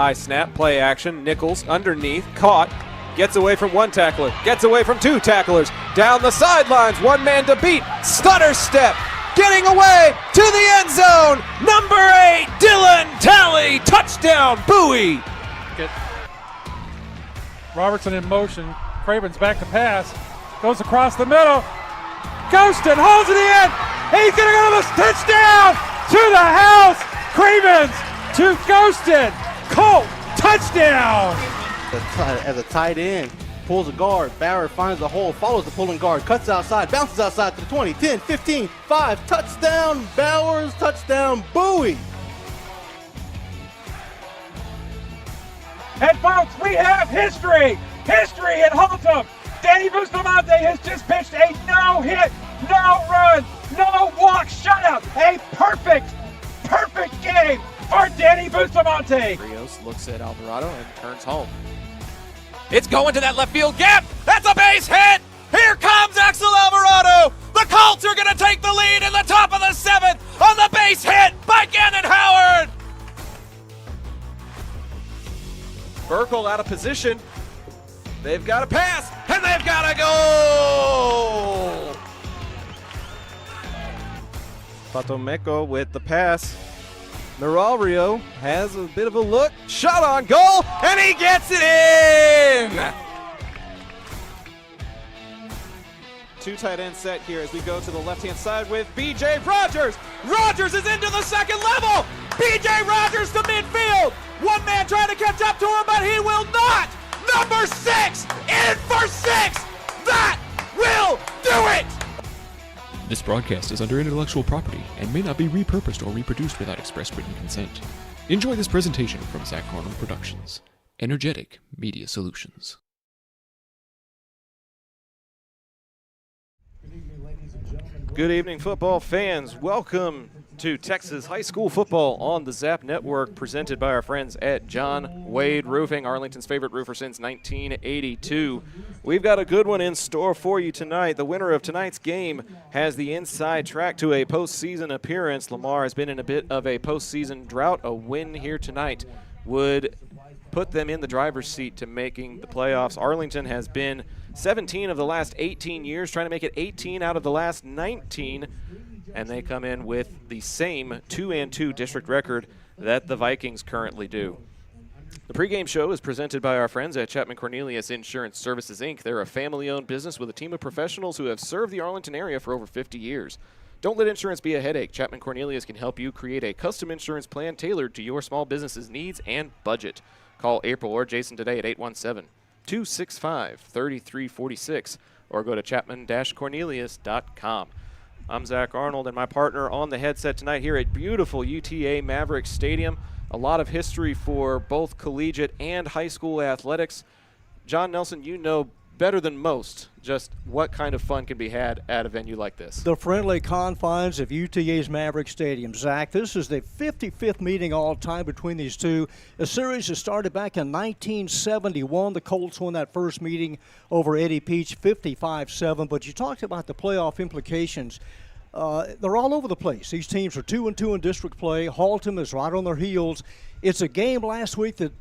High snap, play action, Nichols underneath, caught, gets away from one tackler, gets away from two tacklers, down the sidelines, one man to beat, stutter step, getting away to the end zone, number 8, Dylan Talley, touchdown, Bowie. Robertson in motion, Craven's back to pass, goes across the middle, Ghostin holds it in, he's gonna go to the touchdown, to the house, Cravens to Ghostin, Colt, touchdown. As a tight end, pulls a guard, Barrett finds the hole, follows the pulling guard, cuts outside, bounces outside to the 20, 10, 15, 5, touchdown, Bowers, touchdown, Bowie. And folks, we have history at Haltom. Danny Bustamante has just pitched a no-hit, no-run, no-walk shutout. A perfect game for Danny Bustamante. Rios looks at Alvarado and turns home. It's going to that left field gap. That's a base hit. Here comes Axel Alvarado. The Colts are going to take the lead in the top of the 7th on the base hit by Gannon Howard. Burkle out of position. They've got to pass, and they've got to go. Patomeco with the pass. Mirario has a bit of a look, shot on goal, and he gets it in! Two tight end set here as we go to the left-hand side with B.J. Rogers. Rogers is into the second level. B.J. Rogers to midfield. One man trying to catch up to him, but he will not. Number 6 in for 6. That will do it. This broadcast is under intellectual property and may not be repurposed or reproduced without express written consent. Enjoy this presentation from Zach Arnold Productions, Energetic Media Solutions. Good evening, football fans. Welcome to Texas High School Football on the Zap Network, presented by our friends at John Wade Roofing, Arlington's favorite roofer since 1982. We've got a good one in store for you tonight. The winner of tonight's game has the inside track to a postseason appearance. Lamar has been in a bit of a postseason drought. A win here tonight would put them in the driver's seat to making the playoffs. Arlington has been 17 of the last 18 years, trying to make it 18 out of the last 19. And they come in with the same 2-2 district record that the Vikings currently do. The pregame show is presented by our friends at Chapman Cornelius Insurance Services, Inc. They're a family-owned business with a team of professionals who have served the Arlington area for over 50 years. Don't let insurance be a headache. Chapman Cornelius can help you create a custom insurance plan tailored to your small business's needs and budget. Call April or Jason today at 817-265-3346 or go to chapman-cornelius.com. I'm Zach Arnold, and my partner on the headset tonight here at beautiful UTA Maverick Stadium. A lot of history for both collegiate and high school athletics. John Nelson, you know better than most just what kind of fun can be had at a venue like this. The friendly confines of UTA's Maverick Stadium. Zach, this is the 55th meeting all time between these two. A series that started back in 1971. The Colts won that first meeting over Eddie Peach 55-7. But you talked about the playoff implications. They're all over the place. These teams are 2-2 in district play. Haltom is right on their heels. It's a game last week that,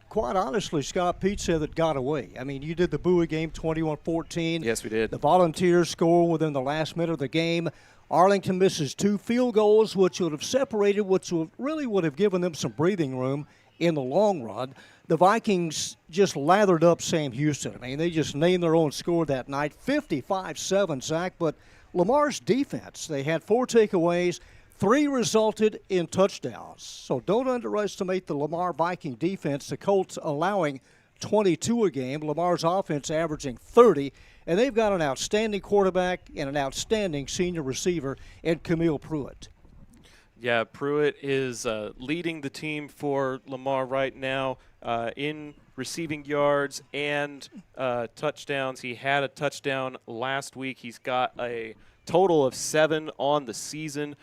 quite honestly, Scott Peach said that got away. I mean, you did the Bowie game 21-14. Yes, we did. The Volunteers score within the last minute of the game. Arlington misses 2 field goals, which would have separated, which really would have given them some breathing room in the long run. The Vikings just lathered up Sam Houston. I mean, they just named their own score that night, 55-7, Zach. But Lamar's defense, they had 4 takeaways. 3 resulted in touchdowns. So don't underestimate the Lamar Viking defense. The Colts allowing 22 a game. Lamar's offense averaging 30. And they've got an outstanding quarterback and an outstanding senior receiver in Camille Pruitt. Yeah, Pruitt is leading the team for Lamar right now in receiving yards and touchdowns. He had a touchdown last week. He's got a total of 7 on the season.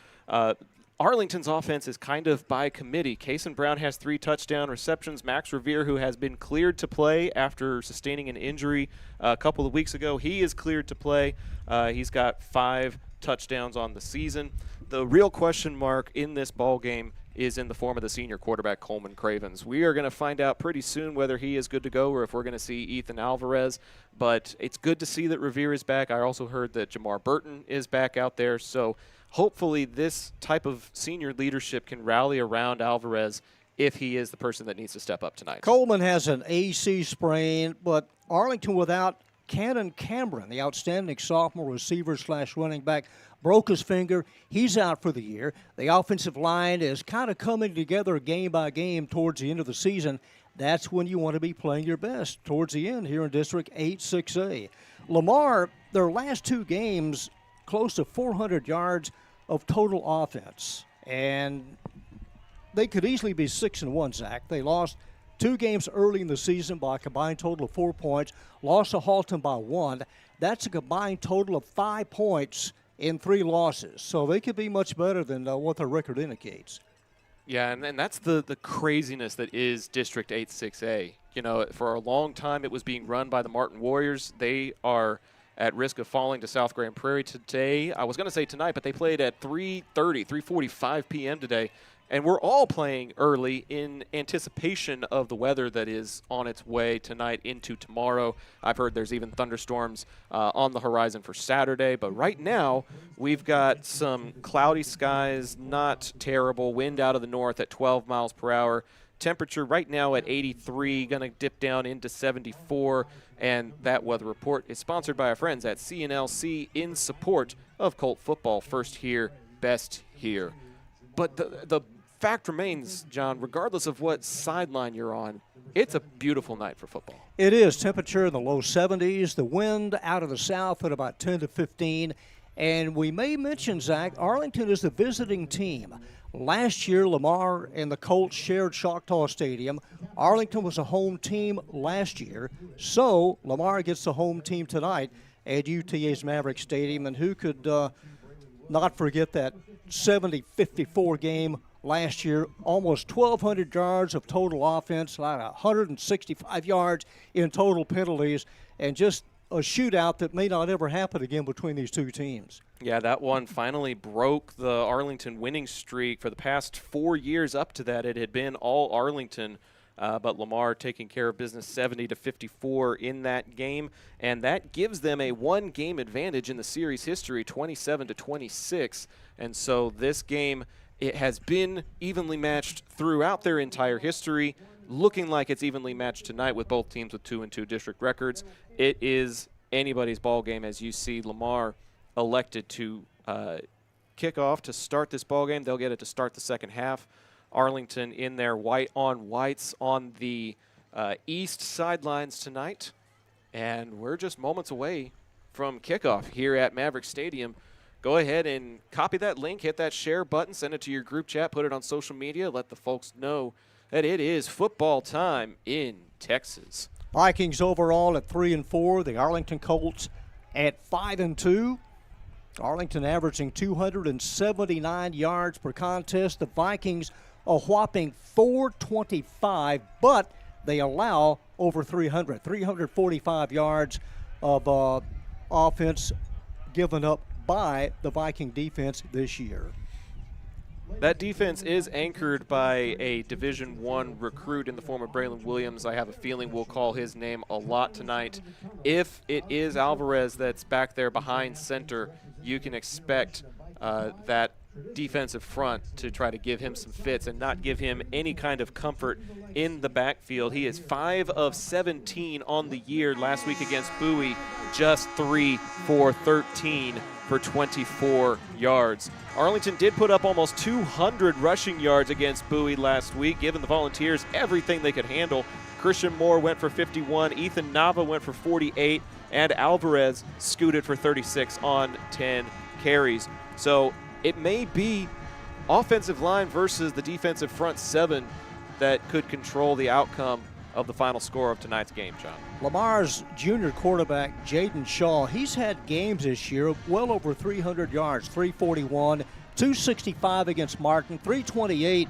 Arlington's offense is kind of by committee. Kason Brown has 3 touchdown receptions. Max Revere, who has been cleared to play after sustaining an injury a couple of weeks ago, he is cleared to play. He's got 5 touchdowns on the season. The real question mark in this ball game is in the form of the senior quarterback, Coleman Cravens. We are going to find out pretty soon whether he is good to go or if we're going to see Ethan Alvarez. But it's good to see that Revere is back. I also heard that Jamar Burton is back out there. So hopefully this type of senior leadership can rally around Alvarez if he is the person that needs to step up tonight. Coleman has an AC sprain, but Arlington without Cannon Cameron, the outstanding sophomore receiver / running back, broke his finger. He's out for the year. The offensive line is kind of coming together game by game towards the end of the season. That's when you want to be playing your best, towards the end here in District 8-6A. Lamar, their last 2 games, close to 400 yards of total offense. And they could easily be 6-1, Zach. They lost 2 games early in the season by a combined total of 4 points, lost to Halton by 1. That's a combined total of 5 points in 3 losses. So they could be much better than what their record indicates. Yeah, and that's the craziness that is District 8-6A. You know, for a long time it was being run by the Martin Warriors. They are at risk of falling to South Grand Prairie today. I was going to say tonight, but they played at 3:45 p.m. today. And we're all playing early in anticipation of the weather that is on its way tonight into tomorrow. I've heard there's even thunderstorms on the horizon for Saturday. But right now, we've got some cloudy skies, not terrible. Wind out of the north at 12 miles per hour. Temperature right now at 83, going to dip down into 74. And that weather report is sponsored by our friends at CNLC in support of Colt football. First here, best here. But the fact remains, John, regardless of what sideline you're on, it's a beautiful night for football. It is. Temperature in the low 70s. The wind out of the south at about 10 to 15. And we may mention, Zach, Arlington is the visiting team. Last year, Lamar and the Colts shared Choctaw Stadium. Arlington was a home team last year. So Lamar gets the home team tonight at UTA's Maverick Stadium. And who could not forget that 70-54 game last year, almost 1,200 yards of total offense, like 165 yards in total penalties, and just a shootout that may not ever happen again between these 2 teams. Yeah, that one finally broke the Arlington winning streak. For the past 4 years up to that, it had been all Arlington, but Lamar taking care of business 70-54 in that game, and that gives them a 1-game advantage in the series history, 27-26. And so this game, it has been evenly matched throughout their entire history, looking like it's evenly matched tonight with both teams with 2-2 district records. It is anybody's ball game, as you see Lamar elected to kick off to start this ball game. They'll get it to start the second half. Arlington in their white on whites on the east sidelines tonight. And we're just moments away from kickoff here at Maverick Stadium. Go ahead and copy that link, hit that share button, send it to your group chat, put it on social media, let the folks know that it is football time in Texas. Vikings overall at 3-4. The Arlington Colts at 5-2. Arlington averaging 279 yards per contest. The Vikings a whopping 425, but they allow over 345 yards of offense given up by the Viking defense this year. That defense is anchored by a Division I recruit in the form of Braylon Williams. I have a feeling we'll call his name a lot tonight. If it is Alvarez that's back there behind center, you can expect that defensive front to try to give him some fits and not give him any kind of comfort in the backfield. He is 5 of 17 on the year. Last week against Bowie, just 3 for 13 for 24 yards. Arlington did put up almost 200 rushing yards against Bowie last week, giving the Volunteers everything they could handle. Christian Moore went for 51, Ethan Nava went for 48, and Alvarez scooted for 36 on 10 carries. So it may be offensive line versus the defensive front 7 that could control the outcome of the final score of tonight's game, John. Lamar's junior quarterback, Jaden Shaw, he's had games this year of well over 300 yards, 341, 265 against Martin, 328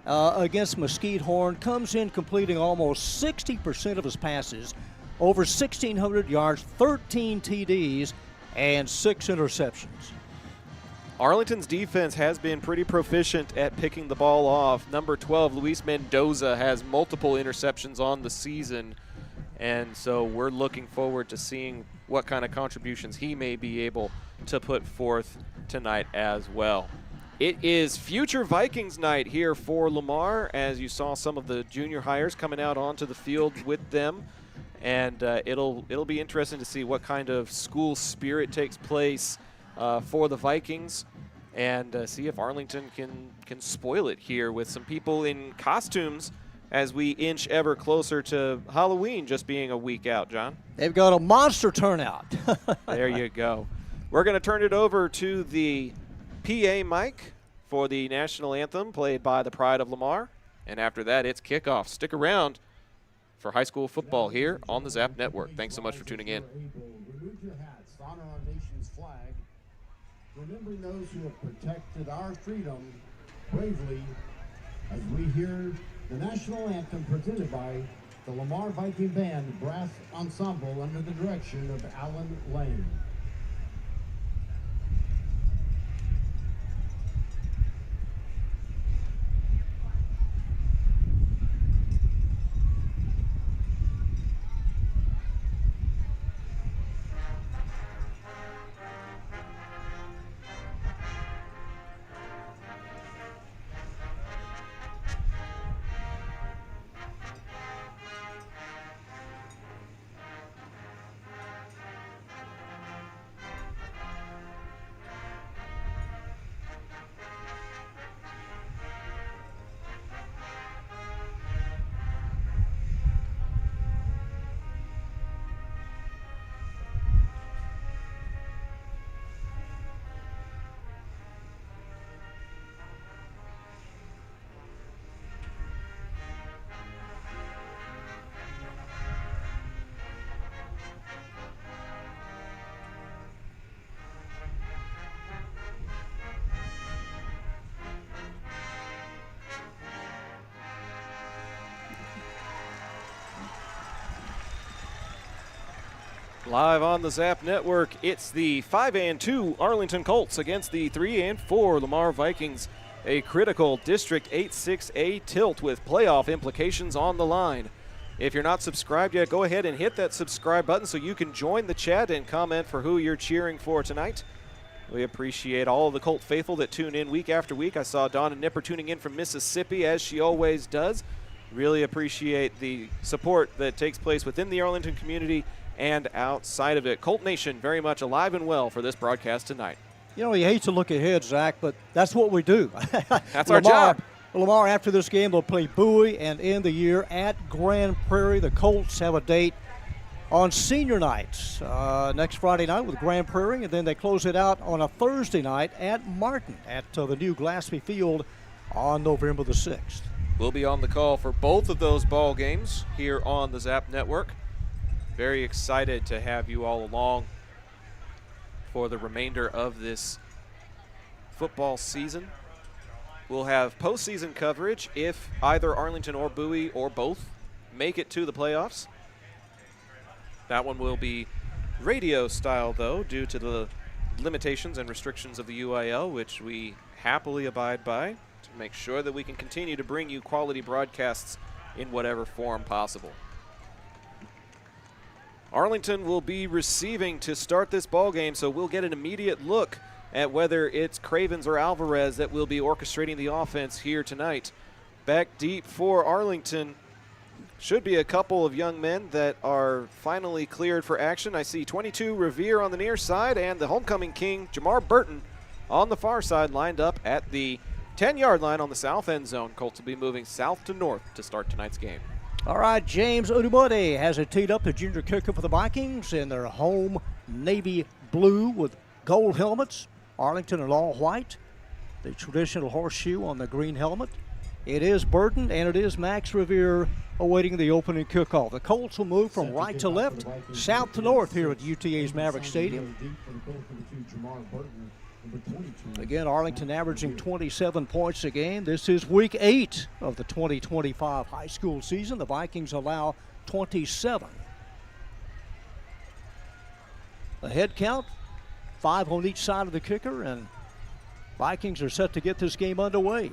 against Mesquite Horn, comes in completing almost 60% of his passes, over 1,600 yards, 13 TDs, and 6 interceptions. Arlington's defense has been pretty proficient at picking the ball off. Number 12, Luis Mendoza, has multiple interceptions on the season, and so we're looking forward to seeing what kind of contributions he may be able to put forth tonight as well. It is future Vikings night here for Lamar, as you saw some of the junior hires coming out onto the field with them, and it'll be interesting to see what kind of school spirit takes place for the Vikings, and see if Arlington can spoil it here with some people in costumes as we inch ever closer to Halloween just being a week out, John. They've got a monster turnout. There you go. We're going to turn it over to the PA mic for the national anthem played by the Pride of Lamar, and after that it's kickoff. Stick around for high school football here on the Zap Network. Thanks so much for tuning in. Remove your hats, honor our nation's flag, remembering those who have protected our freedom bravely, as we hear the national anthem presented by the Lamar Viking Band Brass Ensemble under the direction of Alan Lane. Live on the Zap Network, it's the 5-2 Arlington Colts against the 3-4 Lamar Vikings. A critical District 8-6A tilt with playoff implications on the line. If you're not subscribed yet, go ahead and hit that subscribe button so you can join the chat and comment for who you're cheering for tonight. We appreciate all of the Colt faithful that tune in week after week. I saw Donna Nipper tuning in from Mississippi, as she always does. Really appreciate the support that takes place within the Arlington community and outside of it. Colt Nation very much alive and well for this broadcast tonight. You know, you hate to look ahead, Zach, but that's what we do. That's our job. Lamar, after this game, they'll play Bowie and end the year at Grand Prairie. The Colts have a date on senior nights next Friday night with Grand Prairie, and then they close it out on a Thursday night at Martin at the new Glaspie Field on November the 6th. We'll be on the call for both of those ball games here on the Zap Network. Very excited to have you all along for the remainder of this football season. We'll have postseason coverage if either Arlington or Bowie or both make it to the playoffs. That one will be radio style, though, due to the limitations and restrictions of the UIL, which we happily abide by to make sure that we can continue to bring you quality broadcasts in whatever form possible. Arlington will be receiving to start this ball game, so we'll get an immediate look at whether it's Cravens or Alvarez that will be orchestrating the offense here tonight. Back deep for Arlington should be a couple of young men that are finally cleared for action. I see 22 Revere on the near side and the homecoming king, Jamar Burton, on the far side, lined up at the 10-yard line on the south end zone. Colts will be moving south to north to start tonight's game. All right, James Udubode has it teed up, the junior kicker for the Vikings in their home navy blue with gold helmets. Arlington in all white, the traditional horseshoe on the green helmet. It is Burton and it is Max Revere awaiting the opening kickoff. The Colts will move from right to left, south to north here at UTA's Maverick Stadium. Again, Arlington averaging 27 points a game. This is week 8 of the 2025 high school season. The Vikings allow 27. The head count, 5 on each side of the kicker, and Vikings are set to get this game underway.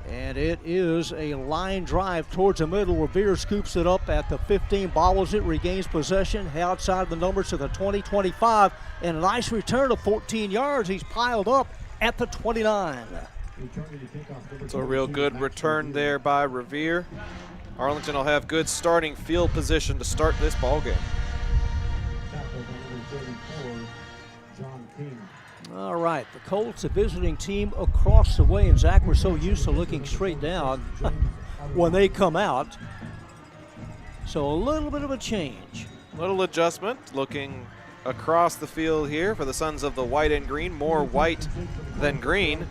And it is a line drive towards the middle. Revere scoops it up at the 15, bobbles it, regains possession outside the numbers to the 20, 25, and a nice return of 14 yards. He's piled up at the 29. It's a real good return there by Revere. Arlington will have good starting field position to start this ball game. All right, the Colts, a visiting team across the way, and Zach, we're so used to looking straight down when they come out. So a little bit of a change. Little adjustment, looking across the field here for the Sons of the White and Green, more white than green.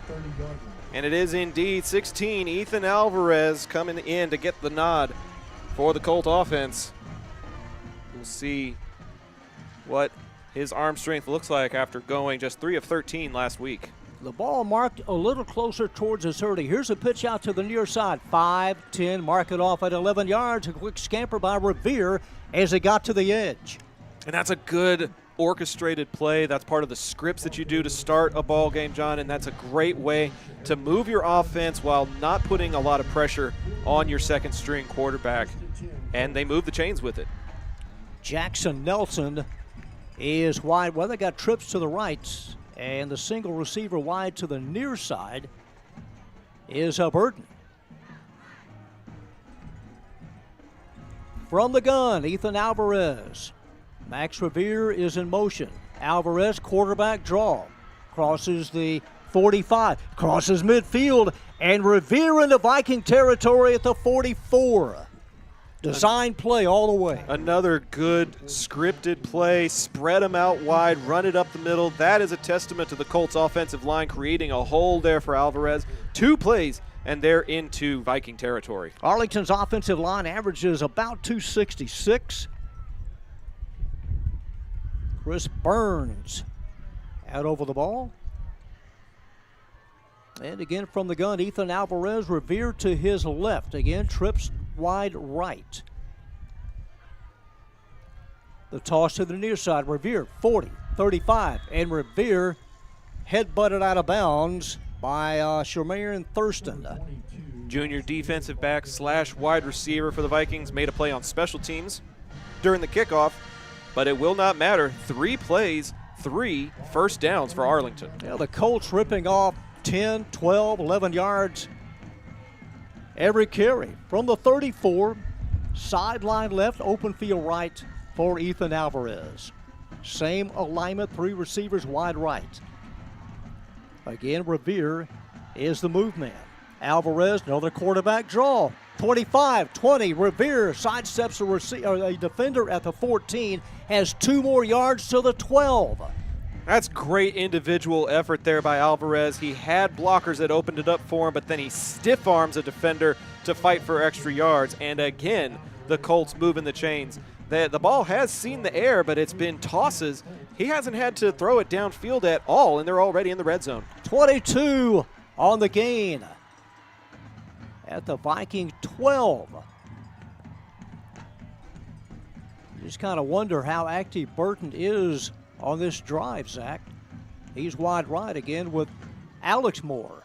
And it is indeed 16, Ethan Alvarez coming in to get the nod for the Colt offense. We'll see what his arm strength looks like after going just 3 of 13 last week. The ball marked a little closer towards his 30. Here's a pitch out to the near side. 5, 10, mark it off at 11 yards. A quick scamper by Revere as it got to the edge. And that's a good orchestrated play. That's part of the scripts that you do to start a ball game, John, and that's a great way to move your offense while not putting a lot of pressure on your second string quarterback. And they move the chains with it. Jackson Nelson is wide. Well, they got trips to the right, and the single receiver wide to the near side is Burton. From the gun, Ethan Alvarez. Max Revere is in motion. Alvarez, quarterback draw. Crosses the 45, crosses midfield, and Revere into Viking territory at the 44. Design play all the way. Another good scripted play. Spread them out wide, run it up the middle. That is a testament to the Colts offensive line creating a hole there for Alvarez. 2 plays, and they're into Viking territory. Arlington's offensive line averages about 266. Chris Burns out over the ball. And again from the gun, Ethan Alvarez. Revere to his left. Again, trips wide right. The toss to the near side. Revere, 40, 35, and Revere head-butted out of bounds by Shermarian Thurston. Junior defensive back / wide receiver for the Vikings made a play on special teams during the kickoff, but it will not matter. 3 plays, 3 first downs for Arlington. Yeah, the Colts ripping off 10, 12, 11 yards every carry. From the 34, sideline left, open field right for Ethan Alvarez. Same alignment, 3 receivers wide right. Again, Revere is the move man. Alvarez, another quarterback draw. 25, 20, Revere sidesteps a defender at the 14, has 2 more yards to the 12. That's great individual effort there by Alvarez. He had blockers that opened it up for him, but then he stiff arms a defender to fight for extra yards. And again, the Colts moving the chains. The ball has seen the air, but it's been tosses. He hasn't had to throw it downfield at all, and they're already in the red zone. 22 on the gain at the Viking 12. You just kind of wonder how active Burton is on this drive, Zach. He's wide right again with Alex Moore.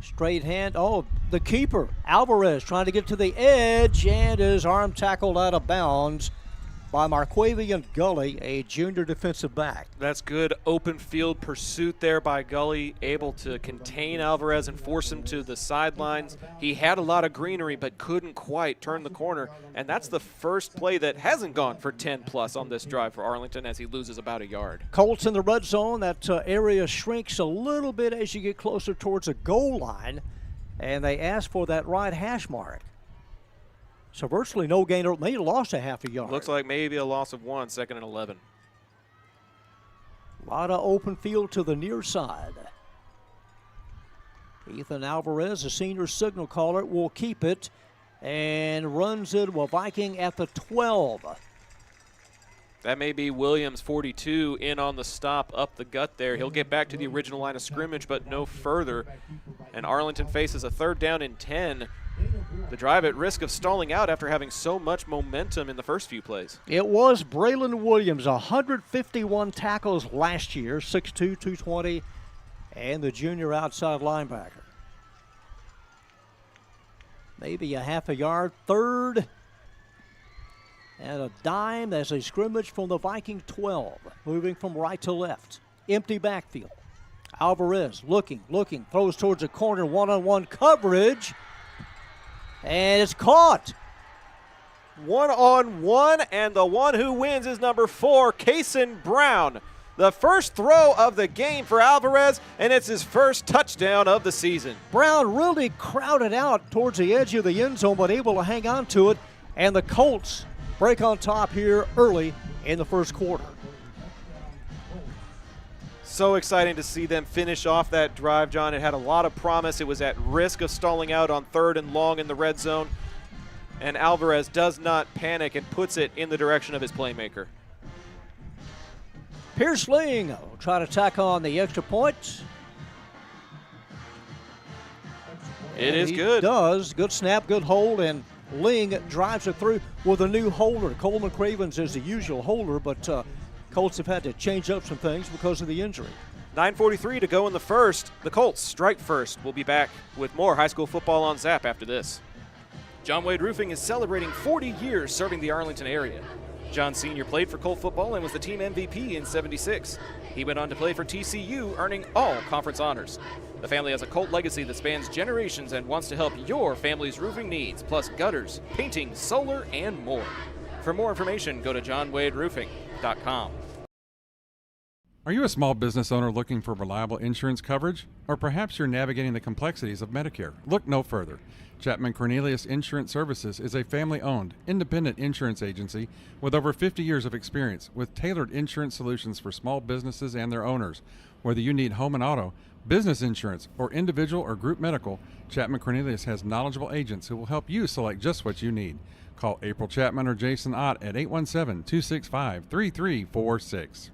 Straight hand. Oh, the keeper, Alvarez, trying to get to the edge, and his arm tackled out of bounds by Marquavian Gully, a junior defensive back. That's good open field pursuit there by Gully, able to contain Alvarez and force him to the sidelines. He had a lot of greenery but couldn't quite turn the corner, and that's the first play that hasn't gone for 10-plus on this drive for Arlington as he loses about a yard. Colts in the red zone. That area shrinks a little bit as you get closer towards the goal line, and they ask for that right hash mark. So virtually no gain. They lost a half a yard. Looks like maybe a loss of 1, 2nd and 11. A lot of open field to the near side. Ethan Alvarez, a senior signal caller, will keep it and runs it with Viking at the 12. That may be Williams, 42, in on the stop up the gut there. He'll get back to the original line of scrimmage, but no further. And Arlington faces a 3rd down and 10 The drive at risk of stalling out after having so much momentum in the first few plays. It was Braylon Williams, 151 tackles last year, 6'2", 220, and the junior outside linebacker. Maybe a half a yard, third, and a dime as a scrimmage from the Viking 12, moving from right to left. Empty backfield. Alvarez looking, throws towards the corner, one-on-one coverage, and it's caught. One-on-one, and the one who wins is number 4, Kason Brown. The first throw of the game for Alvarez, and it's his first touchdown of the season. Brown really crowded out towards the edge of the end zone, but able to hang on to it, and the Colts break on top here early in the first quarter. So exciting to see them finish off that drive, John. It had a lot of promise. It was at risk of stalling out on 3rd and long in the red zone. And Alvarez does not panic and puts it in the direction of his playmaker. Pierce Ling will try to tack on the extra point. It is good. Does. Good snap, good hold, and Ling drives it through with a new holder. Coleman Cravens is the usual holder, but Colts have had to change up some things because of the injury. 9:43 to go in the first. The Colts strike first. We'll be back with more high school football on Zap after this. John Wade Roofing is celebrating 40 years serving the Arlington area. John Sr. played for Colt football and was the team MVP in '76. He went on to play for TCU, earning all conference honors. The family has a Colt legacy that spans generations and wants to help your family's roofing needs, plus gutters, painting, solar, and more. For more information, go to johnwaderoofing.com. Are you a small business owner looking for reliable insurance coverage? Or perhaps you're navigating the complexities of Medicare? Look no further. Chapman Cornelius Insurance Services is a family-owned, independent insurance agency with over 50 years of experience with tailored insurance solutions for small businesses and their owners. Whether you need home and auto, business insurance, or individual or group medical, Chapman Cornelius has knowledgeable agents who will help you select just what you need. Call April Chapman or Jason Ott at 817-265-3346.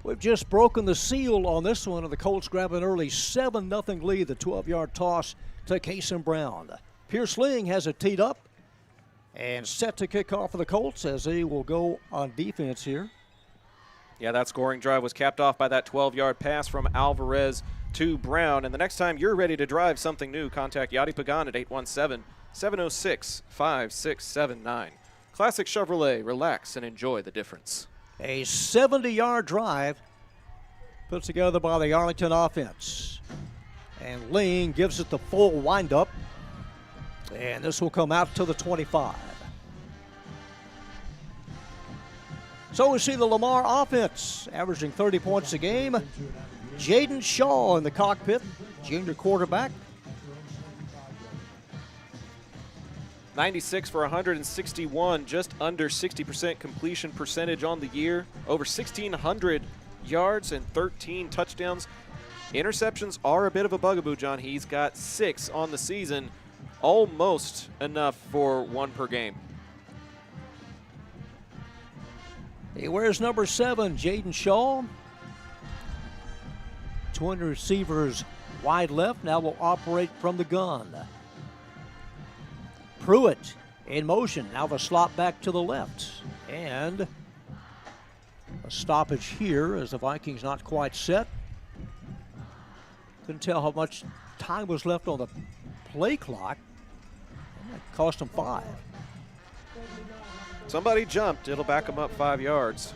We've just broken the seal on this one, and the Colts grab an early 7-0 lead, the 12-yard toss to Kason Brown. Pierce Ling has it teed up and set to kick off for the Colts as they will go on defense here. Yeah, that scoring drive was capped off by that 12-yard pass from Alvarez to Brown. And the next time you're ready to drive something new, contact Yadi Pagan at 817-706-5679. Classic Chevrolet, relax and enjoy the difference. A 70-yard drive put together by the Arlington offense. And Ling gives it the full windup. And this will come out to the 25. So we see the Lamar offense averaging 30 points a game. Jaden Shaw in the cockpit, junior quarterback. 96 for 161, just under 60% completion percentage on the year. Over 1,600 yards and 13 touchdowns. Interceptions are a bit of a bugaboo, John. He's got 6 on the season, almost enough for 1 per game. He wears number 7, Jaden Shaw. Twin receivers wide left, now will operate from the gun. Pruitt in motion, now the slot back to the left. And a stoppage here as the Vikings not quite set. Couldn't tell how much time was left on the play clock. That cost them 5. Somebody jumped. It'll back them up 5 yards.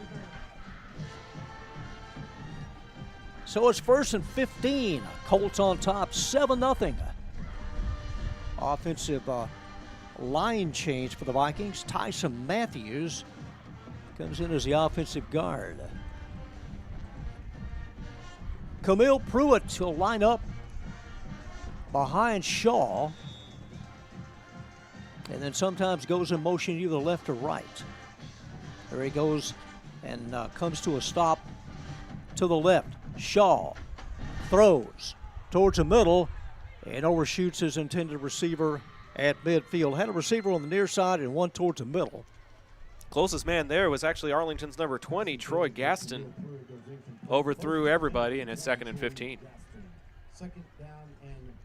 So it's 1st and 15. Colts on top, 7-0. Offensive line change for the Vikings. Tyson Matthews comes in as the offensive guard. Camille Pruitt will line up behind Shaw, and then sometimes goes in motion either left or right. There he goes and comes to a stop to the left. Shaw throws towards the middle and overshoots his intended receiver at midfield. Had a receiver on the near side and one towards the middle. Closest man there was actually Arlington's number 20, Troy Gaston. Overthrew everybody, and it's 2nd and 15.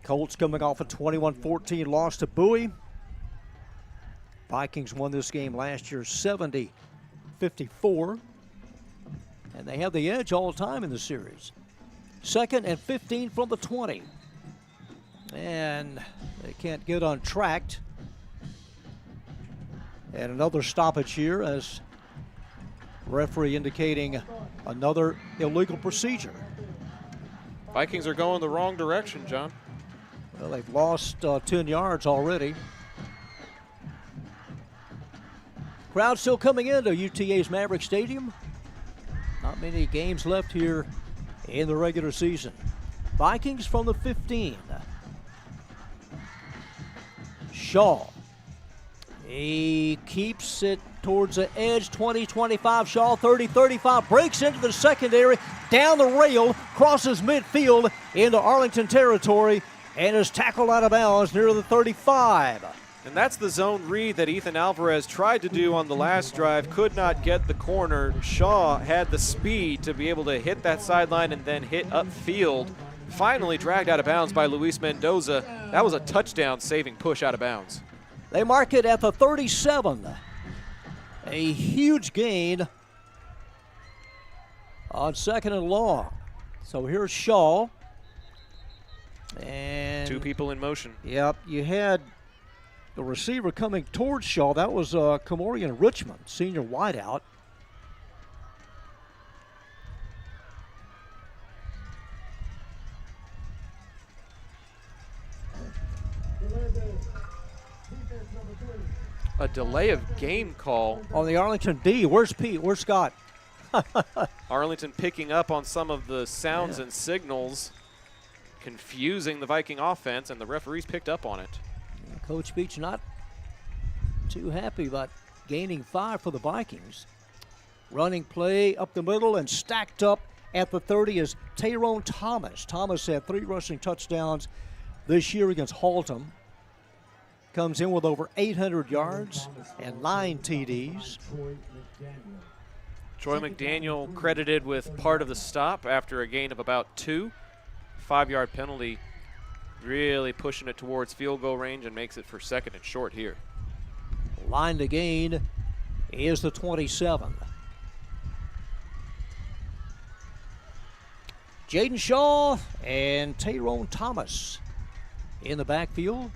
Colts coming off a 21-14 loss to Bowie. Vikings won this game last year 70-54. And they have the edge all the time in the series. 2nd and 15 from the 20. And they can't get untracked. And another stoppage here as referee indicating another illegal procedure. Vikings are going the wrong direction, John. Well, they've lost 10 yards already. Crowd still coming into UTA's Maverick Stadium. Not many games left here in the regular season. Vikings from the 15. Shaw. He keeps it towards the edge, 20-25. Shaw, 30-35, breaks into the secondary, down the rail, crosses midfield into Arlington territory, and is tackled out of bounds near the 35. And that's the zone read that Ethan Alvarez tried to do on the last drive, could not get the corner. Shaw had the speed to be able to hit that sideline and then hit upfield. Finally dragged out of bounds by Luis Mendoza. That was a touchdown-saving push out of bounds. They mark it at the 37. A huge gain on 2nd and long. So here's Shaw. And 2 people in motion. Yep, you had the receiver coming towards Shaw. That was Comorian Richmond, senior wideout. A delay of game call. On the Arlington D. Where's Pete? Where's Scott? Arlington picking up on some of the sounds and signals, confusing the Viking offense, and the referees picked up on it. Coach Beach not too happy about gaining 5 for the Vikings. Running play up the middle and stacked up at the 30 is Tyrone Thomas. Thomas had 3 rushing touchdowns this year against Haltom. Comes in with over 800 yards and 9 TDs. Troy McDaniel credited with part of the stop after a gain of about 2. 5-yard penalty, really pushing it towards field goal range and makes it for 2nd and short here. Line to gain is the 27. Jaden Shaw and Tyrone Thomas in the backfield.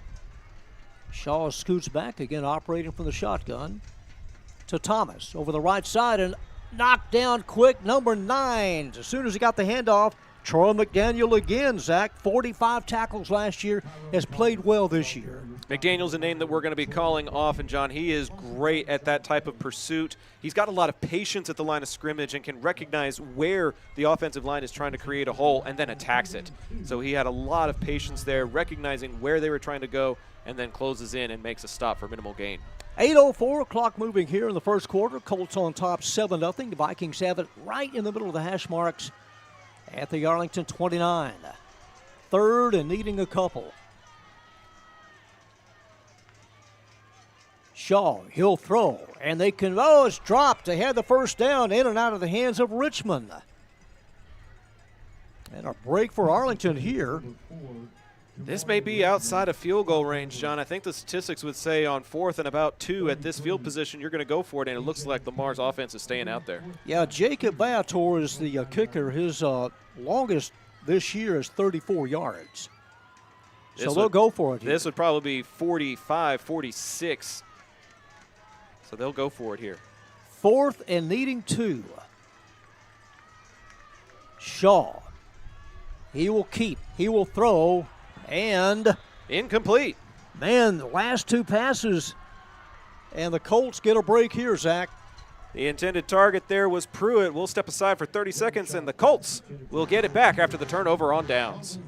Shaw scoots back, again operating from the shotgun to Thomas over the right side and knocked down quick, number 9. As soon as he got the handoff, Troy McDaniel again, Zach, 45 tackles last year, has played well this year. McDaniel's a name that we're going to be calling off, and John, he is great at that type of pursuit. He's got a lot of patience at the line of scrimmage and can recognize where the offensive line is trying to create a hole and then attacks it. So he had a lot of patience there, recognizing where they were trying to go, and then closes in and makes a stop for minimal gain. 8:04, clock moving here in the first quarter. Colts on top 7-0. The Vikings have it right in the middle of the hash marks at the Arlington 29. 3rd and needing a couple. Shaw, he'll throw, and they can, it's dropped. They had the first down in and out of the hands of Richmond. And a break for Arlington here. This may be outside of field goal range, John. I think the statistics would say on 4th and about 2 at this field position, you're going to go for it, and it looks like Lamar's offense is staying out there. Yeah, Jacob Viator is the kicker. His longest this year is 34 yards. So they'll go for it here. This would probably be 45, 46. So they'll go for it here. 4th and needing 2. Shaw. He will keep. He will throw. And incomplete. Man, the last 2 passes, and the Colts get a break here, Zach. The intended target there was Pruitt. We'll step aside for 30 seconds, and the Colts will get it back after the turnover on downs.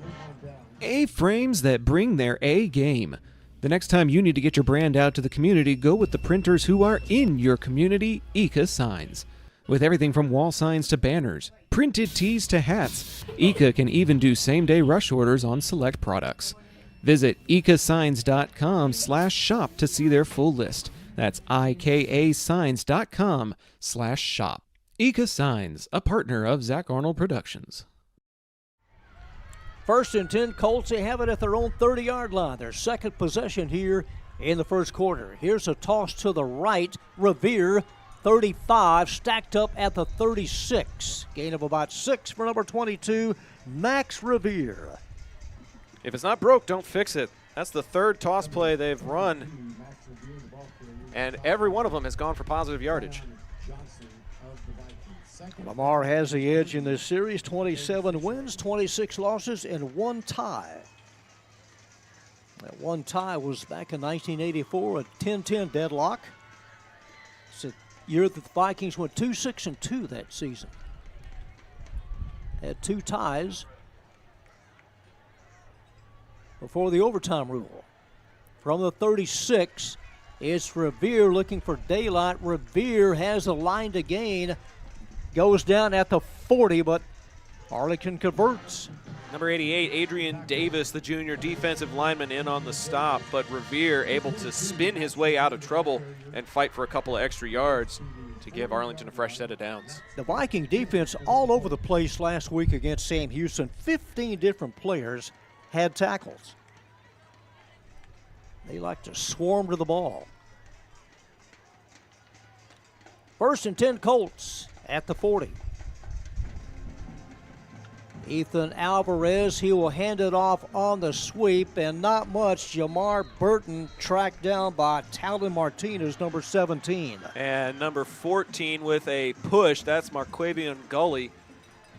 A-frames that bring their A game. The next time you need to get your brand out to the community, go with the printers who are in your community, Ika Signs. With everything from wall signs to banners, printed tees to hats, Ika can even do same-day rush orders on select products. Visit ikasigns.com/shop to see their full list. That's ikasigns.com/shop. Ika Signs, a partner of Zach Arnold Productions. First and 10, Colts, they have it at their own 30-yard line. Their second possession here in the first quarter. Here's a toss to the right. Revere, 35, stacked up at the 36. Gain of about 6 for number 22, Max Revere. If it's not broke, don't fix it. That's the third toss play they've run, and every one of them has gone for positive yardage. Lamar has the edge in this series, 27 wins, 26 losses, and 1 tie. That one tie was back in 1984, a 10-10 deadlock. It's a year that the Vikings went 2-6-2 that season. Had 2 ties before the overtime rule. From the 36, it's Revere looking for daylight. Revere has a line to gain. Goes down at the 40, but Arlington converts. Number 88, Adrian Davis, the junior defensive lineman, in on the stop, but Revere able to spin his way out of trouble and fight for a couple of extra yards to give Arlington a fresh set of downs. The Viking defense all over the place last week against Sam Houston. 15 different players had tackles. They like to swarm to the ball. First and 10, Colts at the 40. Ethan Alvarez, he will hand it off on the sweep, and not much. Jamar Burton tracked down by Talon Martinez, number 17. And number 14 with a push, that's Marquavian Gully.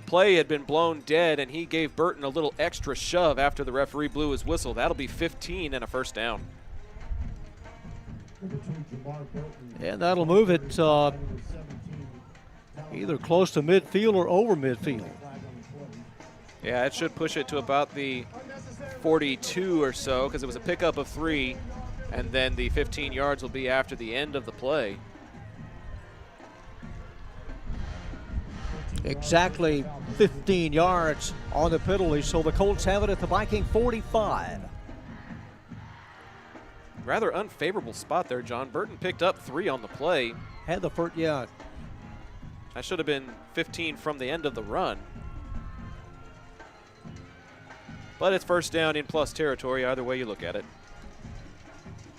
Play had been blown dead, and he gave Burton a little extra shove after the referee blew his whistle. That'll be 15 and a first down. And that'll move it either close to midfield or over midfield. Yeah, it should push it to about the 42 or so, because it was a pickup of 3, and then the 15 yards will be after the end of the play. Exactly 15 yards on the penalty, so the Colts have it at the Viking 45. Rather unfavorable spot there, John. Burton picked up 3 on the play. Had the first, yeah. That should have been 15 from the end of the run. But it's first down in plus territory, either way you look at it.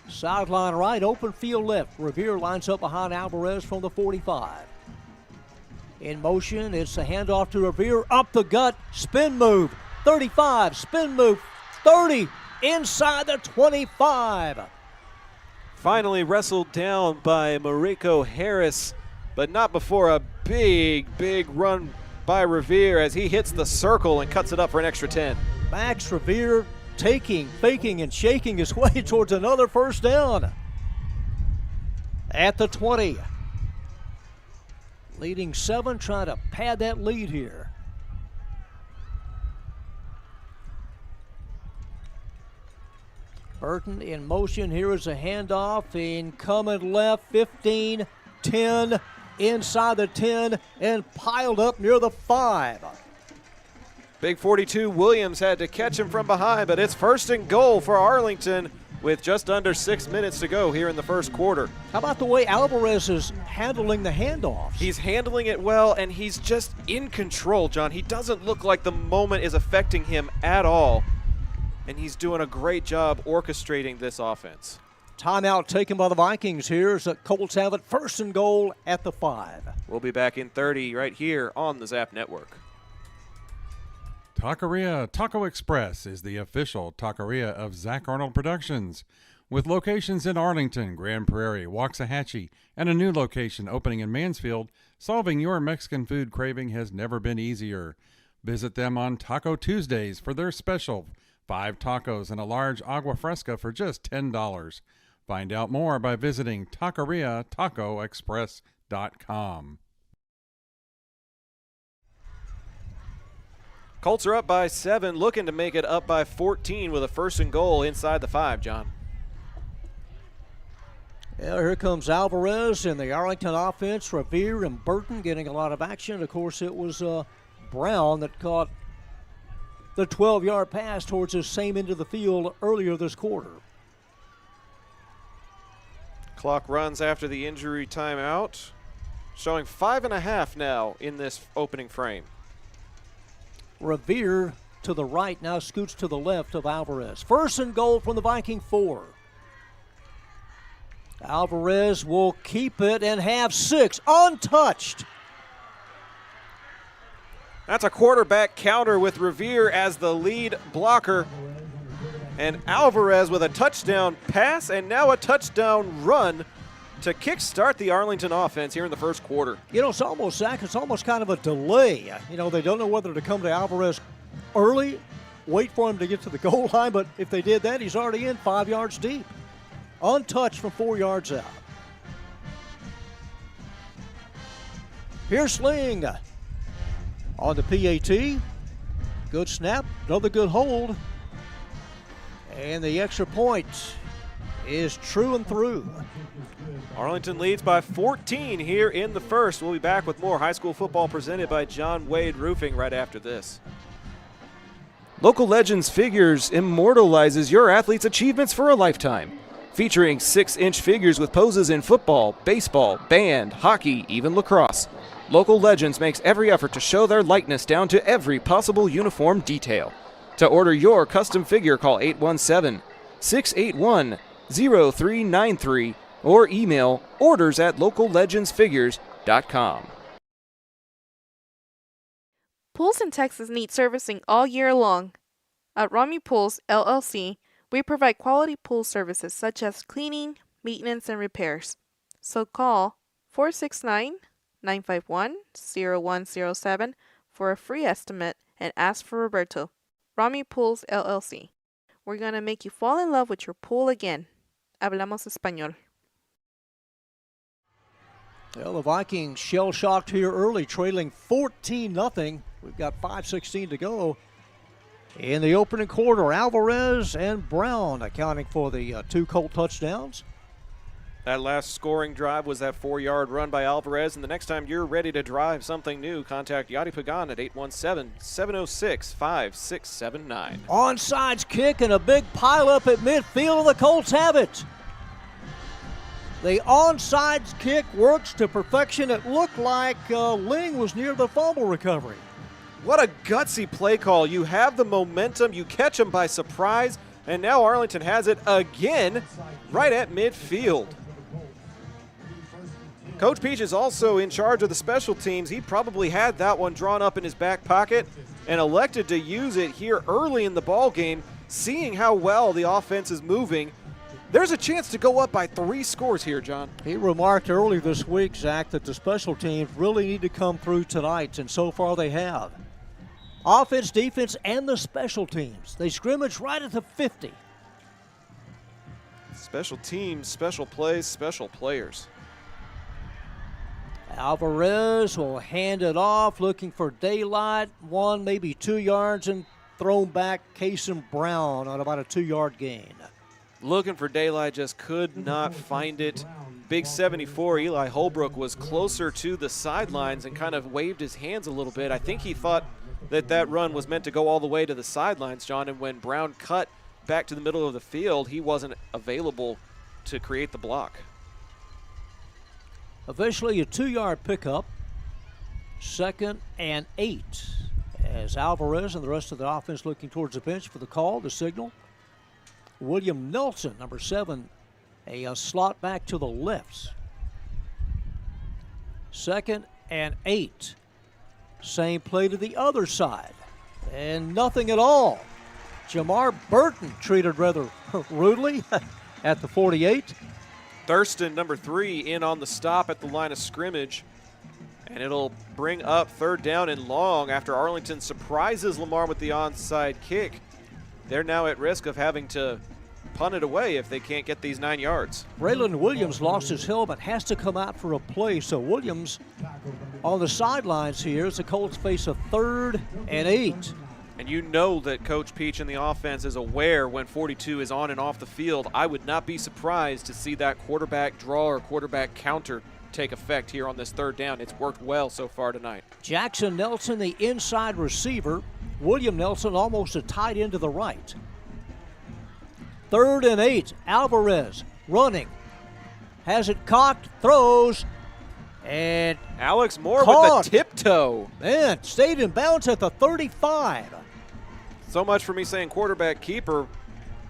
Sideline right, open field left. Revere lines up behind Alvarez from the 45. In motion, it's a handoff to Revere, up the gut, spin move, 35, spin move, 30, inside the 25. Finally wrestled down by Mariko Harris, but not before a big run by Revere as he hits the circle and cuts it up for an extra 10. Max Revere faking and shaking his way towards another first down. At the 20. Leading 7, trying to pad that lead here. Burton in motion. Here is a handoff. Incoming left, 15, 10, inside the 10, and piled up near the 5. Big 42 Williams had to catch him from behind, but it's first and goal for Arlington with just under 6 minutes to go here in the first quarter. How about the way Alvarez is handling the handoffs? He's handling it well, and he's just in control, John. He doesn't look like the moment is affecting him at all, and he's doing a great job orchestrating this offense. Timeout taken by the Vikings here as the Colts have it first and goal at the 5. We'll be back in 30 right here on the Zap Network. Taqueria Taco Express is the official taqueria of Zach Arnold Productions, with locations in Arlington, Grand Prairie, Waxahachie, and a new location opening in Mansfield. Solving your Mexican food craving has never been easier. Visit them on Taco Tuesdays for their special 5 tacos and a large agua fresca for just $10. Find out more by visiting taqueriatacoexpress.com. Colts are up by 7, looking to make it up by 14 with a first and goal inside the 5, John. Yeah, here comes Alvarez in the Arlington offense. Revere and Burton getting a lot of action. Of course, it was Brown that caught the 12-yard pass towards the same end of the field earlier this quarter. Clock runs after the injury timeout, showing 5.5 now in this opening frame. Revere to the right, now scoots to the left of Alvarez. First and goal from the Viking 4. Alvarez will keep it and have 6 untouched. That's a quarterback counter with Revere as the lead blocker. And Alvarez with a touchdown pass and now a touchdown run to kickstart the Arlington offense here in the first quarter. You know, it's almost, Zach, it's almost kind of a delay. You know, they don't know whether to come to Alvarez early, wait for him to get to the goal line, but if they did that, he's already in 5 yards deep. Untouched from 4 yards out. Here's Sling on the PAT. Good snap, another good hold. And the extra point is true and through. Arlington leads by 14 here in the first. We'll be back with more high school football presented by John Wade Roofing right after this. Local Legends Figures immortalizes your athlete's achievements for a lifetime. Featuring 6-inch figures with poses in football, baseball, band, hockey, even lacrosse. Local Legends makes every effort to show their likeness down to every possible uniform detail. To order your custom figure, call 817-681-0393 or email orders@locallegendsfigures.com. Pools in Texas need servicing all year long. At Rami Pools, LLC, we provide quality pool services such as cleaning, maintenance, and repairs. So call 469-951-0107 for a free estimate and ask for Roberto. Rami Pools, LLC. We're going to make you fall in love with your pool again. Hablamos español. Well, the Vikings shell-shocked here early, trailing 14-0. We've got 5:16 to go in the opening quarter. Alvarez and Brown accounting for the 2 Colt touchdowns. That last scoring drive was that 4-yard run by Alvarez, and the next time you're ready to drive something new, contact Yadi Pagan at 817-706-5679. Onside kick and a big pileup at midfield. The Colts have it. The onside kick works to perfection. It looked like Ling was near the fumble recovery. What a gutsy play call. You have the momentum, you catch them by surprise, and now Arlington has it again right at midfield. Coach Peach is also in charge of the special teams. He probably had that one drawn up in his back pocket and elected to use it here early in the ball game, seeing how well the offense is moving. There's a chance to go up by 3 scores here, John. He remarked early this week, Zach, that the special teams really need to come through tonight, and so far they have. Offense, defense, and the special teams. They scrimmage right at the 50. Special teams, special plays, special players. Alvarez will hand it off, looking for daylight, 1, maybe 2 yards, and thrown back. Cason Brown on about a 2-yard gain. Looking for daylight, just could not find it. Big 74, Eli Holbrook, was closer to the sidelines and kind of waved his hands a little bit. I think he thought that run was meant to go all the way to the sidelines, John, and when Brown cut back to the middle of the field, he wasn't available to create the block. Officially a 2-yard pickup, 2nd and 8, as Alvarez and the rest of the offense looking towards the bench for the call, the signal. William Nelson, number 7, a slot back to the left. 2nd and 8. Same play to the other side, and nothing at all. Jamar Burton treated rather rudely at the 48. Thurston, number 3, in on the stop at the line of scrimmage. And it'll bring up 3rd down and long after Arlington surprises Lamar with the onside kick. They're now at risk of having to punt it away if they can't get these 9 yards. Braylon Williams lost his helmet, has to come out for a play. So Williams on the sidelines here as the Colts face a 3rd and 8. And you know that Coach Peach and the offense is aware when 42 is on and off the field. I would not be surprised to see that quarterback draw or quarterback counter take effect here on this 3rd down. It's worked well so far tonight. Jackson Nelson, the inside receiver. William Nelson almost a tight end to the right. 3rd and 8. Alvarez running. Has it caught, throws, and Alex Moore caught. with the tiptoe. Man, stayed in bounds at the 35. So much for me saying quarterback keeper.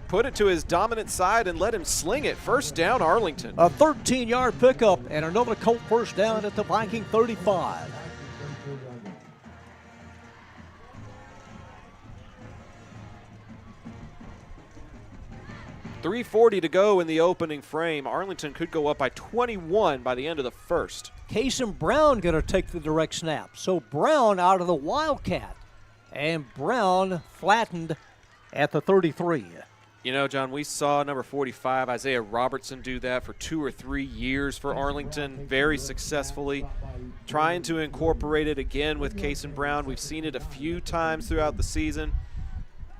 Put it to his dominant side and let him sling it. First down, Arlington. A 13-yard pickup and another Colt first down at the Viking 35. .340 to go in the opening frame. Arlington could go up by 21 by the end of the first. Cason Brown going to take the direct snap. So Brown out of the Wildcat. And Brown flattened at the 33. You know, John, we saw number 45, Isaiah Robertson, do that for 2 or 3 years for Arlington, very successfully. Trying to incorporate it again with Cason Brown. We've seen it a few times throughout the season.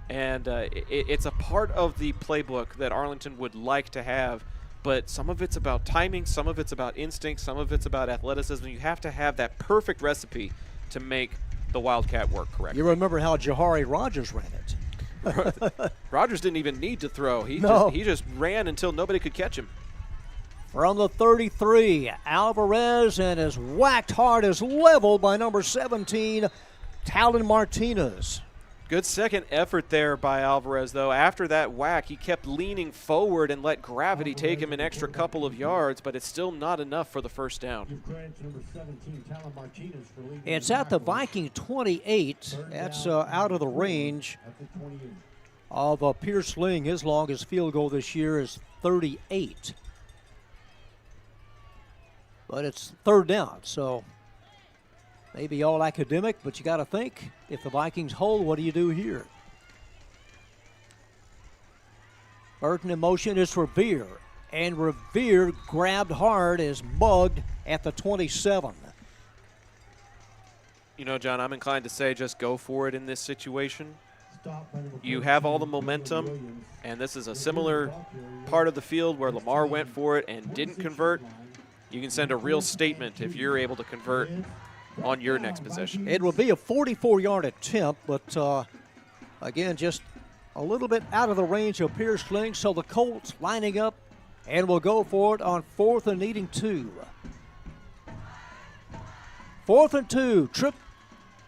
And it's a part of the playbook that Arlington would like to have. But some of it's about timing, some of it's about instinct, some of it's about athleticism. You have to have that perfect recipe to make the Wildcat work correctly. You remember how Jahari Rogers ran it. Rogers didn't even need to throw. He just ran until nobody could catch him. From the 33, Alvarez, and is whacked hard as leveled by number 17, Talon Martinez. Good second effort there by Alvarez, though. After that whack, he kept leaning forward and let gravity take him an extra couple of yards, but it's still not enough for the first down. It's at the Viking 28. That's out of the range of Pierce Ling. His longest field goal this year is 38. But it's third down, so maybe all academic, but you got to think, if the Vikings hold, what do you do here? Burton in motion is Revere, and Revere grabbed hard, is mugged at the 27. You know, John, I'm inclined to say just go for it in this situation. You have all the momentum, and this is a similar part of the field where Lamar went for it and didn't convert. You can send a real statement if you're able to convert on your next possession. It will be a 44-yard attempt, but again, just a little bit out of the range of Pierce Ling, so the Colts lining up and will go for it on 4th and needing 2. 4th and 2, trip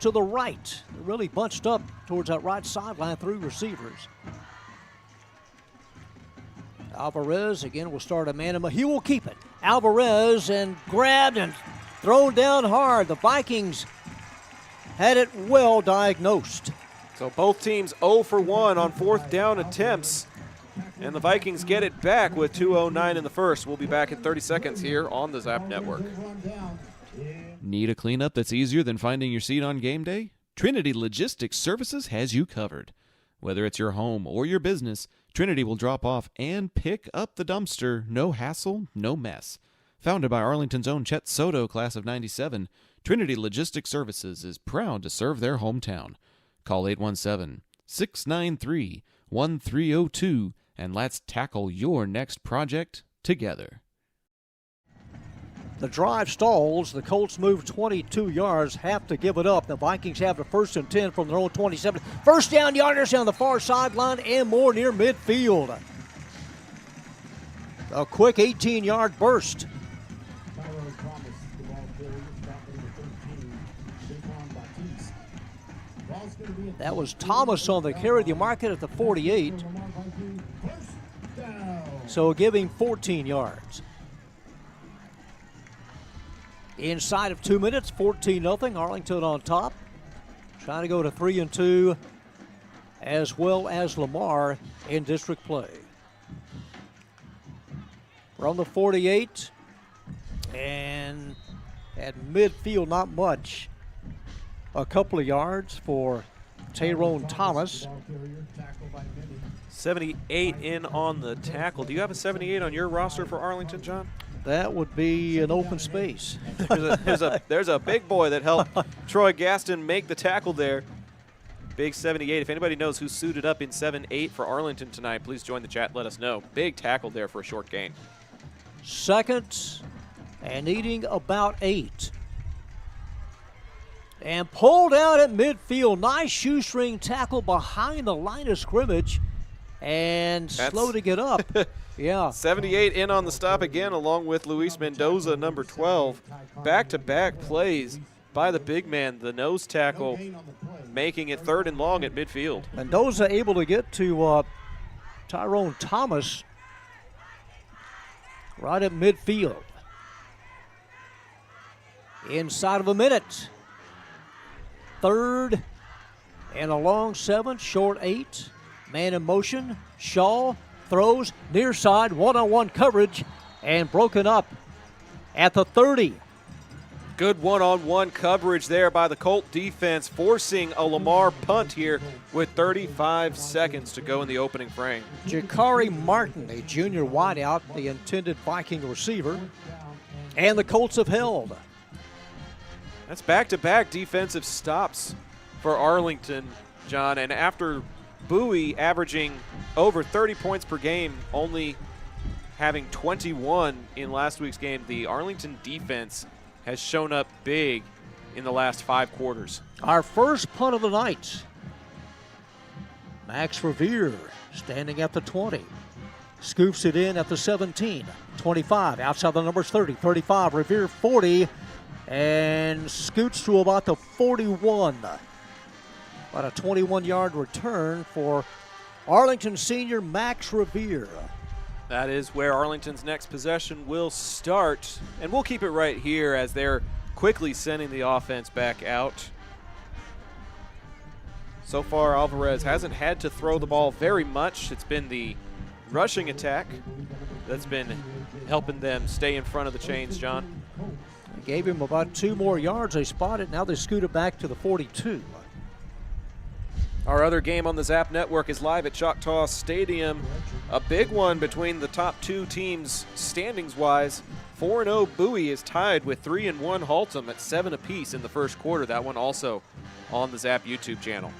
to the right. Really bunched up towards that right sideline through receivers. Alvarez again will start a man. He will keep it. Alvarez and grabbed and thrown down hard. The Vikings had it well diagnosed. So both teams 0 for 1 on 4th down attempts. And the Vikings get it back with 2:09 in the first. We'll be back in 30 seconds here on the Zap Network. Need a cleanup that's easier than finding your seat on game day? Trinity Logistics Services has you covered. Whether it's your home or your business, Trinity will drop off and pick up the dumpster. No hassle, no mess. Founded by Arlington's own Chet Soto, class of '97, Trinity Logistics Services is proud to serve their hometown. Call 817-693-1302 and let's tackle your next project together. The drive stalls. The Colts move 22 yards, have to give it up. The Vikings have the 1st and 10 from their own 27. First down yarders on the far sideline and more near midfield. A quick 18-yard burst. That was Thomas on the carry. The market at the 48. So giving 14 yards. Inside of 2 minutes, 14-0. Arlington on top. Trying to go to 3 and 2, as well as Lamar in district play. From the 48, and at midfield, not much. A couple of yards for Tyrone Thomas. 78 in on the tackle. Do you have a 78 on your roster for Arlington, John? That would be an open space. There's a big boy that helped Troy Gaston make the tackle there. Big 78. If anybody knows who suited up in 7-8 for Arlington tonight, please join the chat. Let us know. Big tackle there for a short gain. 2nd and needing about 8. And pulled out at midfield. Nice shoestring tackle behind the line of scrimmage. And slow to get up. Yeah. 78 in on the stop again, along with Luis Mendoza, number 12. Back-to-back plays by the big man, the nose tackle, making it 3rd and long at midfield. Mendoza able to get to Tyrone Thomas right at midfield. Inside of a minute. 3rd and a long 7, short 8. Man in motion. Shaw throws near side, one-on-one coverage, and broken up at the 30. Good one-on-one coverage there by the Colt defense, forcing a Lamar punt here with 35 seconds to go in the opening frame. Jakari Martin, a junior wideout, the intended Viking receiver, and the Colts have held. That's back-to-back defensive stops for Arlington, John, and after Bowie averaging over 30 points per game, only having 21 in last week's game, the Arlington defense has shown up big in the last 5 quarters. Our first punt of the night. Max Revere standing at the 20. Scoops it in at the 17. 25, outside the numbers 30, 35, Revere 40, and scoots to about the 41. About a 21-yard return for Arlington senior Max Revere. That is where Arlington's next possession will start, and we'll keep it right here as they're quickly sending the offense back out. So far, Alvarez hasn't had to throw the ball very much. It's been the rushing attack that's been helping them stay in front of the chains, John. They gave him about 2 more yards. They spotted. Now they scoot it back to the 42. Our other game on the Zap Network is live at Choctaw Stadium. A big one between the top 2 teams standings-wise. 4-0 Bowie is tied with 3-1 Haltom at 7 apiece in the first quarter. That one also on the Zap YouTube channel.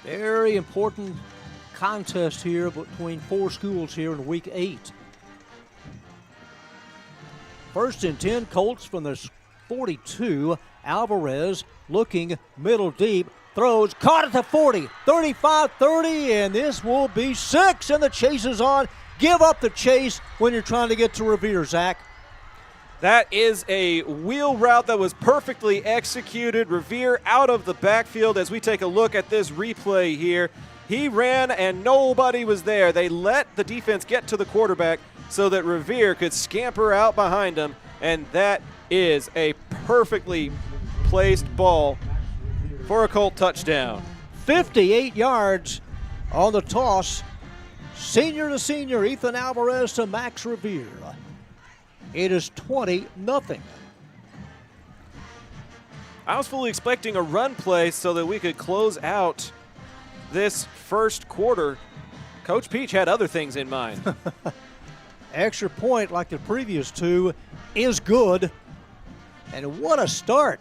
Very important contest here between 4 schools here in week 8. 1st and 10, Colts from the 42. Alvarez looking middle deep. Throws, caught at the 40, 35, 30, and this will be 6, and the chase is on. Give up the chase when you're trying to get to Revere, Zach. That is a wheel route that was perfectly executed. Revere out of the backfield as we take a look at this replay here. He ran and nobody was there. They let the defense get to the quarterback so that Revere could scamper out behind him, and that is a perfectly placed ball for a Colt touchdown. 58 yards on the toss. Senior to senior, Ethan Alvarez to Max Revere. It is 20-0. I was fully expecting a run play so that we could close out this first quarter. Coach Peach had other things in mind. Extra point, like the previous 2, is good. And what a start.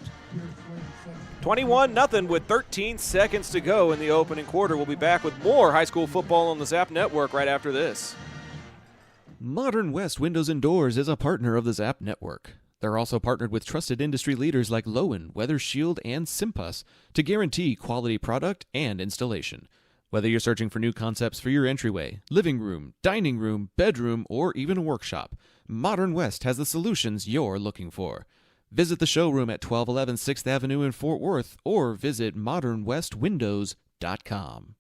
21-0 with 13 seconds to go in the opening quarter. We'll be back with more high school football on the Zap Network right after this. Modern West Windows and Doors is a partner of the Zap Network. They're also partnered with trusted industry leaders like Lowen, Weather Shield, and Simpus to guarantee quality product and installation. Whether you're searching for new concepts for your entryway, living room, dining room, bedroom, or even a workshop, Modern West has the solutions you're looking for. Visit the showroom at 1211 6th Avenue in Fort Worth or visit modernwestwindows.com.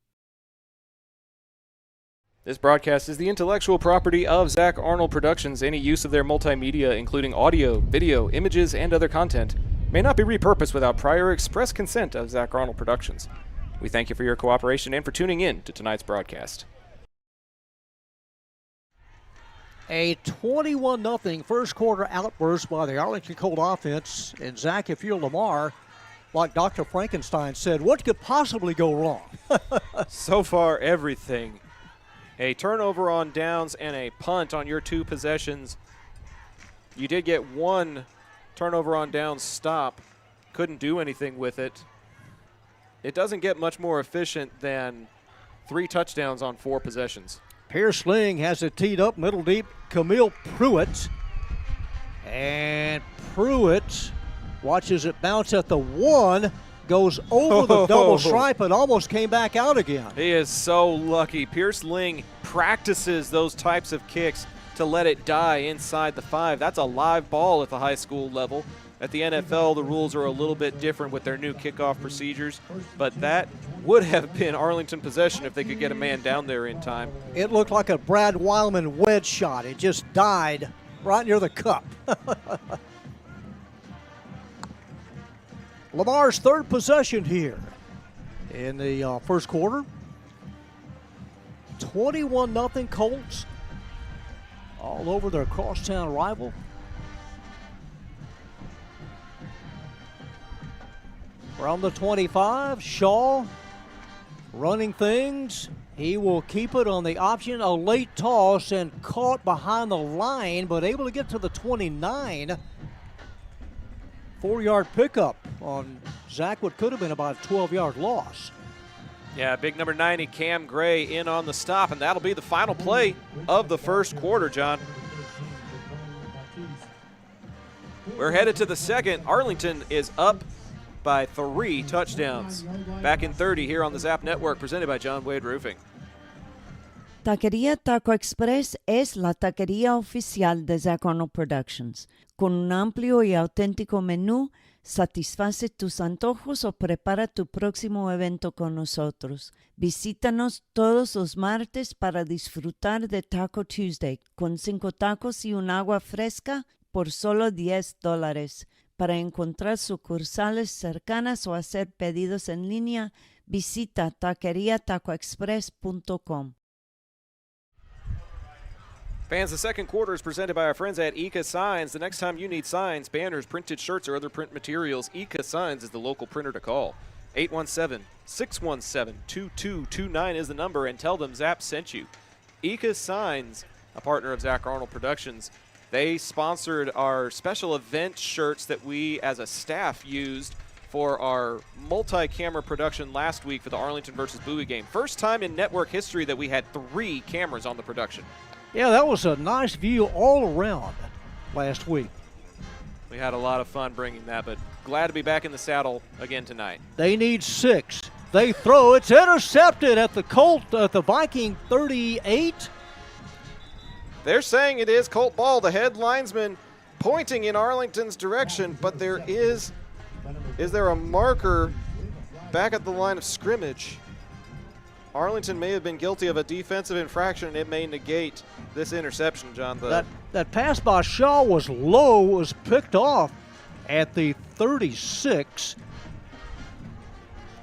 This broadcast is the intellectual property of Zach Arnold Productions. Any use of their multimedia, including audio, video, images, and other content, may not be repurposed without prior express consent of Zach Arnold Productions. We thank you for your cooperation and for tuning in to tonight's broadcast. A 21-0 first quarter outburst by the Arlington Colt offense. And Zach, if you're Lamar, like Dr. Frankenstein said, what could possibly go wrong? So far, everything. A turnover on downs and a punt on your 2 possessions. You did get 1 turnover on downs stop. Couldn't do anything with it. It doesn't get much more efficient than 3 touchdowns on 4 possessions. Pierce Ling has it teed up middle deep. Camille Pruitt. And Pruitt watches it bounce at the 1. Goes over the double stripe and almost came back out again. He is so lucky. Pierce Ling practices those types of kicks to let it die inside the 5. That's a live ball at the high school level. At the NFL, the rules are a little bit different with their new kickoff procedures, but that would have been Arlington possession if they could get a man down there in time. It looked like a Brad Wildman wedge shot. It just died right near the cup. Lamar's third possession here in the first quarter. 21-0 Colts all over their crosstown rival. From the 25, Shaw running things. He will keep it on the option. A late toss and caught behind the line, but able to get to the 29. 4-yard pickup on Zach, what could have been about a 12-yard loss. Yeah, big number 90, Cam Gray, in on the stop, and that'll be the final play of the first quarter, John. We're headed to the second. Arlington is up by 3 touchdowns. Back in 30 here on the Zap Network, presented by John Wade Roofing. Taquería Taco Express es la taquería oficial de Zach Arnold Productions. Con un amplio y auténtico menú, satisface tus antojos o prepara tu próximo evento con nosotros. Visítanos todos los martes para disfrutar de Taco Tuesday con 5 tacos y un agua fresca por solo $10. Para encontrar sucursales cercanas o hacer pedidos en línea, visita taqueriatacoexpress.com. Fans, the second quarter is presented by our friends at Ika Signs. The next time you need signs, banners, printed shirts, or other print materials, Ika Signs is the local printer to call. 817-617-2229 is the number, and tell them Zap sent you. Ika Signs, a partner of Zach Arnold Productions, they sponsored our special event shirts that we as a staff used for our multi-camera production last week for the Arlington versus Bowie game. First time in network history that we had 3 cameras on the production. Yeah, that was a nice view all around last week. We had a lot of fun bringing that, but glad to be back in the saddle again tonight. They need 6. They throw. It's intercepted at the Viking 38. They're saying it is Colt ball. The head linesman pointing in Arlington's direction, but is there a marker back at the line of scrimmage? Arlington may have been guilty of a defensive infraction, and it may negate this interception, John. That pass by Shaw was low, was picked off at the 36,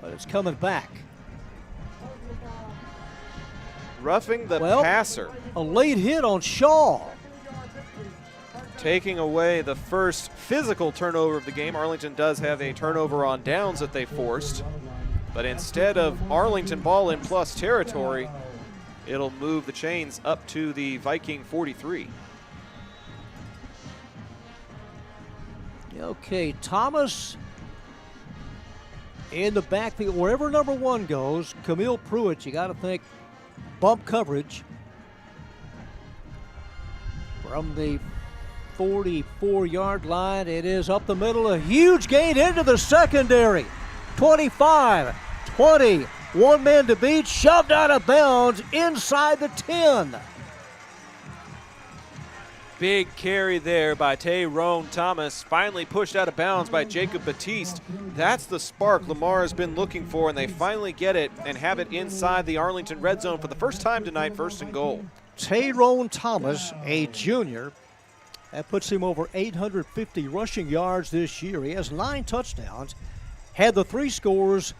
but it's coming back. Roughing the passer. A late hit on Shaw. Taking away the first physical turnover of the game. Arlington does have a turnover on downs that they forced. But instead of Arlington ball in plus territory, it'll move the chains up to the Viking 43. Okay, Thomas in the backfield, wherever number 1 goes, Camille Pruitt, you got to think bump coverage from the 44-yard line. It is up the middle, a huge gain into the secondary. 25, 20, 1 man to beat, shoved out of bounds inside the 10. Big carry there by Tyrone Thomas, finally pushed out of bounds by Jacob Batiste. That's the spark Lamar has been looking for, and they finally get it and have it inside the Arlington red zone for the first time tonight, 1st and goal. Tyrone Thomas, a junior, that puts him over 850 rushing yards this year. He has 9 touchdowns. Had the 3 scores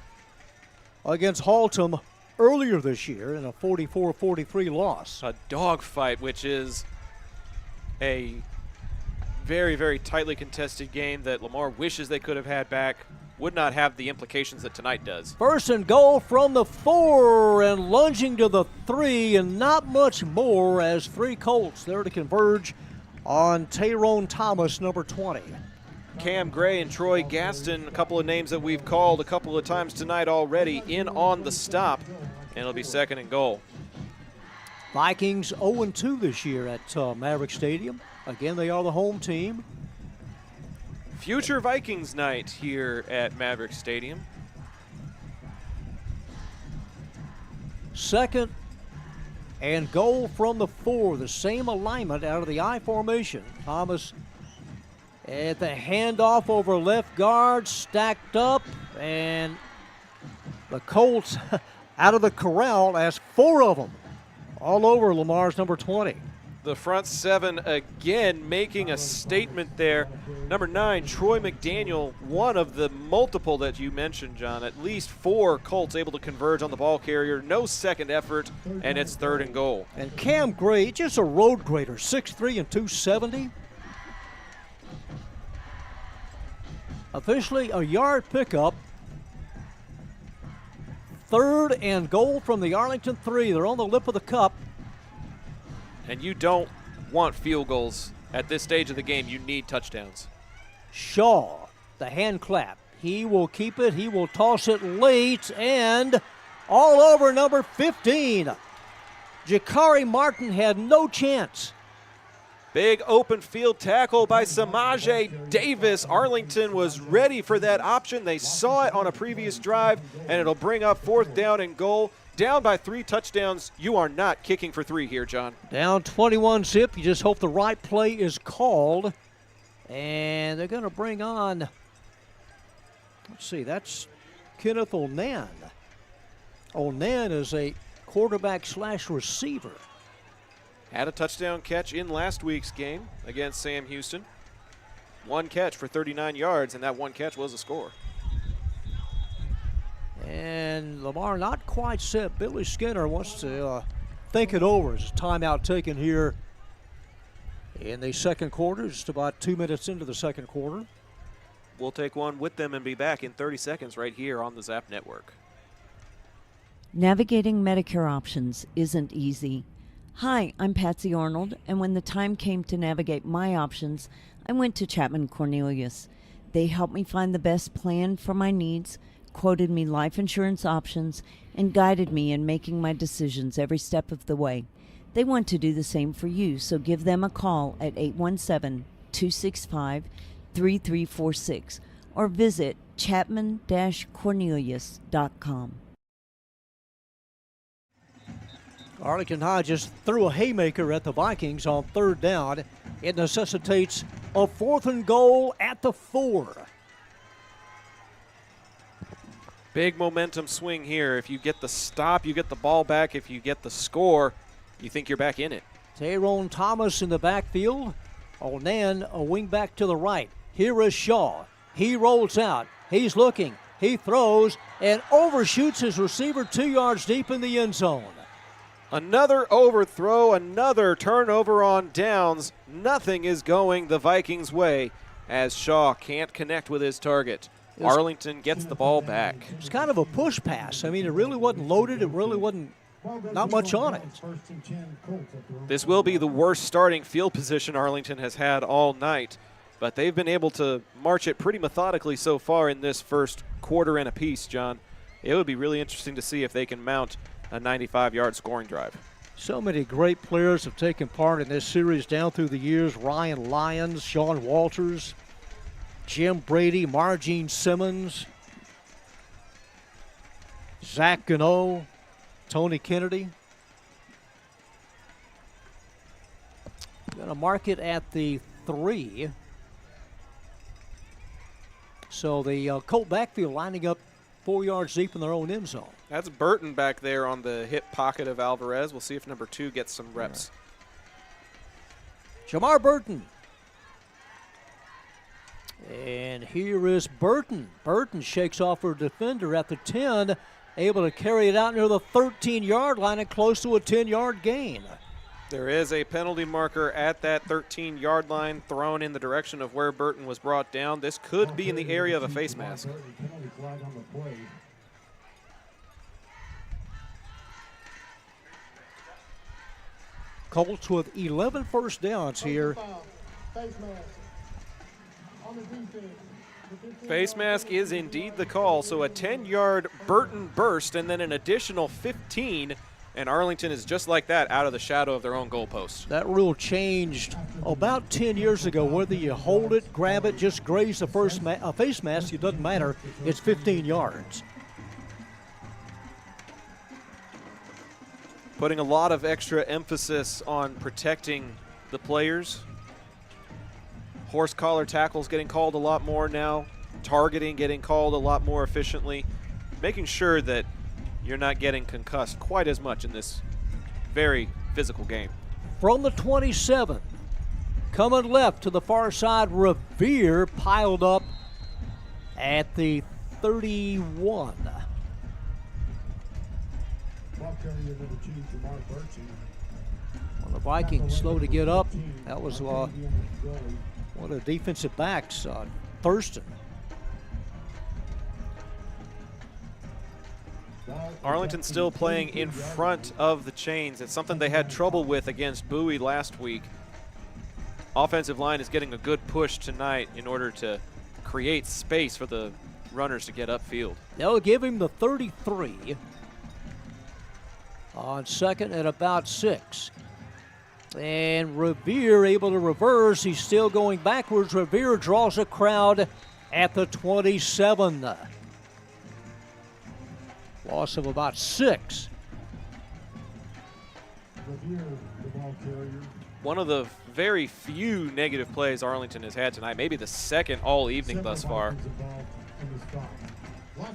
against Haltom earlier this year in a 44-43 loss. A dogfight, which is a very, very tightly contested game that Lamar wishes they could have had back. Would not have the implications that tonight does. 1st and goal from the 4 and lunging to the 3, and not much more as 3 Colts there to converge on Tyrone Thomas, number 20. Cam Gray and Troy Gaston, a couple of names that we've called a couple of times tonight already, in on the stop, and it'll be 2nd and goal. Vikings 0-2 this year at Maverick Stadium. Again, they are the home team. Future Vikings night here at Maverick Stadium. 2nd and goal from the 4. The same alignment out of the I formation. Thomas At the handoff over left guard, stacked up, and the Colts out of the corral as 4 of them all over Lamar's number 20. The front 7 again making a statement there. Number 9, Troy McDaniel, one of the multiple that you mentioned, John. At least 4 Colts able to converge on the ball carrier. No second effort, and it's 3rd and goal. And Cam Gray, just a road grader, 6'3" and 270. Officially a yard pickup. 3rd and goal from the Arlington 3. They're on the lip of the cup. And you don't want field goals at this stage of the game. You need touchdowns. Shaw, the hand clap. He will keep it. He will toss it late and all over number 15. Jakari Martin had no chance. Big open field tackle by Samaje Davis. Arlington was ready for that option. They saw it on a previous drive, and it'll bring up 4th down and goal. Down by 3 touchdowns. You are not kicking for 3 here, John. Down 21-zip. You just hope the right play is called. And they're going to bring on, let's see, that's Kenneth Onan. Onan is a quarterback/receiver. Had a touchdown catch in last week's game against Sam Houston. 1 catch for 39 yards, and that 1 catch was a score. And Lamar not quite set. Billy Skinner wants to think it over. There's a timeout taken here in the second quarter. Just about 2 minutes into the second quarter. We'll take one with them and be back in 30 seconds right here on the Zap Network. Navigating Medicare options isn't easy. Hi, I'm Patsy Arnold, and when the time came to navigate my options, I went to Chapman Cornelius. They helped me find the best plan for my needs, quoted me life insurance options, and guided me in making my decisions every step of the way. They want to do the same for you, so give them a call at 817-265-3346 or visit chapman-cornelius.com. Arlington High just threw a haymaker at the Vikings on 3rd down. It necessitates a 4th and goal at the 4. Big momentum swing here. If you get the stop, you get the ball back. If you get the score, you think you're back in it. Tyrone Thomas in the backfield. Onan, a wing back to the right. Here is Shaw. He rolls out. He's looking. He throws and overshoots his receiver 2 yards deep in the end zone. Another overthrow, another turnover on downs. Nothing is going the Vikings' way as Shaw can't connect with his target. Arlington gets the ball back. It's kind of a push pass. I mean, it really wasn't loaded. It really wasn't not much on it. This will be the worst starting field position Arlington has had all night, but they've been able to march it pretty methodically so far in this first quarter and a piece, John. It would be really interesting to see if they can mount a 95-yard scoring drive. So many great players have taken part in this series down through the years. Ryan Lyons, Sean Walters, Jim Brady, Margene Simmons, Zach Gano, Tony Kennedy. Going to mark it at the 3. So the Colt backfield lining up 4 yards deep in their own end zone. That's Burton back there on the hip pocket of Alvarez. We'll see if number 2 gets some reps. Jamar Burton. And here is Burton. Burton shakes off her defender at the 10, able to carry it out near the 13-yard line and close to a 10-yard gain. There is a penalty marker at that 13-yard line thrown in the direction of where Burton was brought down. This could be in the area of a face mask. Colts with 11 first downs here. Face mask is indeed the call, so a 10-yard Burton burst and then an additional 15, and Arlington is just like that out of the shadow of their own goalpost. That rule changed about 10 years ago. Whether you hold it, grab it, just graze the face mask, it doesn't matter. It's 15 yards. Putting a lot of extra emphasis on protecting the players. Horse collar tackles getting called a lot more now. Targeting getting called a lot more efficiently. Making sure that you're not getting concussed quite as much in this very physical game. From the 27, coming left to the far side, Revere piled up at the 31. Ball carrier number 2, Jamar Burchie. Well, the Vikings slow to get up. That was one of the defensive backs, Thurston. Arlington still playing in front of the chains. It's something they had trouble with against Bowie last week. Offensive line is getting a good push tonight in order to create space for the runners to get upfield. They'll give him the 33 on second and about 6. And Revere able to reverse. He's still going backwards. Revere draws a crowd at the 27. Loss of about 6. Revere, the ball carrier. One of the very few negative plays Arlington has had tonight, maybe the second all evening thus far.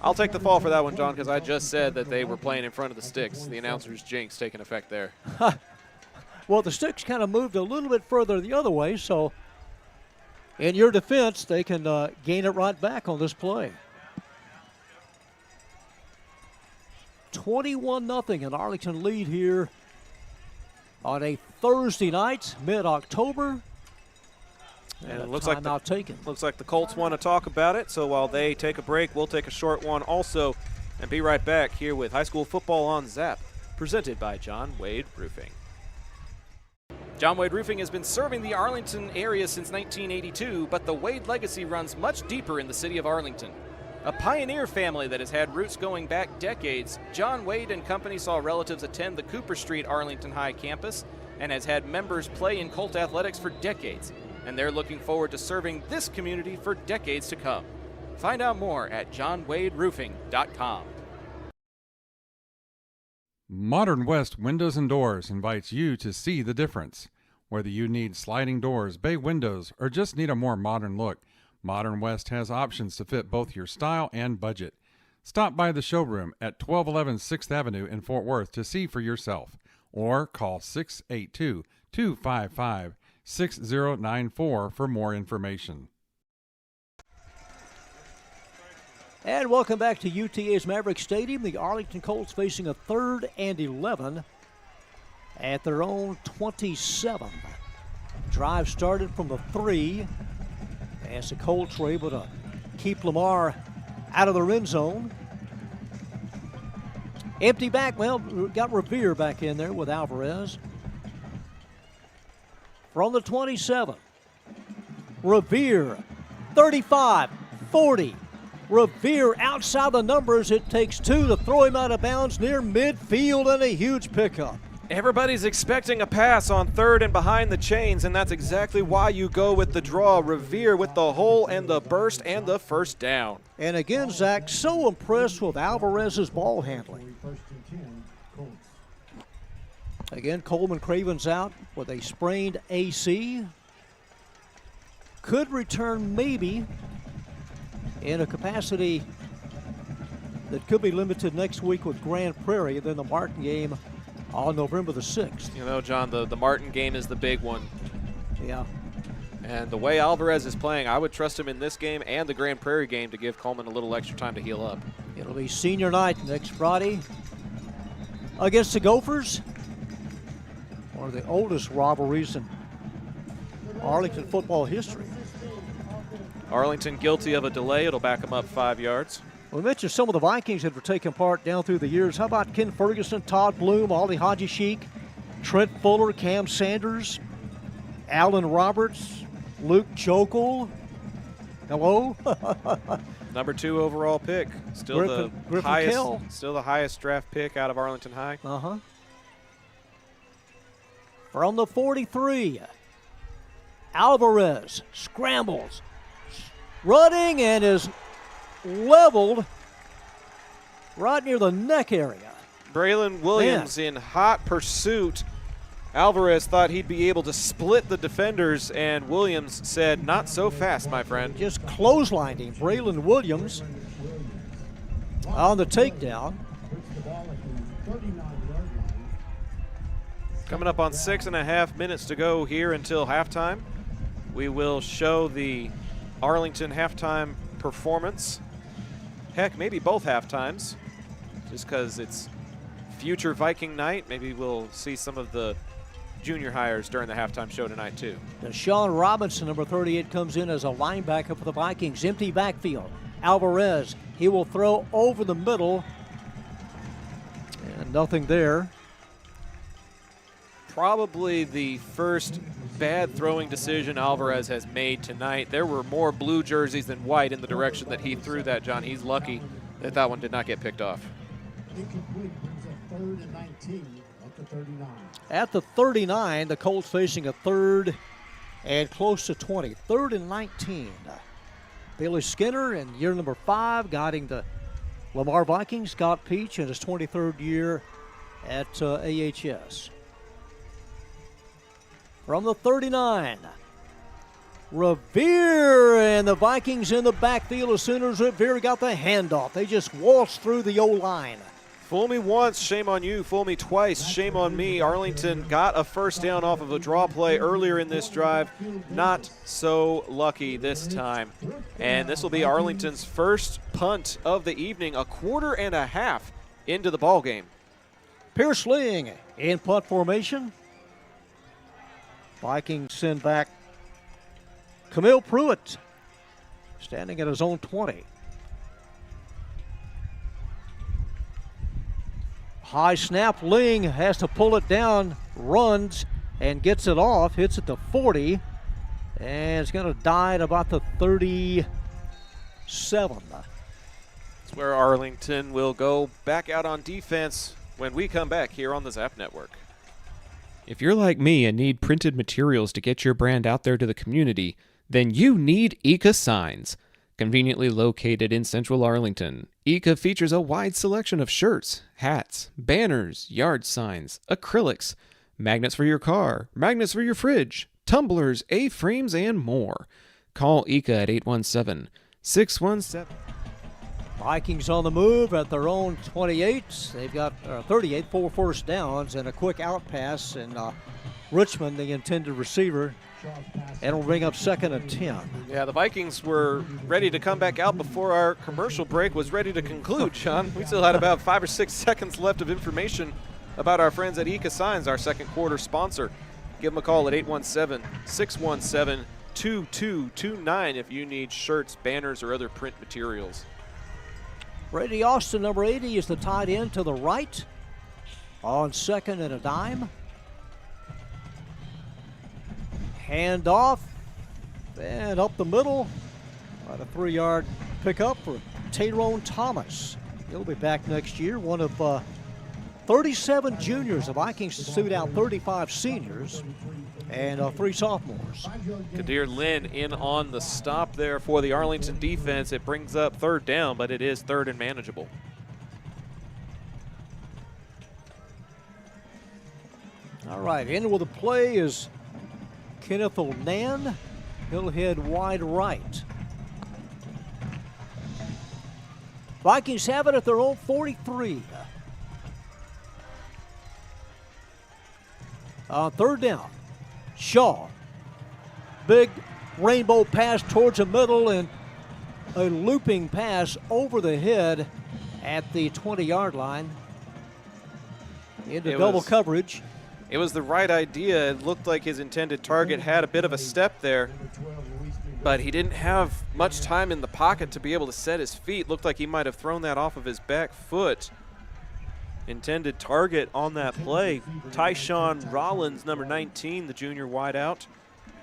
I'll take the fall for that one, John, because I just said that they were playing in front of the sticks. The announcer's jinx taking effect there. Well, the sticks kind of moved a little bit further the other way, so in your defense, they can gain it right back on this play. 21-0 in Arlington lead here on a Thursday night, mid-October. And it looks like the Colts want to talk about it, so while they take a break, we'll take a short one also and be right back here with high school football on Zap, presented by John Wade Roofing. John Wade Roofing has been serving the Arlington area since 1982, but the Wade legacy runs much deeper in the city of Arlington. A pioneer family that has had roots going back decades, John Wade and Company saw relatives attend the Cooper Street Arlington High campus and has had members play in Colt athletics for decades. And they're looking forward to serving this community for decades to come. Find out more at johnwaderoofing.com. Modern West Windows and Doors invites you to see the difference. Whether you need sliding doors, bay windows, or just need a more modern look, Modern West has options to fit both your style and budget. Stop by the showroom at 1211 6th Avenue in Fort Worth to see for yourself, or call 682-255-6094 for more information. And welcome back to UTA's Maverick Stadium. The Arlington Colts facing a 3rd and 11 at their own 27. Drive started from the 3 as the Colts were able to keep Lamar out of the end zone. Empty back, well, got Revere back in there with Alvarez. From the 27, Revere, 35, 40. Revere outside the numbers. It takes 2 to throw him out of bounds near midfield, and a huge pickup. Everybody's expecting a pass on 3rd and behind the chains, and that's exactly why you go with the draw. Revere with the hole and the burst and the first down. And again, Zach, so impressed with Alvarez's ball handling. Again, Coleman Craven's out with a sprained AC. Could return maybe in a capacity that could be limited next week with Grand Prairie, and then the Martin game on November the 6th. You know, John, the Martin game is the big one. Yeah. And the way Alvarez is playing, I would trust him in this game and the Grand Prairie game to give Coleman a little extra time to heal up. It'll be senior night next Friday against the Gophers. One of the oldest rivalries in Arlington football history. Arlington guilty of a delay. It'll back them up 5 yards. We mentioned some of the Vikings that were taking part down through the years. How about Ken Ferguson, Todd Bloom, Ali Haji Sheik, Trent Fuller, Cam Sanders, Alan Roberts, Luke Jokel. Hello. Number 2 overall pick. Still the highest draft pick out of Arlington High. Uh-huh. From the 43, Alvarez scrambles, running, and is leveled right near the neck area. Braylon Williams in hot pursuit Alvarez thought he'd be able to split the defenders, and Williams said, not so fast, my friend. Just clotheslined him. Braylon Williams on the takedown. Coming up on 6.5 minutes to go here until halftime. We will show the Arlington halftime performance. Heck, maybe both halftimes, just because it's future Viking night. Maybe we'll see some of the junior hires during the halftime show tonight, too. Deshaun Robinson, number 38, comes in as a linebacker for the Vikings. Empty backfield. Alvarez, he will throw over the middle. And nothing there. Probably the first bad throwing decision Alvarez has made tonight. There were more blue jerseys than white in the direction that he threw that, John. He's lucky that that one did not get picked off. Incomplete brings up 3rd and 19 at the 39. At the 39, the Colts facing a 3rd and close to 20. 3rd and 19. Billy Skinner in year number 5, guiding the Lamar Vikings. Scott Peach in his 23rd year at AHS. From the 39, Revere, and the Vikings in the backfield as soon as Revere got the handoff. They just waltzed through the O-line. Fool me once, shame on you. Fool me twice, shame on me. Arlington got a first down off of a draw play earlier in this drive. Not so lucky this time. And this will be Arlington's first punt of the evening, 1.5 into the ball game. Pierce Ling in punt formation. Vikings send back Camille Pruitt, standing at his own 20. High snap, Ling has to pull it down, runs and gets it off, hits at the 40, and it's going to die at about the 37. That's where Arlington will go back out on defense when we come back here on the Zap Network. If you're like me and need printed materials to get your brand out there to the community, then you need Eka Signs. Conveniently located in central Arlington, Eka features a wide selection of shirts, hats, banners, yard signs, acrylics, magnets for your car, magnets for your fridge, tumblers, A-frames, and more. Call Eka at 817-617. Vikings on the move at their own 28. They've got 38, 4 first downs, and a quick out pass. And Richmond, the intended receiver, and it'll bring up 2nd and 10. Yeah, the Vikings were ready to come back out before our commercial break was ready to conclude, Sean. We still had about 5 or 6 seconds left of information about our friends at Eka Signs, our second quarter sponsor. Give them a call at 817-617-2229 if you need shirts, banners, or other print materials. Brady Austin, number 80, is the tight end to the right on 2nd and a dime. Hand off and up the middle. About a 3-yard pickup for Tyrone Thomas. He'll be back next year, one of 37 juniors. The Vikings suit out 35 seniors and 3 sophomores. Kadir Lynn in on the stop there for the Arlington defense. It brings up 3rd down, but it is 3rd and manageable. All right, in with the play is Kenneth Onan. He'll head wide right. Vikings have it at their own 43. 3rd down. Shaw. Big rainbow pass towards the middle and a looping pass over the head at the 20-yard line into double coverage. It was the right idea. It looked like his intended target had a bit of a step there, but he didn't have much time in the pocket to be able to set his feet. Looked like he might have thrown that off of his back foot. Intended target on that play, Tyshawn Rollins, number 19, the junior wideout,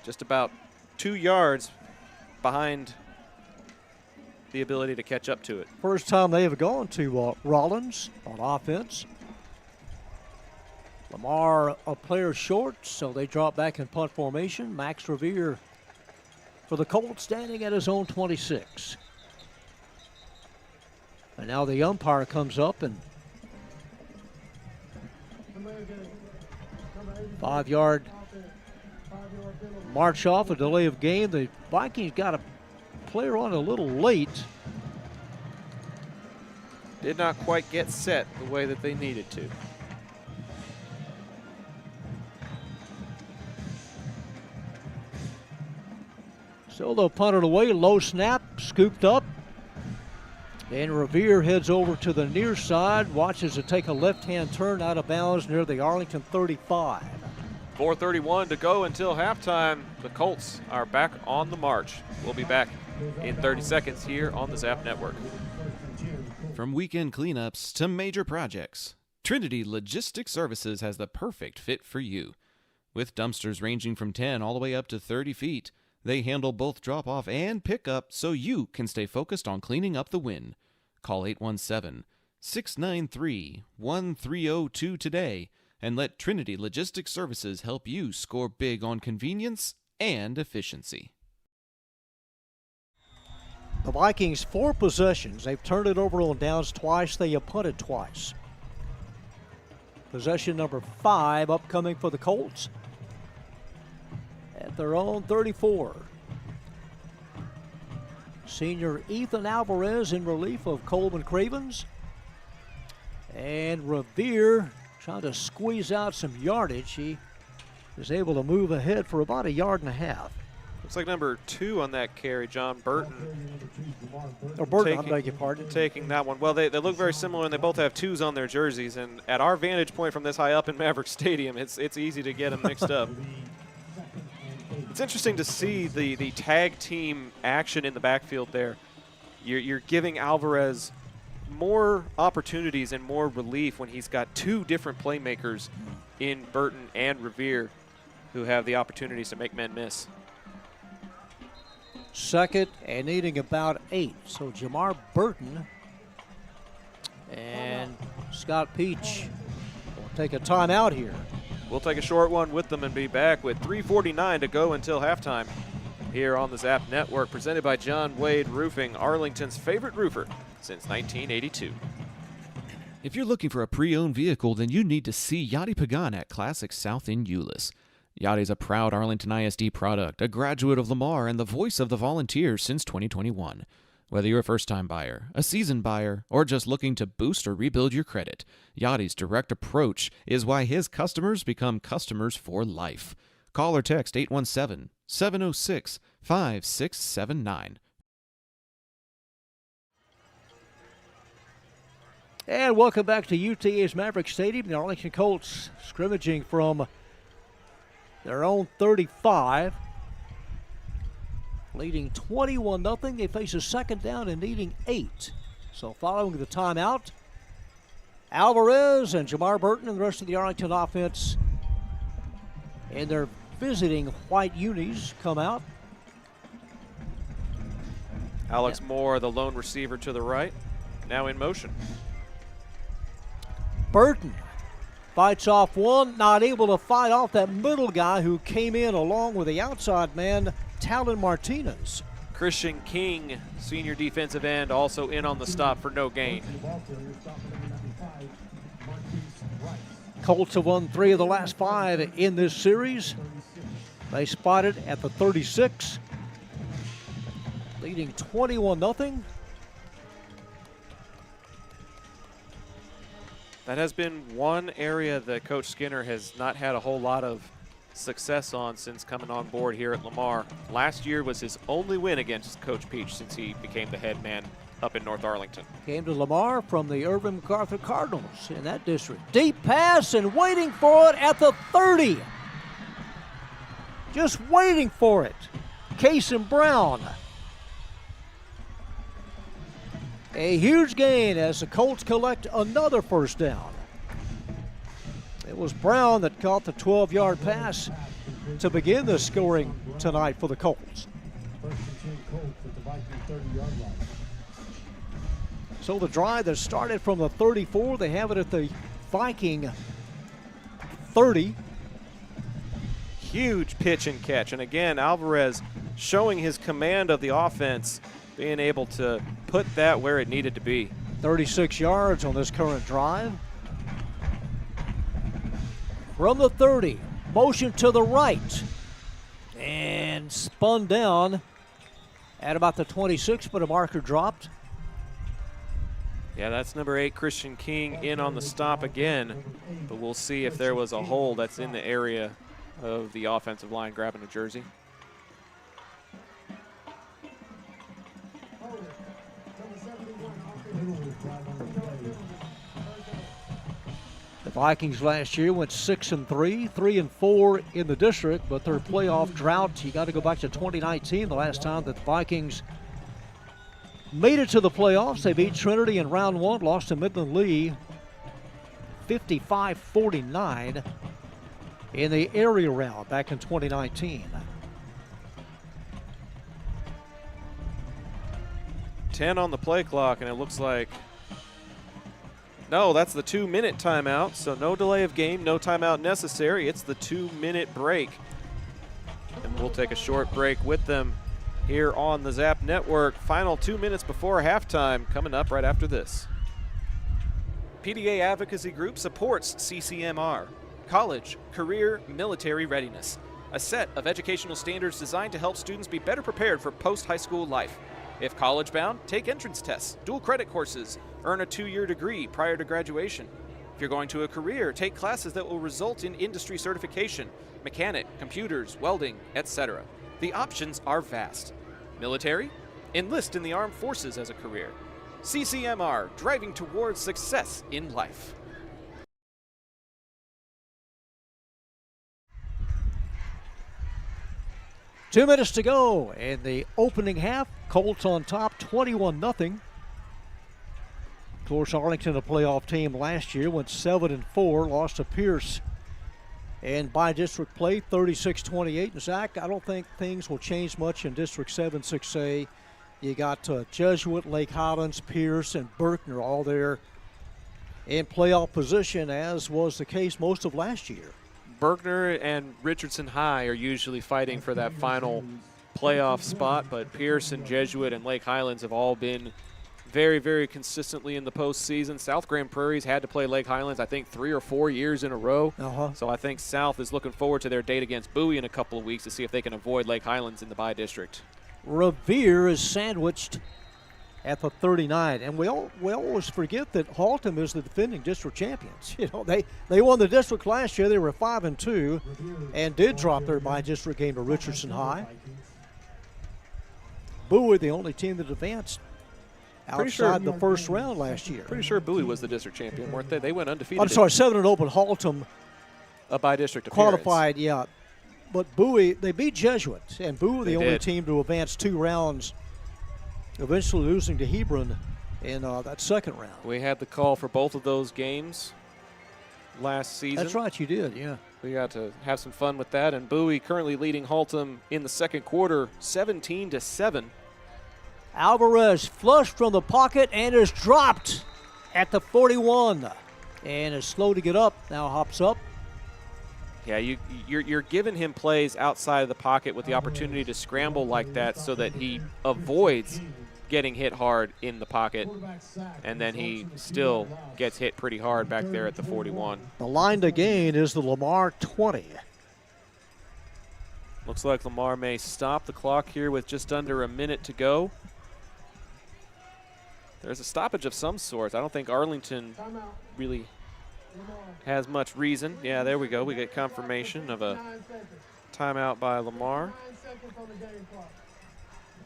just about 2 yards behind the ability to catch up to it. First time they have gone to Rollins on offense. Lamar a player short, so they drop back in punt formation. Max Revere for the Colts standing at his own 26. And now the umpire comes up and 5-yard march off, a delay of game. The Vikings got a player on a little late. Did not quite get set the way that they needed to. So they'll punt it away. Low snap, scooped up. And Revere heads over to the near side, watches it take a left-hand turn out of bounds near the Arlington 35. 4:31 to go until halftime. The Colts are back on the march. We'll be back in 30 seconds here on the Zap Network. From weekend cleanups to major projects, Trinity Logistics Services has the perfect fit for you. With dumpsters ranging from 10 all the way up to 30 feet, they handle both drop-off and pickup so you can stay focused on cleaning up the win. Call 817-693-1302 today and let Trinity Logistics Services help you score big on convenience and efficiency. The Vikings, 4 possessions. They've turned it over on downs twice. They have punted twice. Possession number 5 upcoming for the Colts at their own 34. Senior Ethan Alvarez in relief of Coleman Cravens. And Revere trying to squeeze out some yardage. He was able to move ahead for about 1.5 yards. Looks like number 2 on that carry, John Burton. Or Burton, I beg your pardon. Taking that one. Well, they look very similar, and they both have 2s on their jerseys. And at our vantage point from this high up in Maverick Stadium, it's easy to get them mixed up. It's interesting to see the tag team action in the backfield there. You're giving Alvarez more opportunities and more relief when he's got 2 different playmakers in Burton and Revere who have the opportunities to make men miss. Second and needing about 8. So Jamar Burton and Scott Peach will take a timeout here. We'll take a short one with them and be back with 3:49 to go until halftime here on the Zap Network, presented by John Wade Roofing, Arlington's favorite roofer since 1982. If you're looking for a pre-owned vehicle, then you need to see Yachty Pagan at Classic South in Euless. Yachty's a proud Arlington ISD product, a graduate of Lamar, and the voice of the Volunteers since 2021. Whether you're a first-time buyer, a seasoned buyer, or just looking to boost or rebuild your credit, Yachty's direct approach is why his customers become customers for life. Call or text 817-706-5679. And welcome back to UTA's Maverick Stadium. The Arlington Colts scrimmaging from their own 35. Leading 21-0. They face a second down and needing 8. So following the timeout, Alvarez and Jamar Burton and the rest of the Arlington offense and their visiting white unis come out. Alex Moore, the lone receiver to the right, now in motion. Burton fights off one, not able to fight off that middle guy who came in along with the outside man, Talon Martinez. Christian King, senior defensive end, also in on the stop for no gain. Colts have won 3 of the last 5 in this series. They spotted at the 36, leading 21-0. That has been one area that Coach Skinner has not had a whole lot of success on since coming on board here at Lamar. Last year was his only win against Coach Peach since he became the head man up in North Arlington. Came to Lamar from the Irvin MacArthur Cardinals in that district. Deep pass and waiting for it at the 30. Just waiting for it. Cason Brown. A huge gain as the Colts collect another first down. It was Brown that caught the 12-yard pass to begin the scoring tonight for the Colts. So the drive that started from the 34, they have it at the Viking 30. Huge pitch and catch. And again, Alvarez showing his command of the offense, being able to put that where it needed to be. 36 yards on this current drive. From the 30, Motion to the right. And spun down at about the 26, but a marker dropped. Yeah, that's number 8, Christian King, in on the stop again. But we'll see if there was a hole that's in the area of the offensive line grabbing a jersey. The Vikings last year went 6-3, 3-4 in the district, but their playoff drought, you got to go back to 2019, the last time that the Vikings made it to the playoffs. They beat Trinity in round 1, lost to Midland Lee 55-49 in the area round back in 2019. 10 on the play clock, and it looks like, no, that's the 2-minute timeout, so no delay of game, no timeout necessary. It's the 2-minute break. And we'll take a short break with them here on the Zap Network. Final 2 minutes before halftime coming up right after this. PDA Advocacy Group supports CCMR, College, Career, Military Readiness, a set of educational standards designed to help students be better prepared for post-high school life. If college-bound, take entrance tests, dual credit courses, earn a 2-year degree prior to graduation. If you're going to a career, take classes that will result in industry certification, mechanic, computers, welding, etc. The options are vast. Military? Enlist in the armed forces as a career. CCMR, driving towards success in life. Two minutes to go in the opening half. Colts on top, 21-0. Of course, Arlington, a playoff team last year, went 7-4, lost to Pierce. And by district play, 36-28. And Zach, I don't think things will change much in District 7, 6A. You got Jesuit, Lake Highlands, Pierce, and Berkner all there in playoff position, as was the case most of last year. Berkner and Richardson High are usually fighting for that final playoff spot, but Pierce and Jesuit and Lake Highlands have all been very, very consistently in the postseason. South Grand Prairie's had to play Lake Highlands, I think, 3 or 4 years in a row. So I think South is looking forward to their date against Bowie in a couple of weeks to see if they can avoid Lake Highlands in the bye district. Revere is sandwiched at the 39, and we always forget that Haltom is the defending district champions. You know, they won the district last year. They were 5-2 and did drop their by-district game to Richardson High. Bowie, the only team that advanced outside the first round last year. Pretty sure Bowie was the district champion, weren't they? They went undefeated. I'm sorry, 7-0, but Haltom a by-district appearance. Qualified, yeah. But Bowie, they beat Jesuit, and Bowie the only team to advance 2 rounds, eventually losing to Hebron in that second round. We had the call for both of those games last season. That's right, you did, yeah. We got to have some fun with that, and Bowie currently leading Haltom in the second quarter, 17-7. Alvarez flushed from the pocket and is dropped at the 41, and is slow to get up. Now hops up. Yeah, you're giving him plays outside of the pocket with the opportunity to scramble like that so that he avoids getting hit hard in the pocket, and then he still gets hit pretty hard back there at the 41. The line to gain is the Lamar 20. Looks like Lamar may stop the clock here with just under a minute to go. There's a stoppage of some sort. I don't think Arlington really has much reason. Yeah, there we go. We get confirmation of a timeout by Lamar.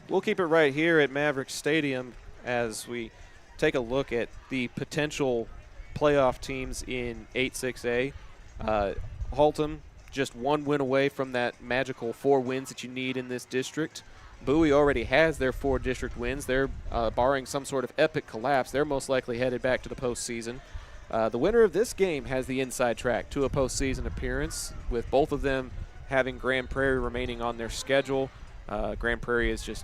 We'll keep it right here at Maverick Stadium as we take a look at the potential playoff teams in 8-6A. Haltom just 1 win away from that magical 4 wins that you need in this district. Bowie already has their 4 district wins. They're barring some sort of epic collapse. They're most likely headed back to the postseason. The winner of this game has the inside track to a postseason appearance, with both of them having Grand Prairie remaining on their schedule. Grand Prairie is just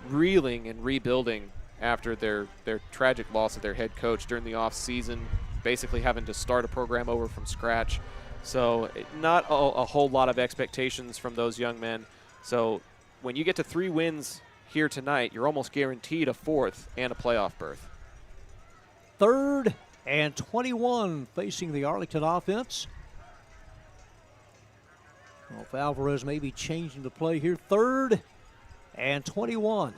reeling and rebuilding after their tragic loss of their head coach during the offseason, basically having to start a program over from scratch. So not a whole lot of expectations from those young men. So when you get to 3 wins here tonight, you're almost guaranteed a 4th and a playoff berth. 3rd and 21 facing the Arlington offense. Well, if Alvarez may be changing the play here. 3rd and 21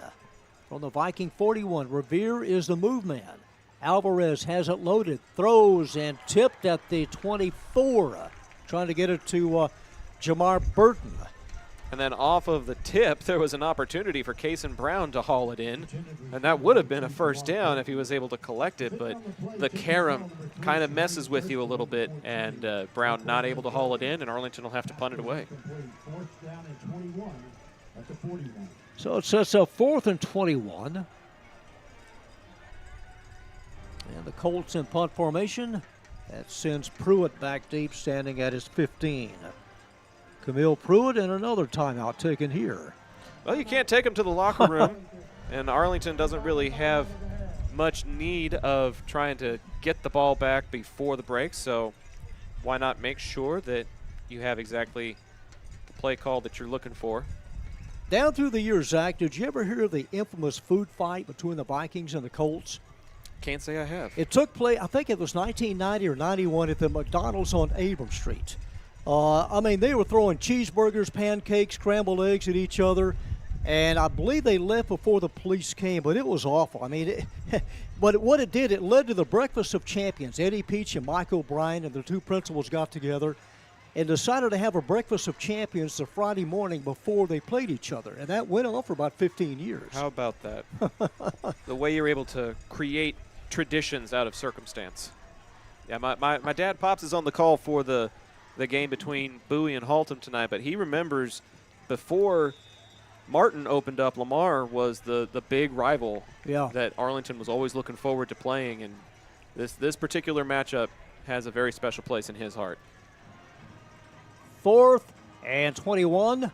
from the Viking 41. Revere is the move man. Alvarez has it loaded, throws, and tipped at the 24. Trying to get it to Jamar Burton. And then off of the tip, there was an opportunity for Kason Brown to haul it in, and that would have been a first down if he was able to collect it, but the carom kind of messes with you a little bit, and Brown not able to haul it in, and Arlington will have to punt it away. So it's a 4th and 21. And the Colts in punt formation. That sends Pruitt back deep, standing at his 15. Camille Pruitt, and another timeout taken here. Well, you can't take him to the locker room, and Arlington doesn't really have much need of trying to get the ball back before the break, so why not make sure that you have exactly the play call that you're looking for. Down through the years, Zach, did you ever hear of the infamous food fight between the Vikings and the Colts? Can't say I have. It took place, I think it was 1990 or 91 at the McDonald's on Abram Street. I mean, they were throwing cheeseburgers, pancakes, scrambled eggs at each other, and I believe they left before the police came, but it was awful. I mean, but what it did, it led to the Breakfast of Champions. Eddie Peach and Mike O'Brien and the two principals got together and decided to have a Breakfast of Champions the Friday morning before they played each other, and that went on for about 15 years. How about that? The way you're able to create traditions out of circumstance. Yeah, my dad, Pops, is on the call for the game between Bowie and Haltom tonight, but he remembers before Martin opened up, Lamar was the big rival that Arlington was always looking forward to playing, and this particular matchup has a very special place in his heart. 4th and 21.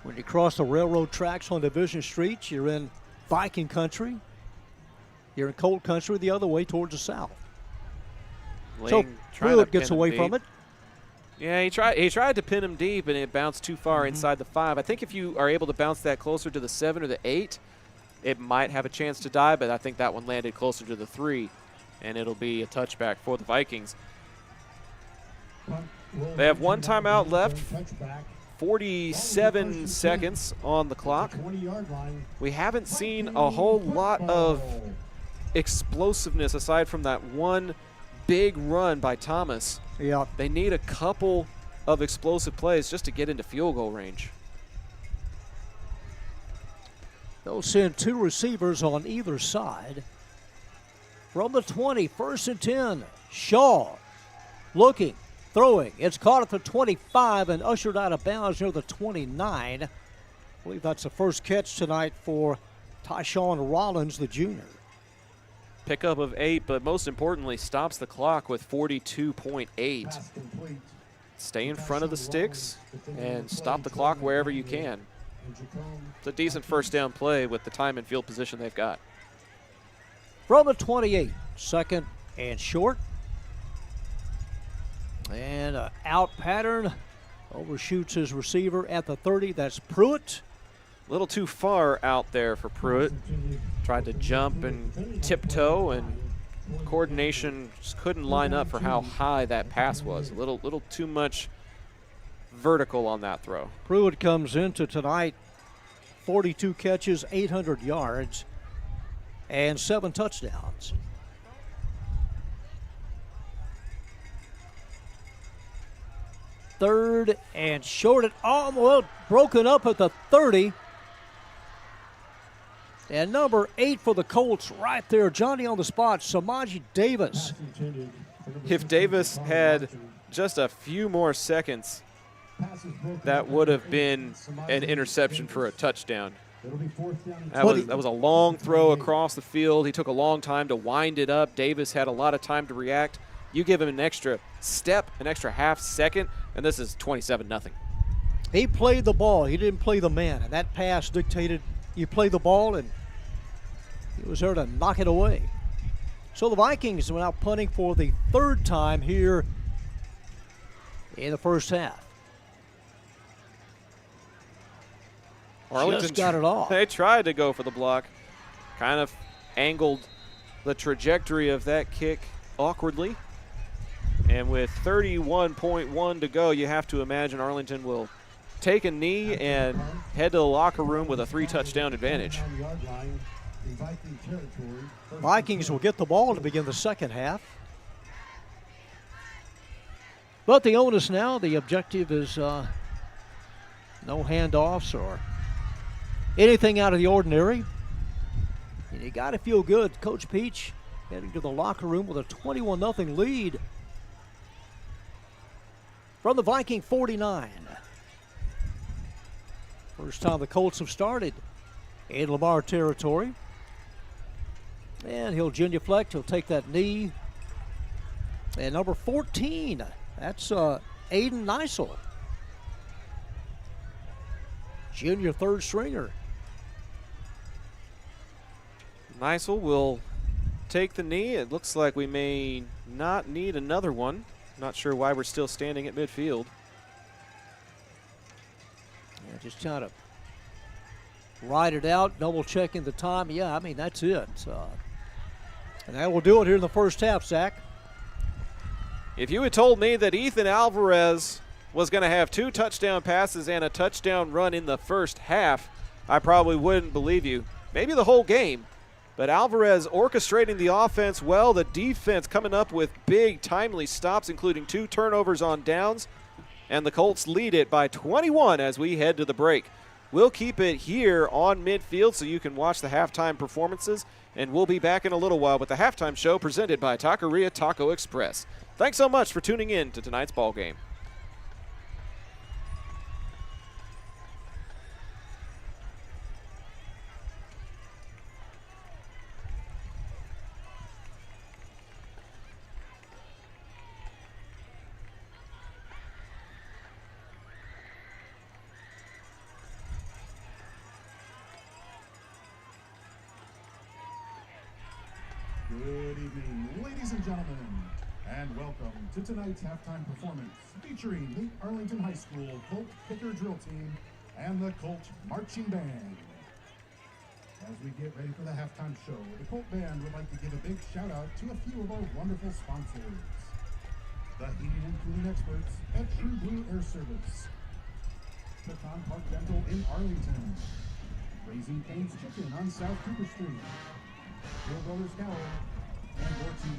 When you cross the railroad tracks on Division Street, you're in Viking country. You're in Colt country the other way towards the south. So Pruitt gets away from it. Yeah, he tried to pin him deep, and it bounced too far inside the 5. I think if you are able to bounce that closer to the 7 or the 8, it might have a chance to die, but I think that one landed closer to the 3, and it'll be a touchback for the Vikings. They have one timeout left, 47 seconds on the clock. We haven't seen a whole lot of explosiveness aside from that one big run by Thomas. Yeah. They need a couple of explosive plays just to get into field goal range. They'll send 2 receivers on either side. From the 20, 1st and 10. Shaw looking, throwing. It's caught at the 25 and ushered out of bounds near the 29. I believe that's the first catch tonight for Tyshawn Rollins, the junior. Pickup of 8, but most importantly, stops the clock with 42.8. Stay in front of the sticks and stop the clock wherever you can. It's a decent first down play with the time and field position they've got. From the 28, 2nd and short. And an out pattern. Overshoots his receiver at the 30. That's Pruitt. A little too far out there for Pruitt. Tried to jump and tiptoe, and coordination just couldn't line up for how high that pass was. A little too much vertical on that throw. Pruitt comes into tonight 42 catches, 800 yards, and 7 touchdowns. Third and short, broken up at the 30. And number 8 for the Colts right there, Johnny on the spot, Samaji Davis. If Davis had just a few more seconds, that would have been an interception for a touchdown. That was a long throw across the field. He took a long time to wind it up. Davis had a lot of time to react. You give him an extra step, an extra half second, and this is 27-0. He played the ball. He didn't play the man, and that pass dictated you play the ball, and he was there to knock it away. So the Vikings are now punting for the 3rd time here in the first half. Arlington just got it off. They tried to go for the block, kind of angled the trajectory of that kick awkwardly, And with 31.1 to go, you have to imagine Arlington will take a knee and head to the locker room with a 3-touchdown advantage. Vikings will get the ball to begin the second half. But the onus now, the objective is no handoffs or anything out of the ordinary. And you got to feel good. Coach Peach heading to the locker room with a 21-0 lead from the Viking 49. First time the Colts have started in Lamar territory. And he'll genuflect. He'll take that knee. And number 14, that's Aiden Neisel. Junior third stringer. Neisel will take the knee. It looks like we may not need another one. Not sure why we're still standing at midfield. Yeah, just trying to ride it out, double checking the time. Yeah, I mean, that's it. And that will do it here in the first half, Zach. If you had told me that Ethan Alvarez was going to have 2 touchdown passes and a touchdown run in the first half, I probably wouldn't believe you. Maybe the whole game. But Alvarez orchestrating the offense well, the defense coming up with big, timely stops, including 2 turnovers on downs. And the Colts lead it by 21 as we head to the break. We'll keep it here on midfield so you can watch the halftime performances. And we'll be back in a little while with the halftime show presented by Taqueria Taco Express. Thanks so much for tuning in to tonight's ball game. Good evening, ladies and gentlemen, and welcome to tonight's halftime performance featuring the Arlington High School Colt Kicker Drill Team and the Colt Marching Band. As we get ready for the halftime show, the Colt Band would like to give a big shout out to a few of our wonderful sponsors. The heating and cooling experts at True Blue Air Service, Pecan Park Dental in Arlington, Raising Cane's Chicken on South Cooper Street, Bill Brothers Tower, and Ortiz.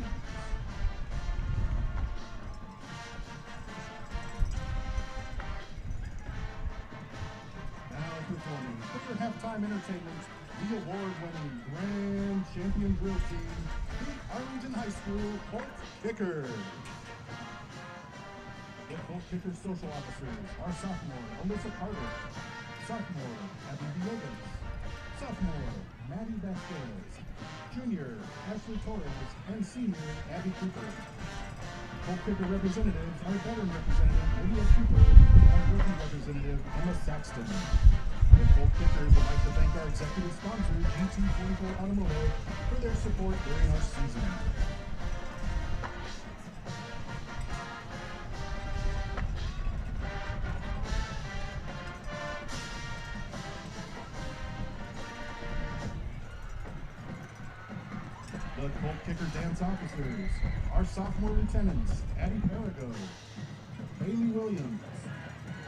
Now performing for your halftime entertainment, the award-winning Grand Champion Drill Team, the Arlington High School Colt Kickers. The Colt Kickers social officers are sophomore Alyssa Carter, sophomore Abby Villegas, sophomore Maddie Vasquez, junior Ashley Torres, and senior Abby Cooper. Colt Kicker representatives are veteran representative Lydia Cooper and rookie representative Emma Saxton. The Colt Kickers would like to thank our executive sponsor, GT44 Automotive, for their support during our season. The Colt Kicker dance officers are sophomore lieutenants Addie Perigo, Bailey Williams,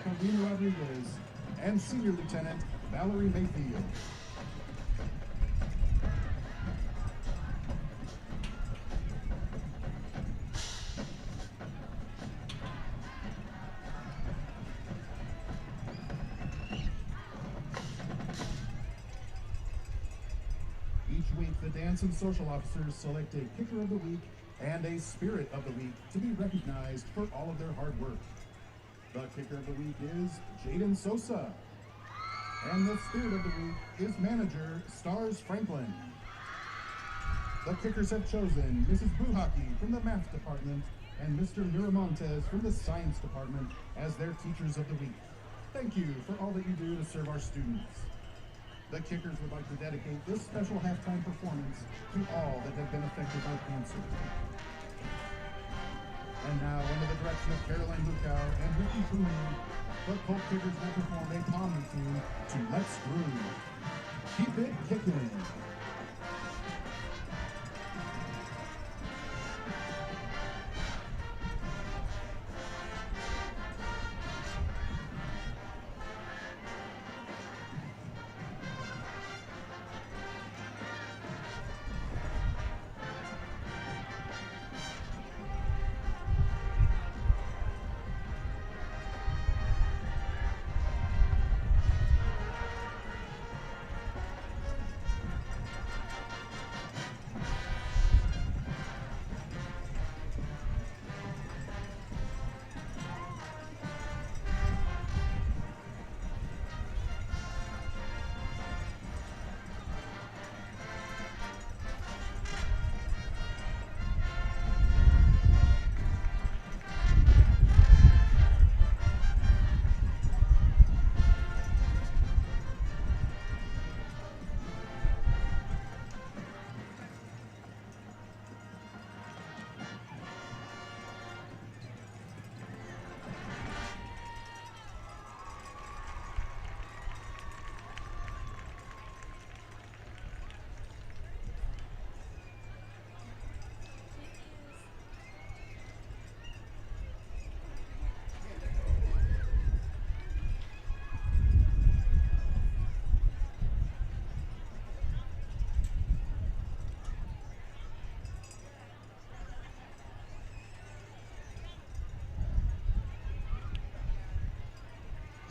Carlina Rodriguez, and senior lieutenant Valerie Mayfield. Each week, the dance and social officers select a Kicker of the Week and a Spirit of the Week to be recognized for all of their hard work. The Kicker of the Week is Jaden Sosa. And the Spirit of the Week is manager Stars Franklin. The Kickers have chosen Mrs. Buhaki from the Math Department and Mr. Miramontes from the Science Department as their Teachers of the Week. Thank you for all that you do to serve our students. The Kickers would like to dedicate this special halftime performance to all that have been affected by cancer. And now, under the direction of Caroline Lukow and Ricky Cooney, the Colt Kickers will perform a palm routine to Let's Groove. Keep it kicking.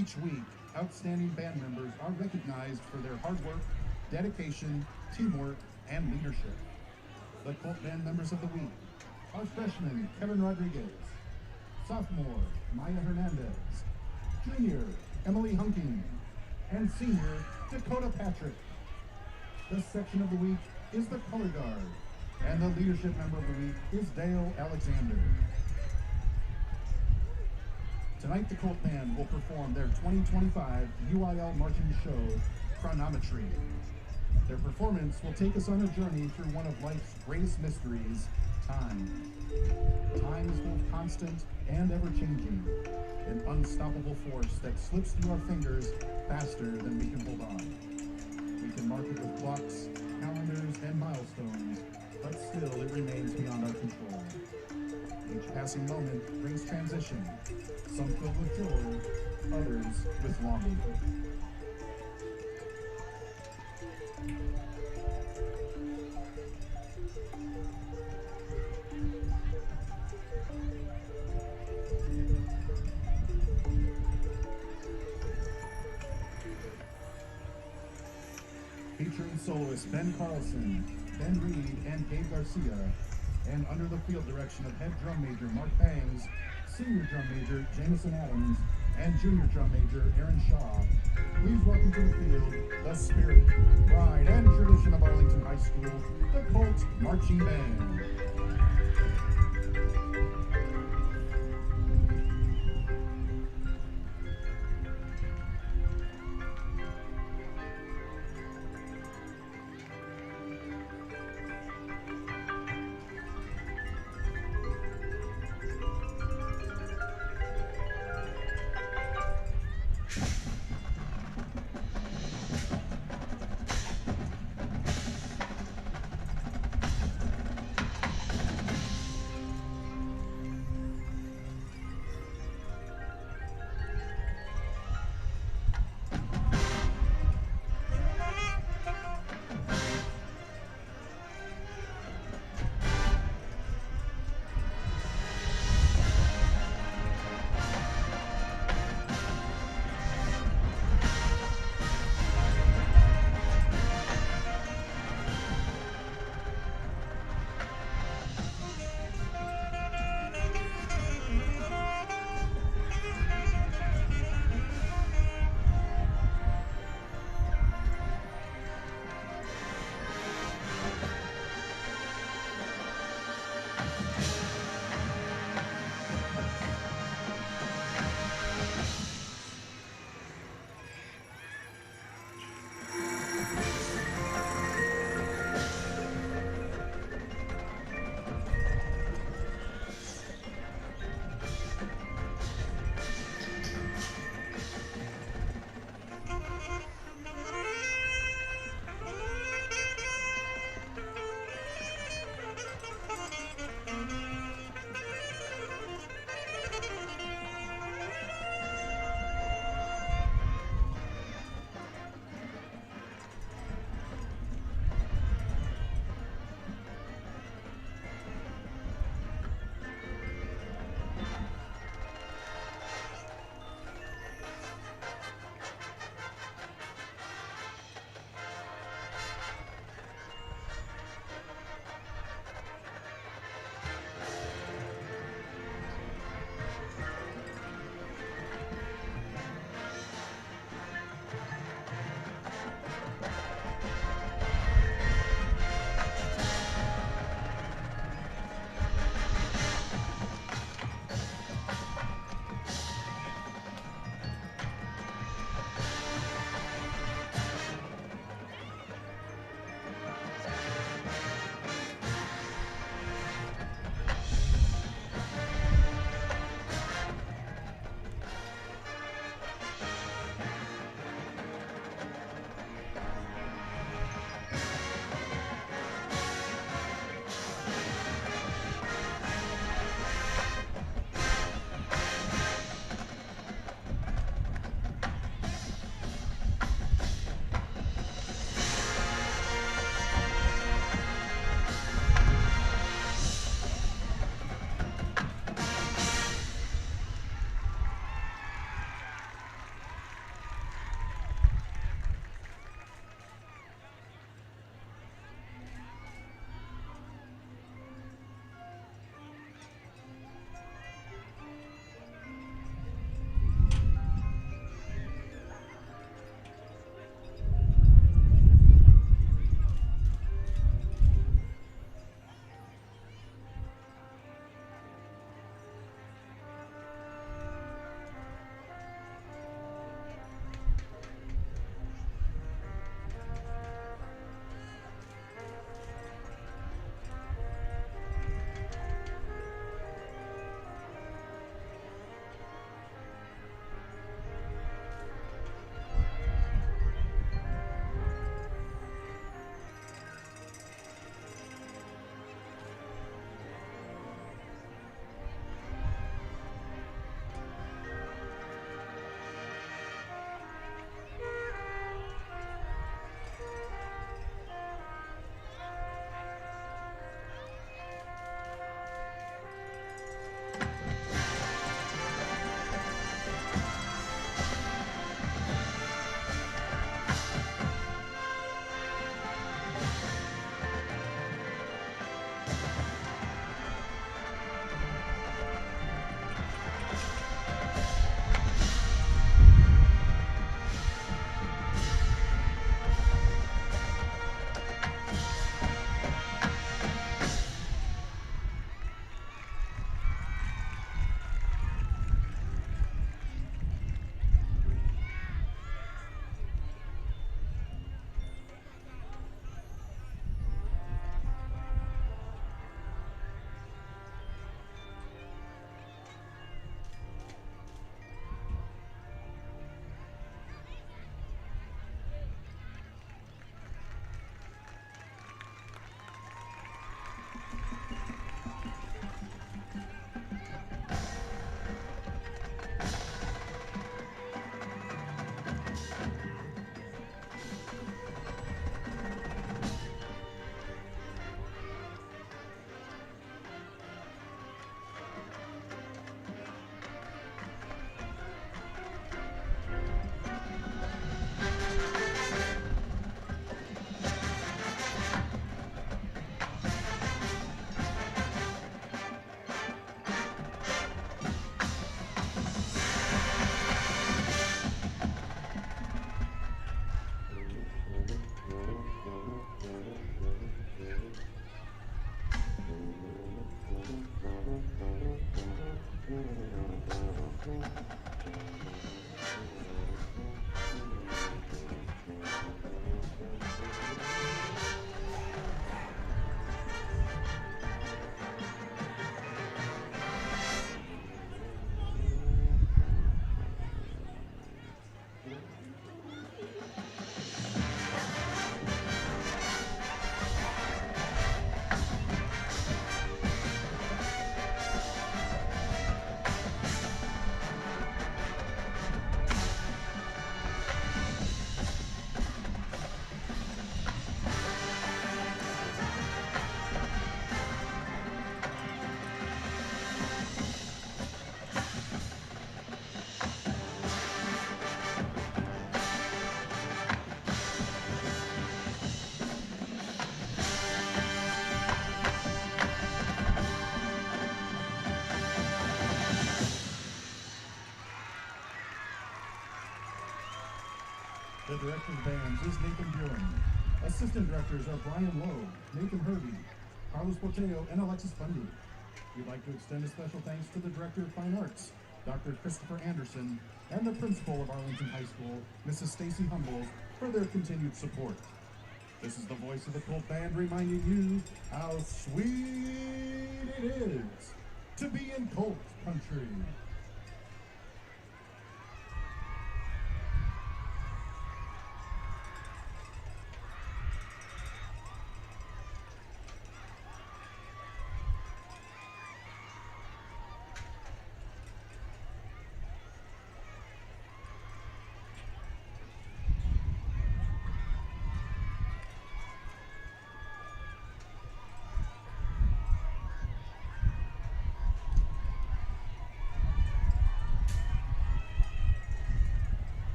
Each week, outstanding band members are recognized for their hard work, dedication, teamwork, and leadership. The Colt Band members of the week are freshman Kevin Rodriguez, sophomore Maya Hernandez, junior Emily Hunking, and senior Dakota Patrick. The section of the week is the color guard, and the leadership member of the week is Dale Alexander. Tonight, the Colt Band will perform their 2025 UIL marching show, Chronometry. Their performance will take us on a journey through one of life's greatest mysteries, time. Time is both constant and ever-changing, an unstoppable force that slips through our fingers faster than we can hold on. We can mark it with clocks, calendars, and milestones, but still it remains beyond our control. Each passing moment brings transition, some filled with joy, others with longing. Featuring soloists Ben Carlson, Ben Reed, and Gabe Garcia, and under the field direction of head drum major Mark Bangs, senior drum major Jameson Adams, and junior drum major Aaron Shaw, please welcome to the field the spirit, pride, and tradition of Arlington High School, the Colts Marching Band. director of bands is Nathan Buren. Assistant directors are Brian Lowe, Nathan Hervey, Carlos Porteo, and Alexis Bundy. We'd like to extend a special thanks to the Director of Fine Arts, Dr. Christopher Anderson, and the Principal of Arlington High School, Mrs. Stacy Humbles, for their continued support. This is the voice of the Colt Band reminding you how sweet it is to be in Colt country.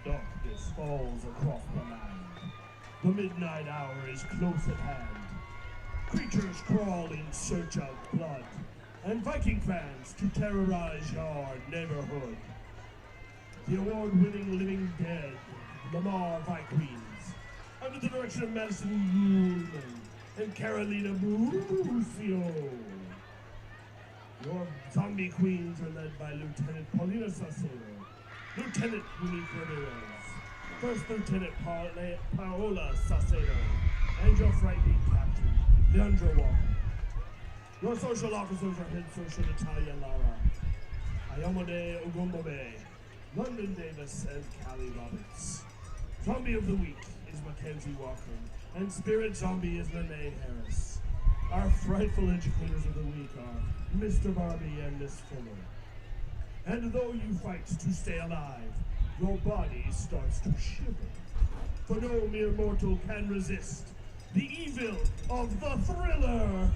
Darkness falls across the land. The midnight hour is close at hand. Creatures crawl in search of blood, and Viking fans to terrorize your neighborhood. The award-winning Living Dead, Lamar Vikings, under the direction of Madison Ullman and Carolina Bucio. Your zombie queens are led by Lieutenant Paulina Sacero, Lieutenant Unique Ramirez, First Lieutenant Paola Sacero, and your frightening captain, Leandro Walker. Your social officers are Head Social Natalia Lara, Ayomode Ogumbabe, London Davis, and Callie Roberts. Zombie of the Week is Mackenzie Walker, and Spirit Zombie is Lene Harris. Our frightful educators of the week are Mr. Barbie and Miss Fuller. And though you fight to stay alive, your body starts to shiver. For no mere mortal can resist the evil of the Thriller!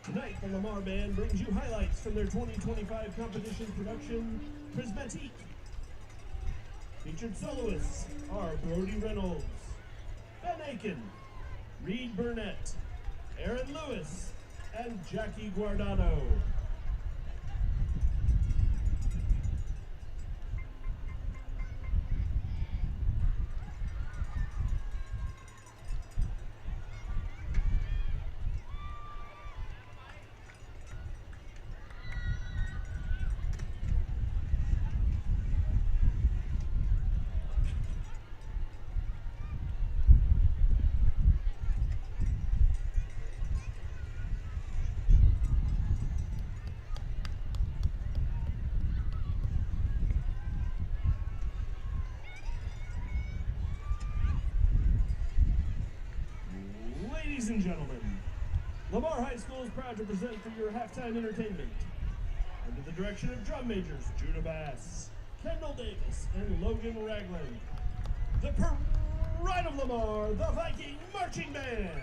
Tonight, the Lamar Band brings you highlights from their 2025 competition production, Prismatique. Featured soloists are Brody Reynolds, Ben Aiken, Reed Burnett, Aaron Lewis, and Jackie Guardano. Ladies and gentlemen, Lamar High School is proud to present for your halftime entertainment, under the direction of drum majors Judah Bass, Kendall Davis, and Logan Ragland, the Pride of Lamar, the Viking Marching Band.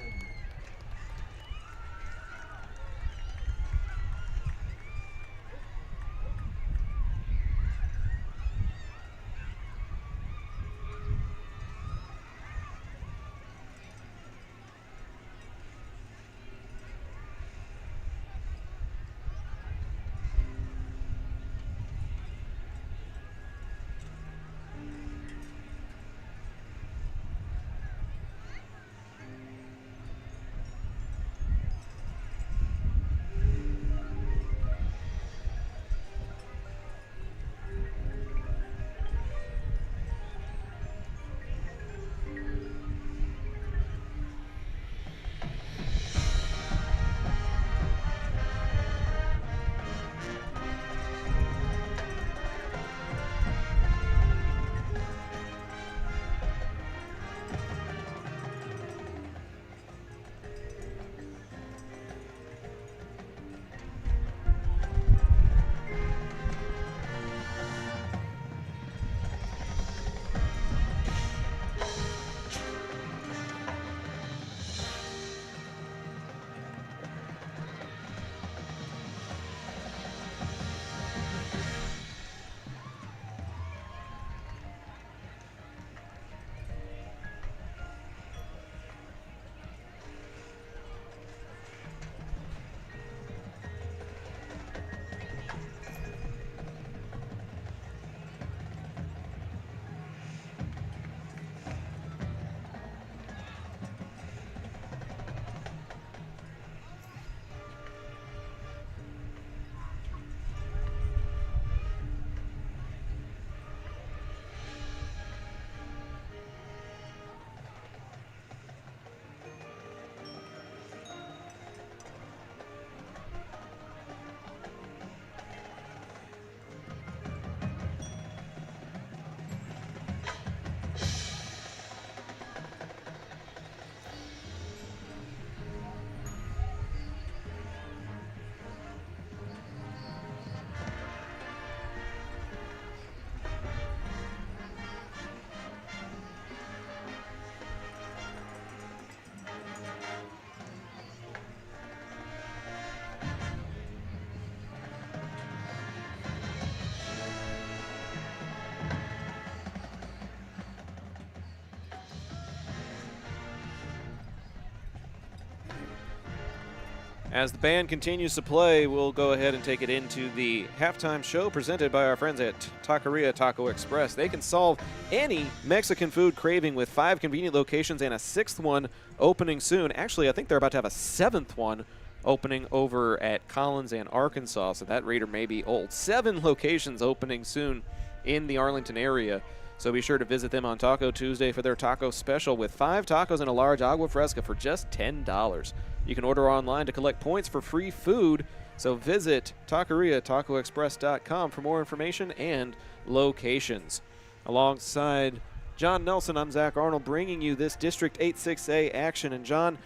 As the band continues to play, we'll go ahead and take it into the halftime show presented by our friends at Taqueria Taco Express. They can solve any Mexican food craving with 5 convenient locations and a 6th one opening soon. Actually, I think they're about to have a 7th one opening over at Collins and Arkansas, so that reader may be old. 7 locations opening soon in the Arlington area. So be sure to visit them on Taco Tuesday for their taco special with 5 tacos and a large agua fresca for just $10. You can order online to collect points for free food, so visit TaqueriaTacoExpress.com for more information and locations. Alongside John Nelson, I'm Zach Arnold, bringing you this District 8-6A action. And John,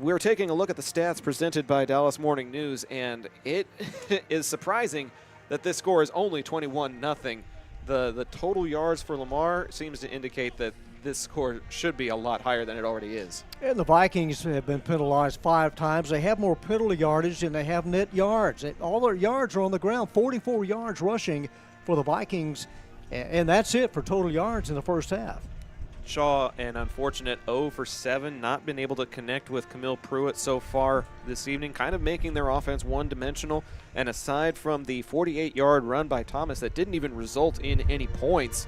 we're taking a look at the stats presented by Dallas Morning News, and it is surprising that this score is only 21-0. The total yards for Lamar seems to indicate that this score should be a lot higher than it already is. And the Vikings have been penalized 5 times. They have more penalty yardage than they have net yards. All their yards are on the ground, 44 yards rushing for the Vikings, and that's it for total yards in the first half. Shaw, an unfortunate 0 for 7, not been able to connect with Camille Pruitt so far this evening, kind of making their offense one-dimensional. And aside from the 48-yard run by Thomas that didn't even result in any points,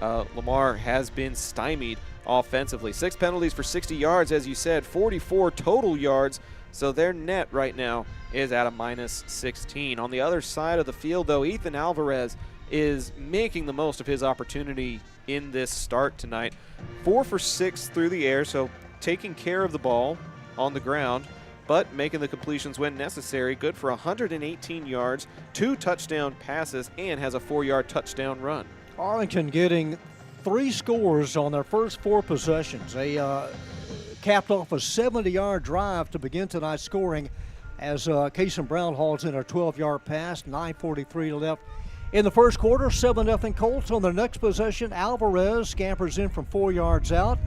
Lamar has been stymied offensively. 6 penalties for 60 yards, as you said, 44 total yards. So their net right now is at a -16. On the other side of the field, though, Ethan Alvarez is making the most of his opportunity in this start tonight. 4 for 6 through the air, so taking care of the ball on the ground, but making the completions when necessary. Good for 118 yards, 2 touchdown passes, and has a 4-yard touchdown run. Arlington getting 3 scores on their first 4 possessions. They capped off a 70-yard drive to begin tonight's scoring as Kason Brown hauls in a 12-yard pass, 9:43 left in the first quarter. 7-0 Colts. On their next possession, Alvarez scampers in from 4 yards out,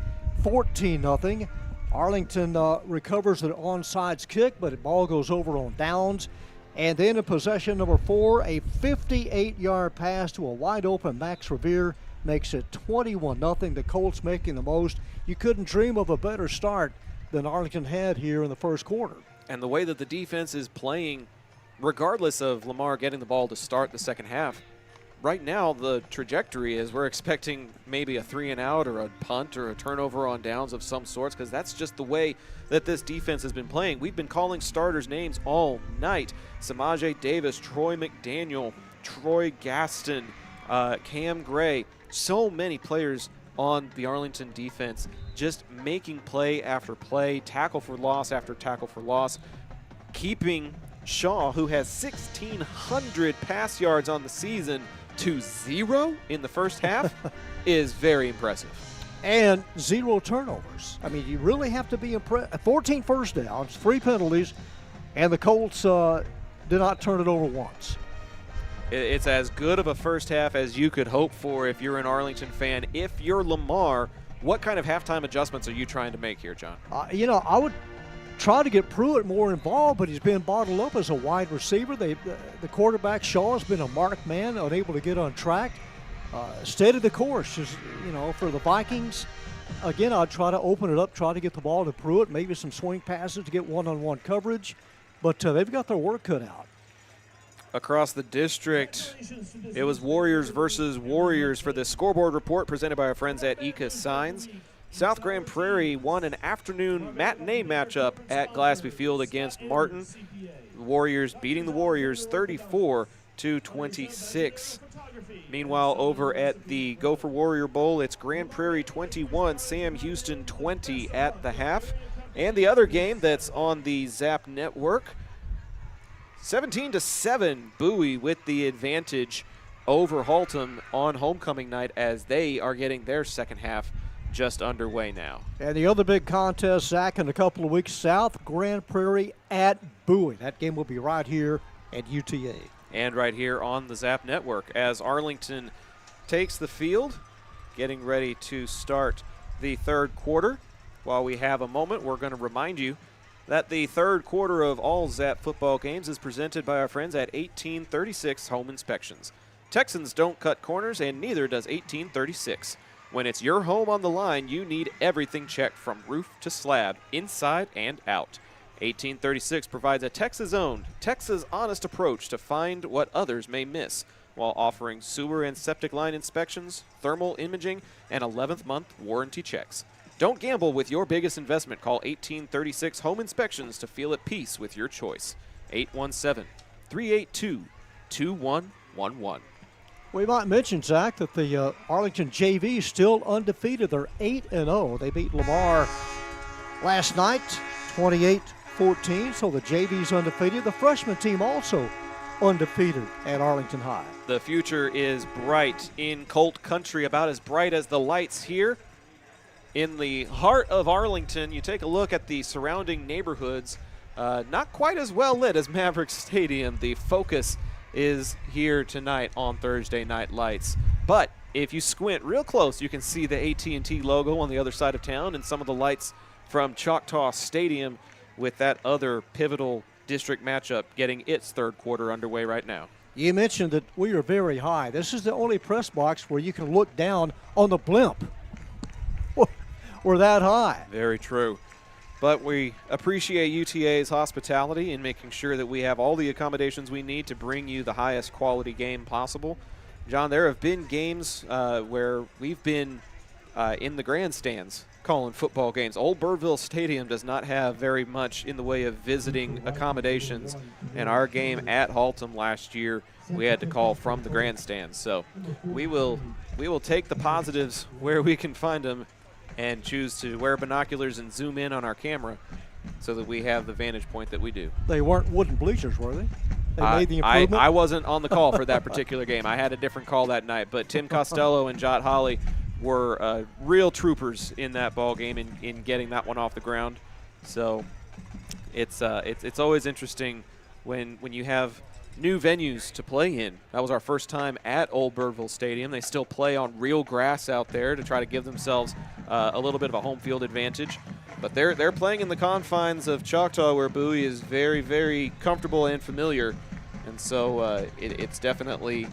14-0. Arlington recovers an onside kick, but the ball goes over on downs. And then in possession number 4, a 58-yard pass to a wide-open Max Revere makes it 21-0. The Colts making the most. You couldn't dream of a better start than Arlington had here in the first quarter. And the way that the defense is playing, regardless of Lamar getting the ball to start the second half, right now the trajectory is we're expecting maybe a 3-and-out or a punt or a turnover on downs of some sorts, because that's just the way that this defense has been playing. We've been calling starters' names all night. Samaje Davis, Troy McDaniel, Troy Gaston, Cam Gray. So many players on the Arlington defense just making play after play, tackle for loss after tackle for loss, keeping Shaw, who has 1,600 pass yards on the season, to 0 in the first half is very impressive. And 0 turnovers. I mean, you really have to be impressed. 14 first downs, 3 penalties, and the Colts did not turn it over once. It's as good of a first half as you could hope for if you're an Arlington fan. If you're Lamar, what kind of halftime adjustments are you trying to make here, John? I would try to get Pruitt more involved, but he's been bottled up as a wide receiver. The quarterback, Shaw, has been a marked man, unable to get on track. Steady the course, for the Vikings. Again, I'd try to open it up, try to get the ball to Pruitt, maybe some swing passes to get one-on-one coverage, but they've got their work cut out. Across the district, it was Warriors versus Warriors for the scoreboard report presented by our friends at Ika Signs. South Grand Prairie won an afternoon matinee matchup at Glassby Field against Martin. The Warriors beating the Warriors 34-26. Meanwhile, over at the Gopher Warrior Bowl, it's Grand Prairie 21, Sam Houston 20 at the half. And the other game that's on the Zap Network, 17-7, Bowie with the advantage over Haltom on homecoming night as they are getting their second half just underway now. And the other big contest, Zach, in a couple of weeks, South Grand Prairie at Bowie. That game will be right here at UTA. And right here on the Zap Network as Arlington takes the field, getting ready to start the third quarter. While we have a moment, we're going to remind you that the third quarter of all Zap football games is presented by our friends at 1836 Home Inspections. Texans don't cut corners, and neither does 1836. When it's your home on the line, you need everything checked from roof to slab, inside and out. 1836 provides a Texas-owned, Texas-honest approach to find what others may miss, while offering sewer and septic line inspections, thermal imaging, and 11th-month warranty checks. Don't gamble with your biggest investment. Call 1836 Home Inspections to feel at peace with your choice. 817-382-2111. We might mention, Zach, that the Arlington JV is still undefeated. They're 8-0. They beat Lamar last night, 28-14, so the JV's undefeated. The freshman team also undefeated at Arlington High. The future is bright in Colt country, about as bright as the lights here in the heart of Arlington. You take a look at the surrounding neighborhoods, not quite as well lit as Maverick Stadium. The focus is here tonight on Thursday Night Lights. But if you squint real close, you can see the AT&T logo on the other side of town and some of the lights from Choctaw Stadium with that other pivotal district matchup getting its third quarter underway right now. You mentioned that we are very high. This is the only press box where you can look down on the blimp. We're that high. Very true. But we appreciate UTA's hospitality in making sure that we have all the accommodations we need to bring you the highest quality game possible. John, there have been games where we've been in the grandstands calling football games. Old Birdville Stadium does not have very much in the way of visiting accommodations, and our game at Haltom last year we had to call from the grandstands. So we will take the positives where we can find them and choose to wear binoculars and zoom in on our camera so that we have the vantage point that we do. They weren't wooden bleachers, were they? They made the improvement? I wasn't on the call for that particular game. I had a different call that night, but Tim Costello and Jot Holly were real troopers in that ball game in getting that one off the ground. So it's always interesting when you have new venues to play in. That was our first time at Old Birdville Stadium. They still play on real grass out there to try to give themselves a little bit of a home field advantage. But they're playing in the confines of Choctaw, where Bowie is very, very comfortable and familiar. And so it's definitely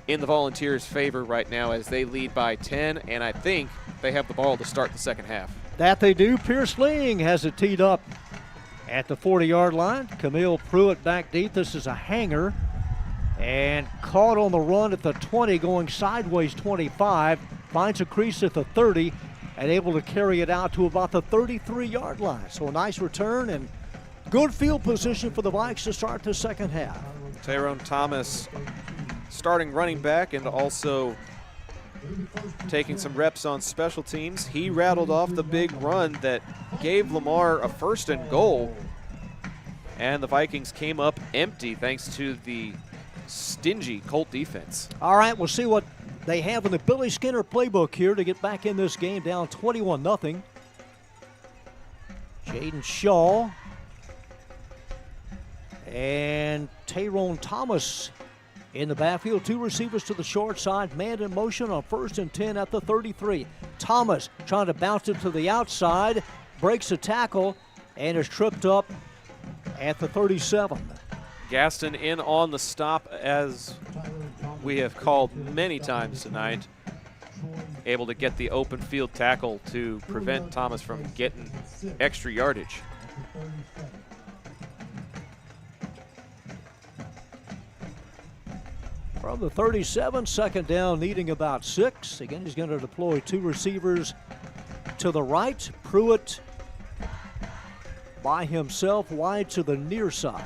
in the Volunteers' favor right now as they lead by 10, and I think they have the ball to start the second half. That they do. Pierce Ling has it teed up at the 40-yard line. Camille Pruitt back deep. This is a hanger. And caught on the run at the 20, going sideways 25. Finds a crease at the 30 and able to carry it out to about the 33-yard line. So a nice return and good field position for the Vikes to start the second half. Tyrone Thomas starting running back and also taking some reps on special teams. He rattled off the big run that gave Lamar a 1st and goal, and the Vikings came up empty thanks to the stingy Colt defense. All right, we'll see what they have in the Billy Skinner playbook here to get back in this game down 21-0. Jaden Shaw and Tyrone Thomas in the backfield. 2 receivers to the short side, man in motion on 1st and 10 at the 33. Thomas trying to bounce it to the outside, breaks a tackle, and is tripped up at the 37. Gaston in on the stop, as we have called many times tonight, able to get the open field tackle to prevent Thomas from getting extra yardage. From the 37, second down, needing about 6. Again, he's going to deploy 2 receivers to the right. Pruitt by himself, wide to the near side.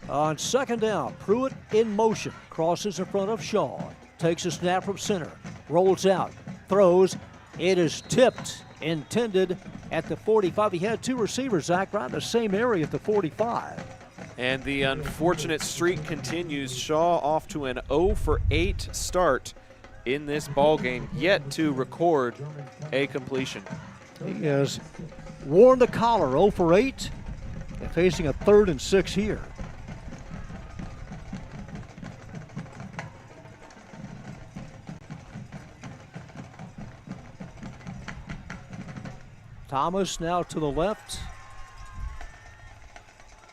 On second down, Pruitt in motion, crosses in front of Shaw, takes a snap from center, rolls out, throws. It is tipped, intended at the 45. He had 2 receivers, Zach, right in the same area at the 45. And the unfortunate streak continues. Shaw off to an 0 for 8 start in this ball game, yet to record a completion. He has worn the collar, 0 for 8, and facing a 3rd and 6 here. Thomas now to the left.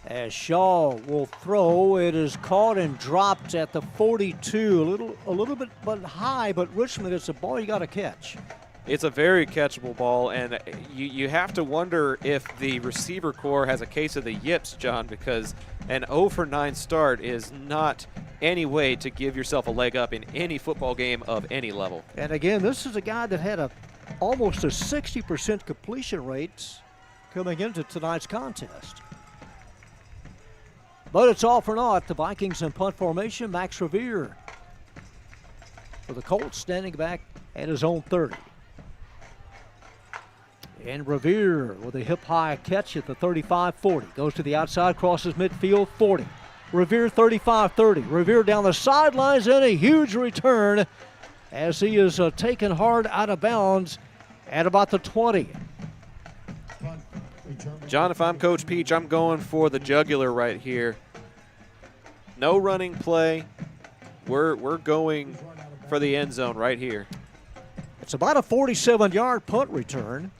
As Shaw will throw, it is caught and dropped at the 42. A little bit but high, but Richmond, it's a ball you got to catch. It's a very catchable ball, and you have to wonder if the receiver corps has a case of the yips, John, because an 0 for 9 start is not any way to give yourself a leg up in any football game of any level. And again, this is a guy that had almost a 60% completion rate coming into tonight's contest. But it's all for naught. The Vikings in punt formation. Max Revere for the Colts, standing back at his own 30. And Revere with a hip-high catch at the 35-40. Goes to the outside, crosses midfield, 40. Revere 35-30. Revere down the sidelines and a huge return as he is taken hard out of bounds at about the 20. John, if I'm Coach Peach, I'm going for the jugular right here. No running play. We're going for the end zone right here. It's about a 47-yard punt return.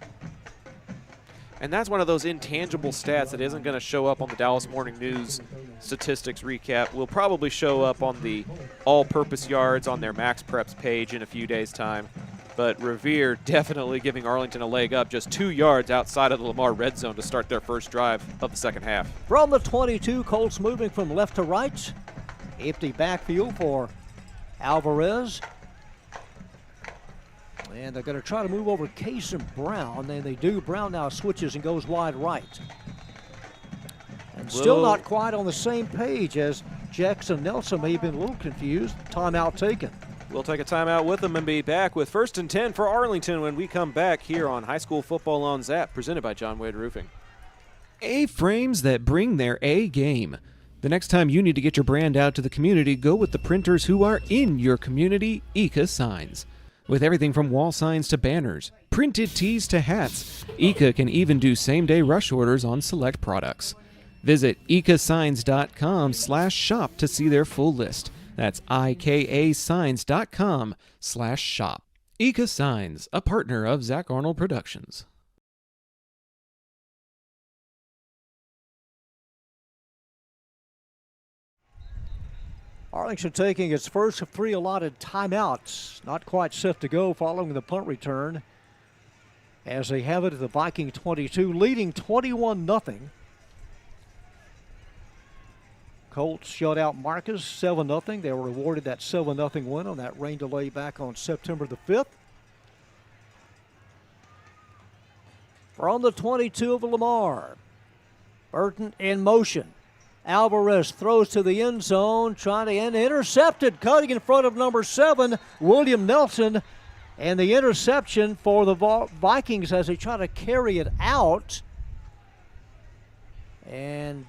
And that's one of those intangible stats that isn't going to show up on the Dallas Morning News statistics recap. Will probably show up on the all-purpose yards on their Max Preps page in a few days' time. But Revere definitely giving Arlington a leg up, just 2 yards outside of the Lamar red zone to start their first drive of the second half. From the 22, Colts moving from left to right. Empty backfield for Alvarez. And they're going to try to move over Cason Brown. And they do. Brown now switches and goes wide right. And still not quite on the same page as Jackson Nelson. May have been a little confused. Timeout taken. We'll take a timeout with them and be back with 1st and 10 for Arlington when we come back here on High School Football on Zap, presented by John Wade Roofing. A-frames that bring their A game. The next time you need to get your brand out to the community, go with the printers who are in your community, Eka Signs. With everything from wall signs to banners, printed tees to hats, Eka can even do same-day rush orders on select products. Visit ekasigns.com/shop to see their full list. That's ikasigns.com/shop. Eka Signs, a partner of Zach Arnold Productions. Arlington taking its first of 3 allotted timeouts. Not quite set to go following the punt return. As they have it at the Viking 22, leading 21-0. Colts shut out Marcus 7-0. They were awarded that 7-0 win on that rain delay back on September the 5th. From the 22 of Lamar, Burton in motion. Alvarez throws to the end zone, trying to end, intercepted, cutting in front of number 7, William Nelson. And the interception for the Vikings as they try to carry it out. And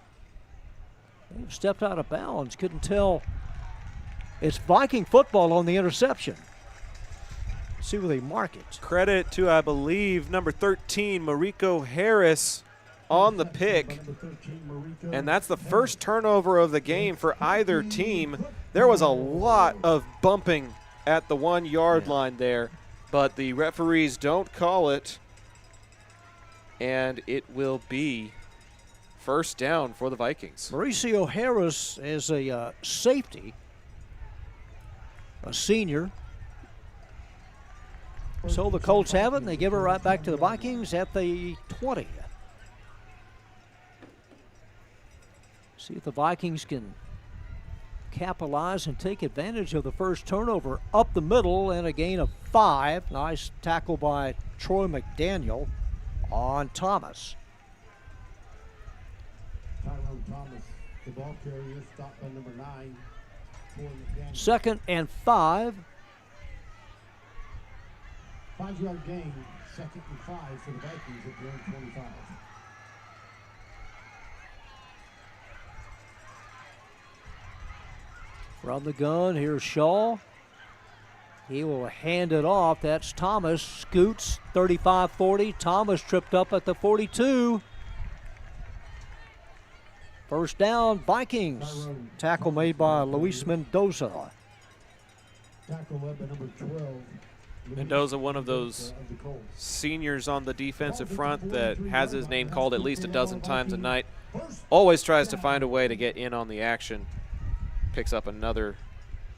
they stepped out of bounds. Couldn't tell. It's Viking football on the interception. Let's see where they mark it. Credit to, I believe, number 13, Mariko Harris on the pick. And that's the first turnover of the game for either team. There was a lot of bumping at the 1-yard line there, but the referees don't call it. And it will be first down for the Vikings. Mauricio Harris is a safety, a senior. So the Colts have it, and they give it right back to the Vikings at the 20. See if the Vikings can capitalize and take advantage of the first turnover up the middle, and a gain of 5. Nice tackle by Troy McDaniel on Thomas. Tyrone Thomas, the ball carrier, stopped by number 9. 2nd and 5. 5-yard gain, 2nd and 5 for the Vikings at their own 25. From the gun, here's Shaw. He will hand it off. That's Thomas. Scoots 35-40. Thomas tripped up at the 42. First down, Vikings. Tackle made by Luis Mendoza. Tackle led by number 12. Mendoza, one of those seniors on the defensive front that has his name called at least a dozen times a night. Always tries to find a way to get in on the action. Picks up another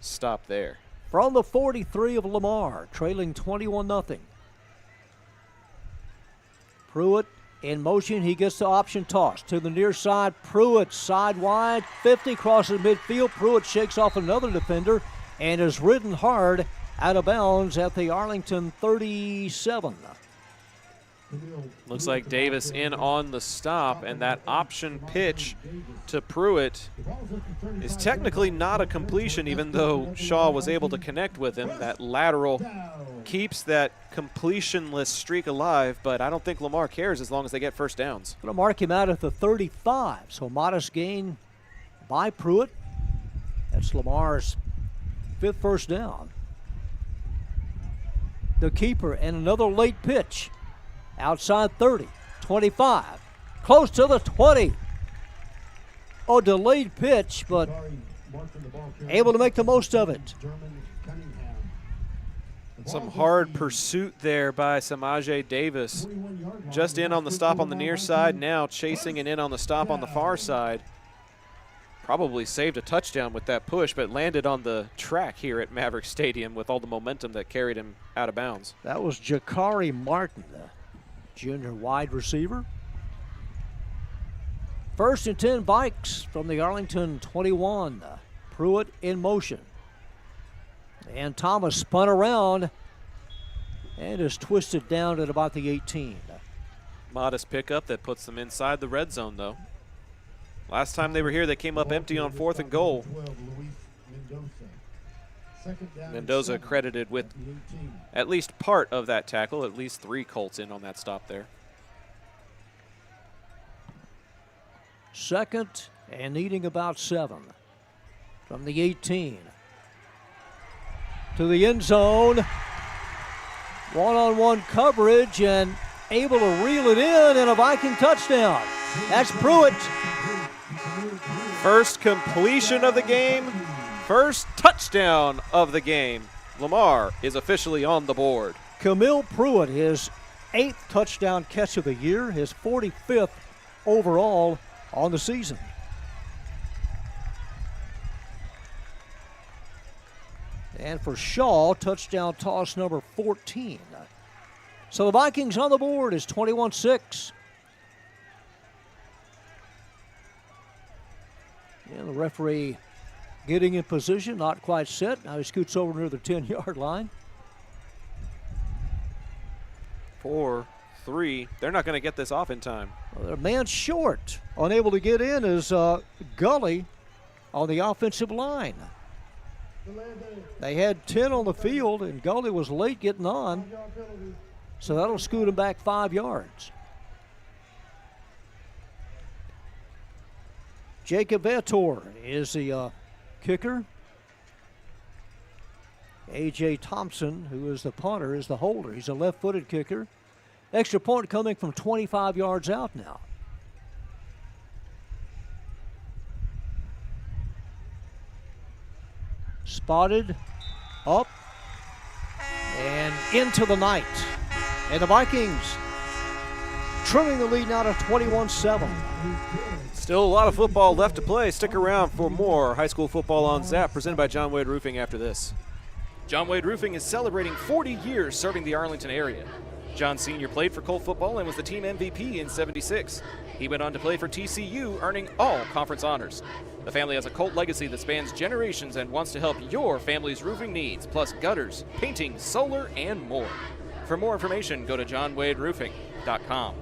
stop there. From the 43 of Lamar, trailing 21-0. Pruitt in motion. He gets the option toss to the near side. Pruitt side wide, 50, crosses midfield. Pruitt shakes off another defender and is ridden hard out of bounds at the Arlington 37. Looks like Davis in on the stop, and that option pitch to Pruitt is technically not a completion, even though Shaw was able to connect with him. That lateral keeps that completionless streak alive, but I don't think Lamar cares as long as they get first downs. Going to mark him out at the 35, so modest gain by Pruitt. That's Lamar's 5th first down. The keeper and another late pitch. Outside 30, 25, close to the 20. Oh, delayed pitch, but able to make the most of it. Some hard pursuit there by Samaje Davis. Just in on the stop on the near side, now chasing and in on the stop on the far side. Probably saved a touchdown with that push, but landed on the track here at Maverick Stadium with all the momentum that carried him out of bounds. That was Jakari Martin, the junior wide receiver. 1st and 10 Vikes from the Arlington 21. Pruitt in motion. And Thomas spun around and is twisted down at about the 18. Modest pickup that puts them inside the red zone, though. Last time they were here, they came up empty on 4th and goal. Mendoza credited with at least part of that tackle, at least 3 Colts in on that stop there. 2nd and needing about 7 from the 18. To the end zone. One-on-one coverage and able to reel it in and a Viking touchdown. That's Pruitt. First completion of the game, first touchdown of the game. Lamar is officially on the board. Camille Pruitt, his 8th touchdown catch of the year, his 45th overall on the season. And for Shaw, touchdown toss number 14. So the Vikings on the board is 21-6. And the referee getting in position, not quite set. Now he scoots over near the 10-yard line. 4-3. They're not going to get this off in time. Well, they're a man short. Unable to get in is Gully on the offensive line. They had 10 on the field, and Gully was late getting on. So that'll scoot him back 5 yards. Jacob Etor is the kicker. A.J. Thompson, who is the punter, is the holder. He's a left-footed kicker. Extra point coming from 25 yards out now. Spotted, up, and into the night. And the Vikings trimming the lead now to 21-7. Still a lot of football left to play. Stick around for more high school football on Zap, presented by John Wade Roofing after this. John Wade Roofing is celebrating 40 years serving the Arlington area. John Sr. played for Colt football and was the team MVP in '76. He went on to play for TCU, earning all conference honors. The family has a Colt legacy that spans generations and wants to help your family's roofing needs, plus gutters, painting, solar, and more. For more information, go to johnwaderoofing.com.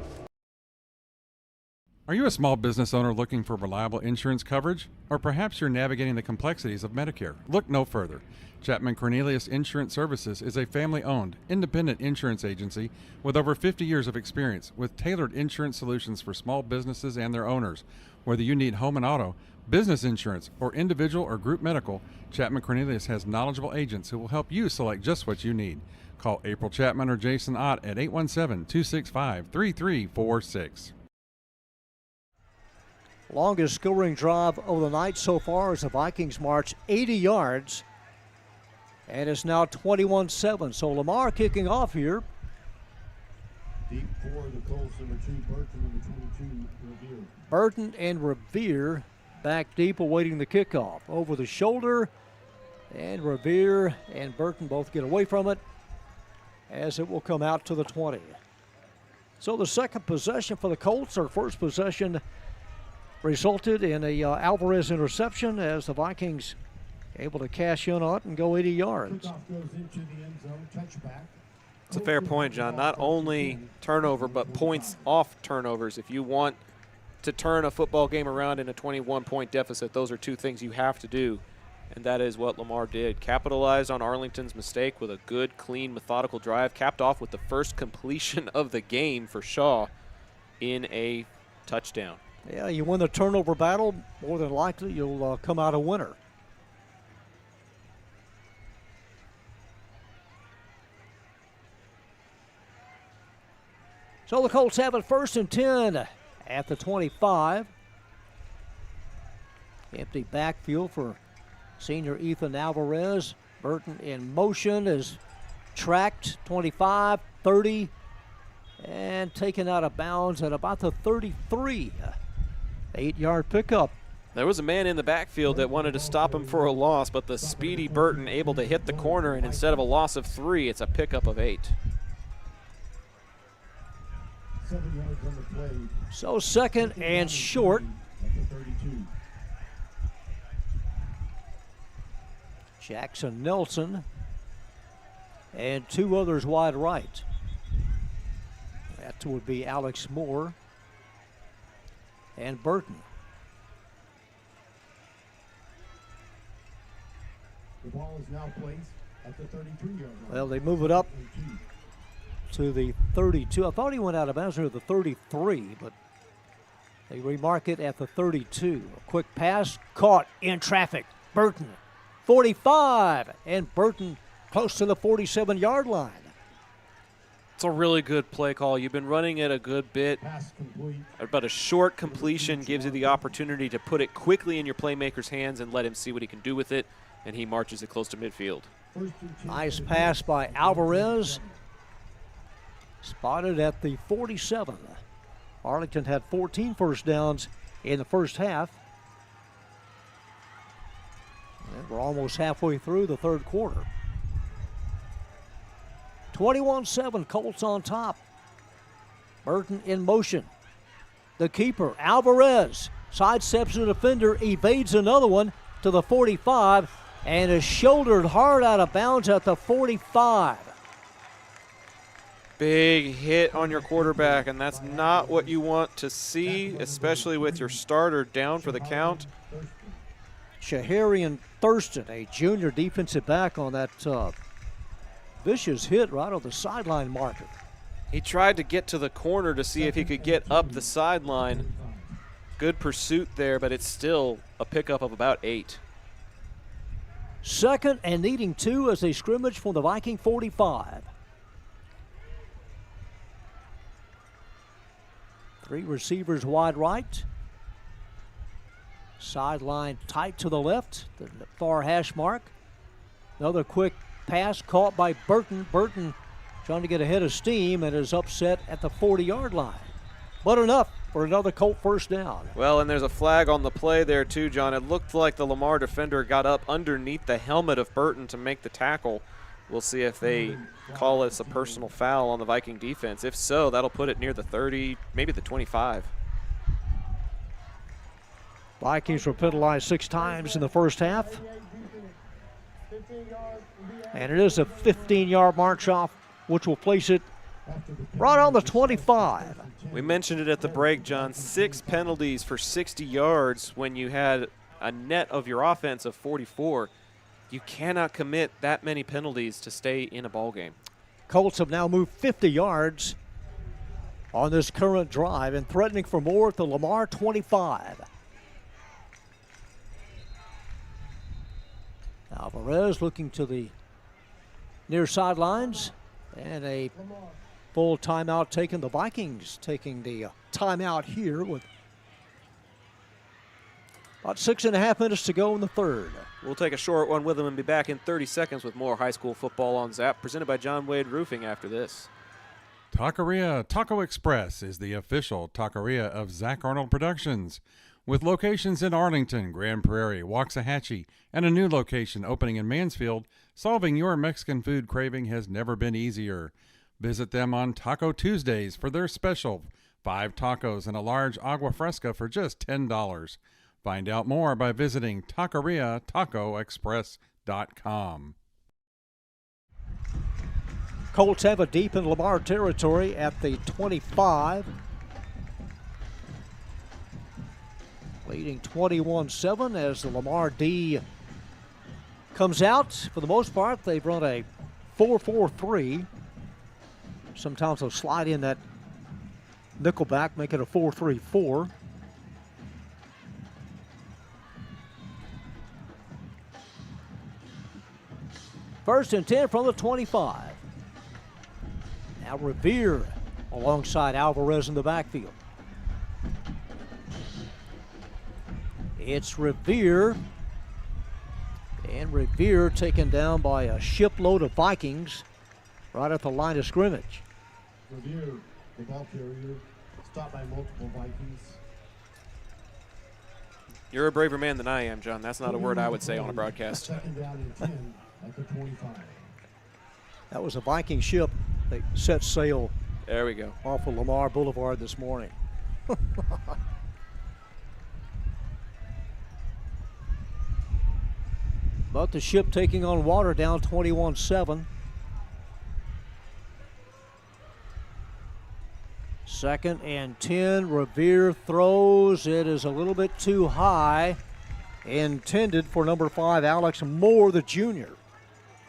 Are you a small business owner looking for reliable insurance coverage? Or perhaps you're navigating the complexities of Medicare? Look no further. Chapman Cornelius Insurance Services is a family-owned, independent insurance agency with over 50 years of experience with tailored insurance solutions for small businesses and their owners. Whether you need home and auto, business insurance, or individual or group medical, Chapman Cornelius has knowledgeable agents who will help you select just what you need. Call April Chapman or Jason Ott at 817-265-3346. Longest scoring drive of the night so far as the Vikings march 80 yards. And it's now 21-7. So Lamar kicking off here. Deep for the Colts, number 2, Burton, number 22, Revere. Burton and Revere back deep awaiting the kickoff. Over the shoulder, and Revere and Burton both get away from it as it will come out to the 20. So the second possession for the Colts, their first possession resulted in a Alvarez interception as the Vikings able to cash in on it and go 80 yards. It's a fair point, John. Not only turnover, but points off turnovers. If you want to turn a football game around in a 21-point deficit, those are two things you have to do, and that is what Lamar did. Capitalized on Arlington's mistake with a good, clean, methodical drive, capped off with the first completion of the game for Shaw in a touchdown. Yeah, you win the turnover battle, more than likely you'll come out a winner. So the Colts have it 1st and 10 at the 25. Empty backfield for Senior Ethan Alvarez. Burton in motion is tracked 25, 30, and taken out of bounds at about the 33. 8-yard pickup. There was a man in the backfield that wanted to stop him for a loss, but the speedy Burton able to hit the corner, and instead of a loss of 3, it's a pickup of 8. 7 yards on the play. So second and short. At the 32. Jackson Nelson and 2 others wide right. That would be Alex Moore and Burton. The ball is now placed at the 33-yard line. Well, they move it up to the 32. I thought he went out of bounds near the 33, but they remark it at the 32. A quick pass caught in traffic. Burton, 45, and Burton close to the 47-yard line. It's a really good play call. You've been running it a good bit, Pass complete. but a short completion gives you the opportunity to put it quickly in your playmaker's hands and let him see what he can do with it, and he marches it close to midfield. Nice pass by Alvarez. Spotted at the 47. Arlington had 14 first downs in the first half. And we're almost halfway through the third quarter. 21-7, Colts on top. Burton in motion. The keeper, Alvarez, sidesteps the defender, evades another one to the 45, and is shouldered hard out of bounds at the 45. Big hit on your quarterback, and that's not what you want to see, especially with your starter down for the count. Shaharian Thurston, a junior defensive back, on that vicious hit right on the sideline marker. He tried to get to the corner to see if he could get up the sideline. Good pursuit there, but it's still a pickup of about 8. Second and needing 2 as they scrimmage from the Viking 45. 3 receivers wide right. Sideline tight to the left, the far hash mark. Another quick pass caught by Burton. Burton trying to get ahead of steam and is upset at the 40-yard line. But enough for another Colt first down. Well, and there's a flag on the play there too, John. It looked like the Lamar defender got up underneath the helmet of Burton to make the tackle. We'll see if they call this a personal foul on the Viking defense. If so, that'll put it near the 30, maybe the 25. Vikings were penalized 6 times in the first half. And it is a 15-yard march off, which will place it right on the 25. We mentioned it at the break, John. 6 penalties for 60 yards when you had a net of your offense of 44. You cannot commit that many penalties to stay in a ball game. Colts have now moved 50 yards on this current drive and threatening for more at the Lamar 25. Alvarez looking to the near sidelines, and a full timeout taken. The Vikings taking the timeout here with about 6.5 minutes to go in the third. We'll take a short one with them and be back in 30 seconds with more high school football on Zap, presented by John Wade Roofing after this. Taqueria Taco Express is the official taqueria of Zach Arnold Productions, with locations in Arlington, Grand Prairie, Waxahachie, and a new location opening in Mansfield. Solving your Mexican food craving has never been easier. Visit them on Taco Tuesdays for their special 5 tacos and a large agua fresca for just $10. Find out more by visiting taqueriatacoexpress.com. Colts have it deep in Lamar territory at the 25. Leading 21-7 as the Lamar D comes out. For the most part, they've run a 4-4-3. Sometimes they'll slide in that nickelback, make it a 4-3-4. First and 10 from the 25. Now Revere alongside Alvarez in the backfield. It's Revere And Revere taken down by a shipload of Vikings right at the line of scrimmage. Revere, the ball carrier, stopped by multiple Vikings. You're a braver man than I am, John. That's not a word I would say on a broadcast. Second down and 10 at the 25. That was a Viking ship that set sail There we go. off of Lamar Boulevard this morning. But the ship taking on water, down 21-7. Second and 10. Revere throws. It is a little bit too high. Intended for number 5, Alex Moore, the junior.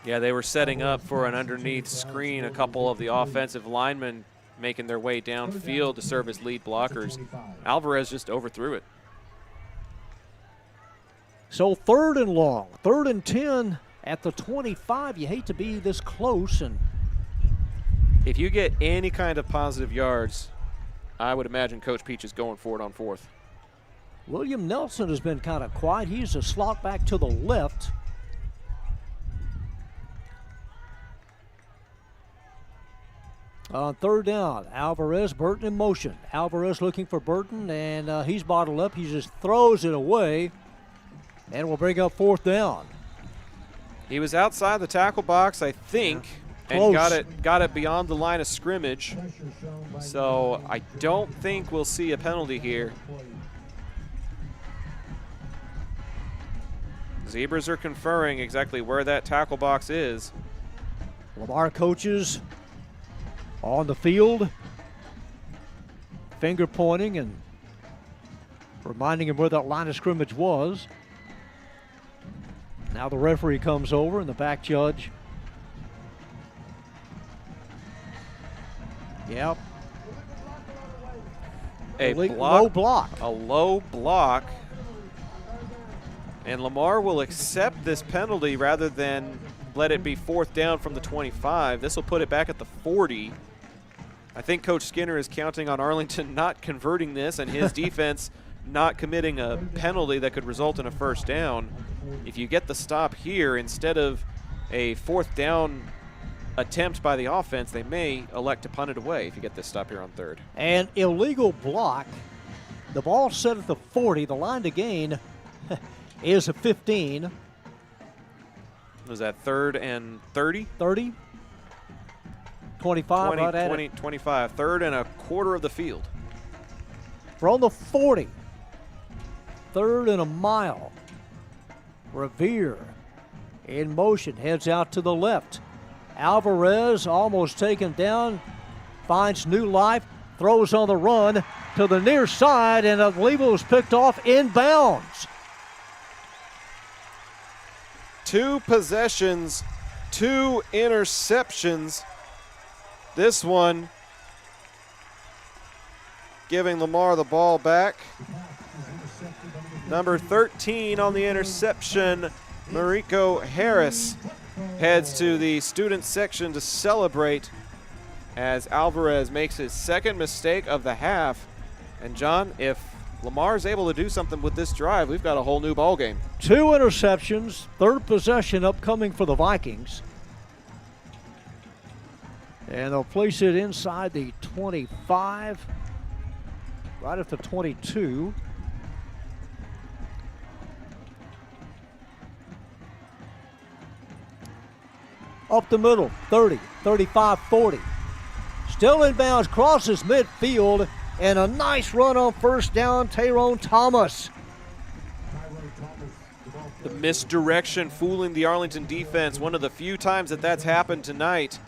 Yeah, they were setting up for an underneath screen. A couple of the offensive linemen making their way downfield to serve as lead blockers. Alvarez just overthrew it. So 3rd and long, 3rd and 10 at the 25. You hate to be this close. And if you get any kind of positive yards, I would imagine Coach Peach is going for it on 4th. William Nelson has been kind of quiet. He's a slot back to the left. On 3rd down, Alvarez, Burton in motion. Alvarez looking for Burton, and he's bottled up. He just throws it away, and will bring up 4th down. He was outside the tackle box, I think, and got it beyond the line of scrimmage. So I don't think we'll see a penalty here. Zebras are conferring exactly where that tackle box is. Lamar coaches on the field, finger pointing and reminding him where that line of scrimmage was. Now the referee comes over and the back judge. Yep. Low block. A low block. And Lamar will accept this penalty rather than let it be 4th down from the 25. This will put it back at the 40. I think Coach Skinner is counting on Arlington not converting this and his defense not committing a penalty that could result in a 1st down. If you get the stop here, instead of a 4th down attempt by the offense, they may elect to punt it away if you get this stop here on 3rd. An illegal block. The ball set at the 40. The line to gain is a 15. Was that 3rd and 30? 30. 25, 20, right at 20, it. 25. 3rd and a quarter of the field. From the 40. 3rd and a mile. Revere in motion, heads out to the left. Alvarez almost taken down, finds new life, throws on the run to the near side, and I believe it was picked off inbounds. 2 possessions, 2 interceptions. This one giving Lamar the ball back. Number 13 on the interception, Mariko Harris, heads to the student section to celebrate as Alvarez makes his 2nd mistake of the half. And John, if Lamar's able to do something with this drive, we've got a whole new ball game. 2 interceptions, 3rd possession upcoming for the Vikings. And they'll place it inside the 25, right at the 22. Up the middle, 30, 35, 40. Still inbounds, crosses midfield, and a nice run on 1st down, Tyrone Thomas. The misdirection fooling the Arlington defense. One of the few times that that's happened tonight.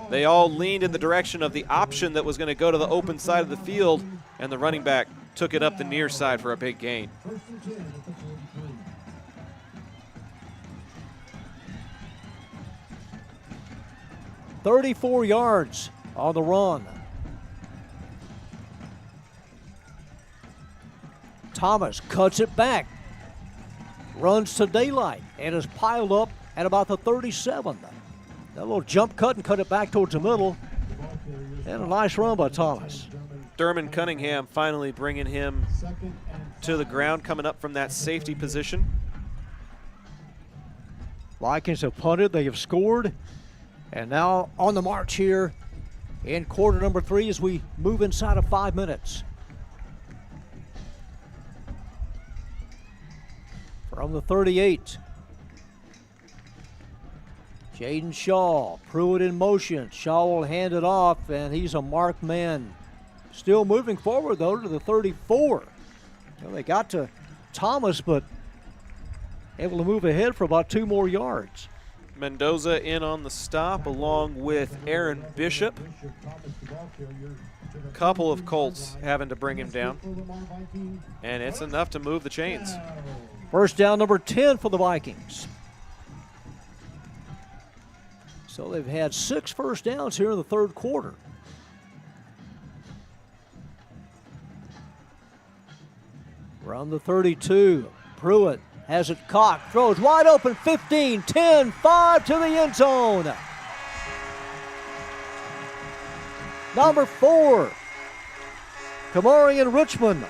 They all leaned in the direction of the option that was going to go to the open side of the field, and the running back took it up the near side for a big gain. 34 yards on the run. Thomas cuts it back, runs to daylight, and is piled up at about the 37. That little jump cut and cut it back towards the middle. And a nice run by Thomas. Dermon Cunningham finally bringing him to the ground, coming up from that safety position. Vikings have punted, they have scored, and now on the march here in quarter number 3 as we move inside of 5 minutes. From the 38, Jaden Shaw, Pruitt in motion. Shaw will hand it off, and he's a marked man. Still moving forward, though, to the 34. Well, they got to Thomas, but able to move ahead for about 2 more yards. Mendoza in on the stop along with Aaron Bishop. Couple of Colts having to bring him down, and it's enough to move the chains. First down number 10 for the Vikings. So they've had 6 first downs here in the third quarter. Around the 32, Pruitt has it cocked, throws wide open, 15, 10, 5 to the end zone. Number 4, Kamarian Richmond.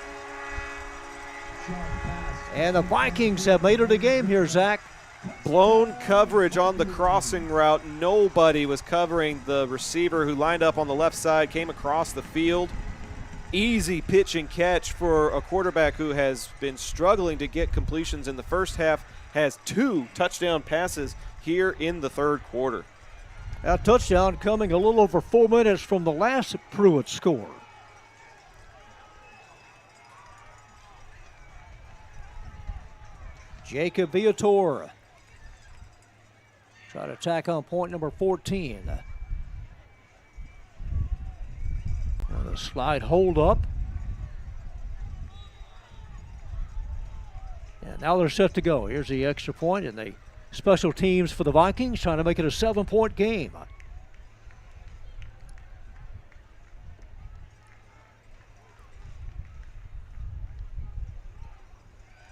And the Vikings have made it a game here, Zach. Blown coverage on the crossing route. Nobody was covering the receiver who lined up on the left side, came across the field. Easy pitch and catch for a quarterback who has been struggling to get completions in the first half, has 2 touchdown passes here in the third quarter. That touchdown coming a little over 4 minutes from the last Pruitt score. Jacob Viator try to tack on point number 14. And a slide hold up. And now they're set to go. Here's the extra point, and the special teams for the Vikings trying to make it a 7-point game.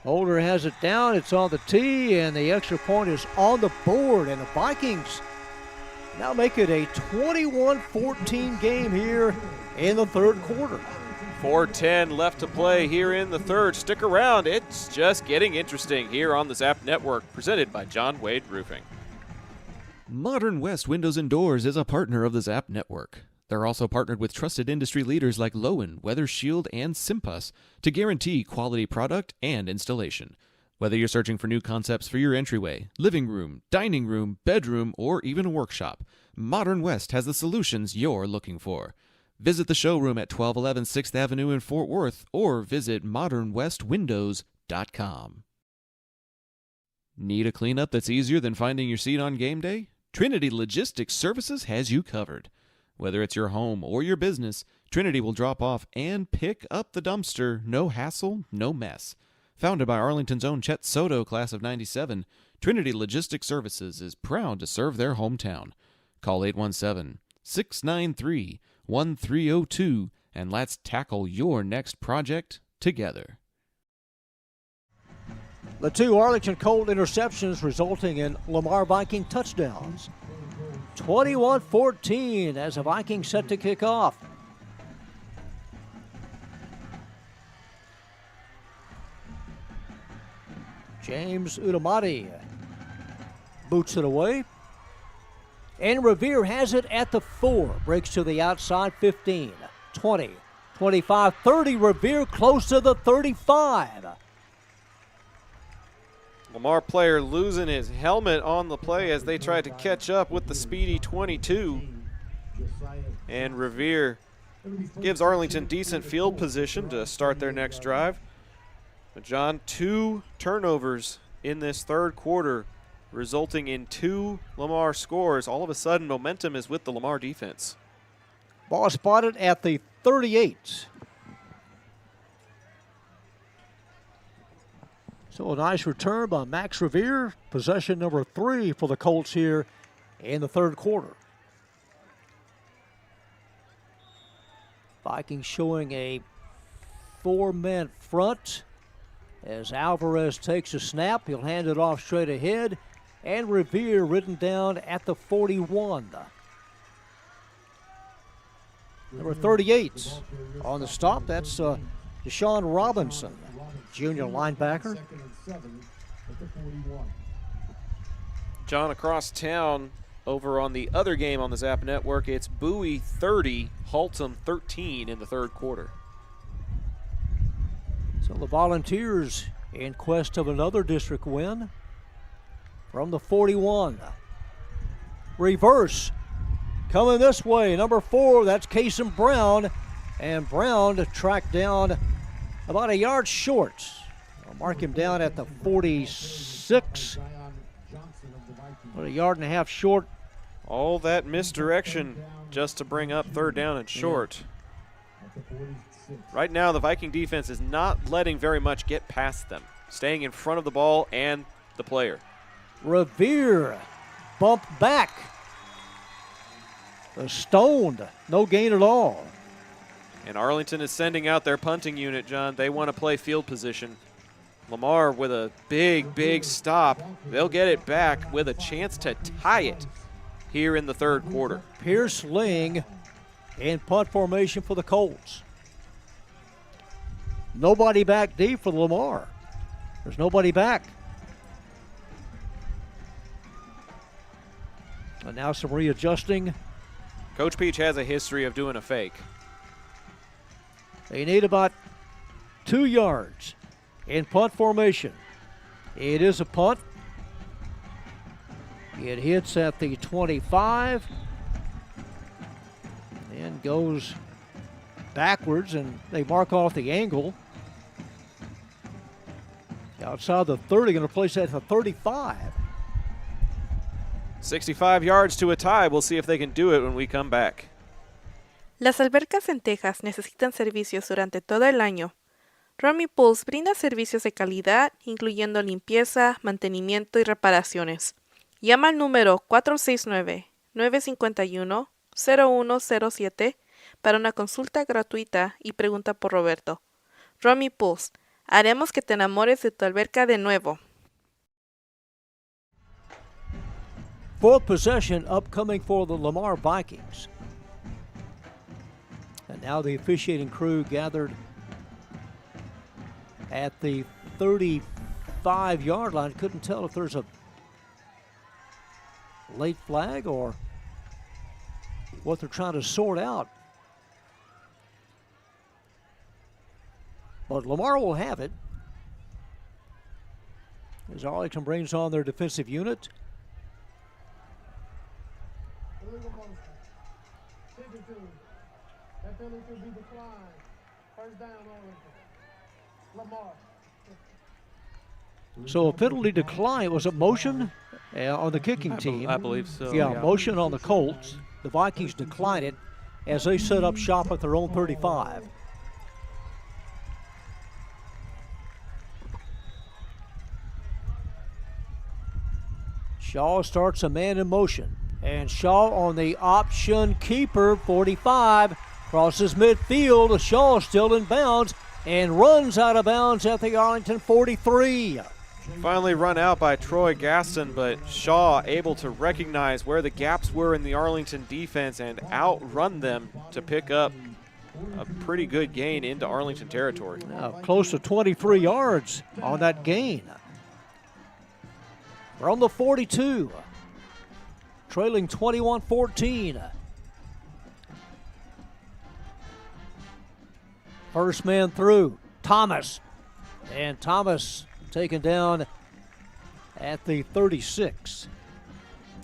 Holder has it down, it's on the tee, and the extra point is on the board, and the Vikings now make it a 21-14 game here in the third quarter. 4:10 left to play here in the third. Stick around, it's just getting interesting here on the Zap Network, presented by John Wade Roofing. Modern West Windows and Doors is a partner of the Zap Network. They're also partnered with trusted industry leaders like Lowen, Weather Shield, and Simpas to guarantee quality product and installation. Whether you're searching for new concepts for your entryway, living room, dining room, bedroom, or even a workshop, Modern West has the solutions you're looking for. Visit the showroom at 1211 6th Avenue in Fort Worth or visit modernwestwindows.com. Need a cleanup that's easier than finding your seat on game day? Trinity Logistics Services has you covered. Whether it's your home or your business, Trinity will drop off and pick up the dumpster, no hassle, no mess. Founded by Arlington's own Chet Soto, class of 97, Trinity Logistics Services is proud to serve their hometown. Call 817-693-1302 and let's tackle your next project together. The 2 Arlington Colt interceptions resulting in Lamar Viking touchdowns. 21-14 as the Vikings set to kick off. James Udamati boots it away. And Revere has it at the 4. Breaks to the outside, 15, 20, 25, 30. Revere close to the 35. Lamar player losing his helmet on the play as they tried to catch up with the speedy 22. And Revere gives Arlington decent field position to start their next drive. But John, 2 turnovers in this third quarter, resulting in 2 Lamar scores. All of a sudden, momentum is with the Lamar defense. Ball spotted at the 38. So a nice return by Max Revere. Possession number 3 for the Colts here in the third quarter. Vikings showing a 4-man front as Alvarez takes a snap. He'll hand it off straight ahead. And Revere ridden down at the 41. Number 38 on the stop. That's Deshaun Robinson, junior linebacker. John, across town, over on the other game on the Zap Network, it's Bowie 30, Haltom 13 in the third quarter. So the Volunteers in quest of another district win from the 41. Reverse coming this way, number 4, that's Kason Brown. And Brown tracked down about a yard short. I'll mark him down at the 46. About a yard and a half short. All that misdirection just to bring up third down and short. Right now, the Viking defense is not letting very much get past them, staying in front of the ball and the player. Revere bumped back. Stoned, no gain at all. And Arlington is sending out their punting unit, John. They want to play field position. Lamar with a big stop. They'll get it back with a chance to tie it here in the third quarter. Pierce Ling in punt formation for the Colts. Nobody back deep for Lamar. There's nobody back. And now some readjusting. Coach Peach has a history of doing a fake. They need about 2 yards in punt formation. It is a punt. It hits at the 25 and goes backwards, and they mark off the angle. Outside the 30, going to place that at the 35. 65 yards to a tie. We'll see if they can do it when we come back. Las albercas en Texas necesitan servicios durante todo el año. Rummy Pools brinda servicios de calidad, incluyendo limpieza, mantenimiento y reparaciones. Llama al número 469-951-0107 para una consulta gratuita y pregunta por Roberto. Rummy Pools, haremos que te enamores de tu alberca de nuevo. Fourth possession upcoming for the Lamar Vikings. And now the officiating crew gathered at the 35-yard line. Couldn't tell if there's a late flag or what they're trying to sort out. But Lamar will have it as Arlington brings on their defensive unit. That penalty should be declined. First down, Arlington. Lamar. So a penalty decline. Was it motion on the kicking team? I believe so. Yeah, motion on the Colts. The Vikings decline it as they set up shop at their own 35. Shaw starts a man in motion. And Shaw on the option keeper, 45, crosses midfield. Shaw still in bounds and runs out of bounds at the Arlington 43. Finally run out by Troy Gaston, but Shaw able to recognize where the gaps were in the Arlington defense and outrun them to pick up a pretty good gain into Arlington territory. Now close to 23 yards on that gain. From the 42, trailing 21-14. First man through, Thomas. And Thomas taken down at the 36.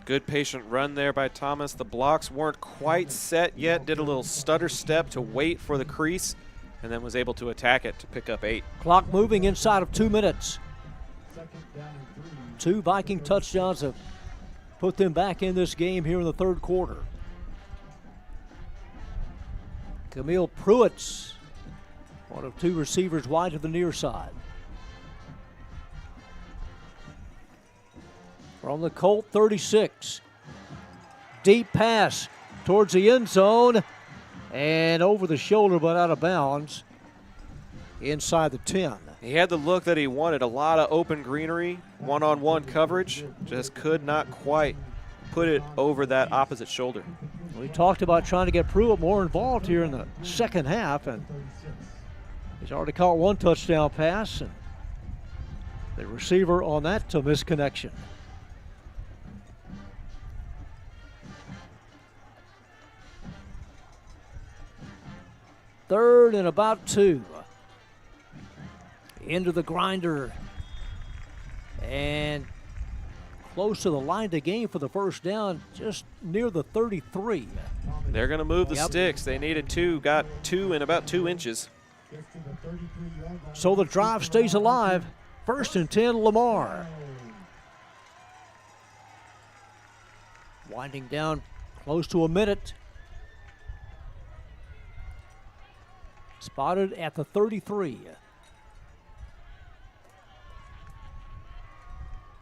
Good patient run there by Thomas. The blocks weren't quite set yet. Did a little stutter step to wait for the crease and then was able to attack it to pick up 8. Clock moving inside of 2 minutes. 2 Viking touchdowns have put them back in this game here in the third quarter. Camille Pruitt's one of 2 receivers wide to the near side. From the Colt 36. Deep pass towards the end zone and over the shoulder but out of bounds inside the 10. He had the look that he wanted, a lot of open greenery, one-on-one coverage, just could not quite put it over that opposite shoulder. We talked about trying to get Pruitt more involved here in the second half, and he's already caught 1 touchdown pass, and the receiver on that to misconnection. 3rd and about 2. Into the grinder. And close to the line to gain for the first down, just near the 33. They're going to move the sticks. They needed 2, got 2 in about 2 inches. So the drive stays alive. 1st and 10, Lamar. Winding down close to a minute. Spotted at the 33.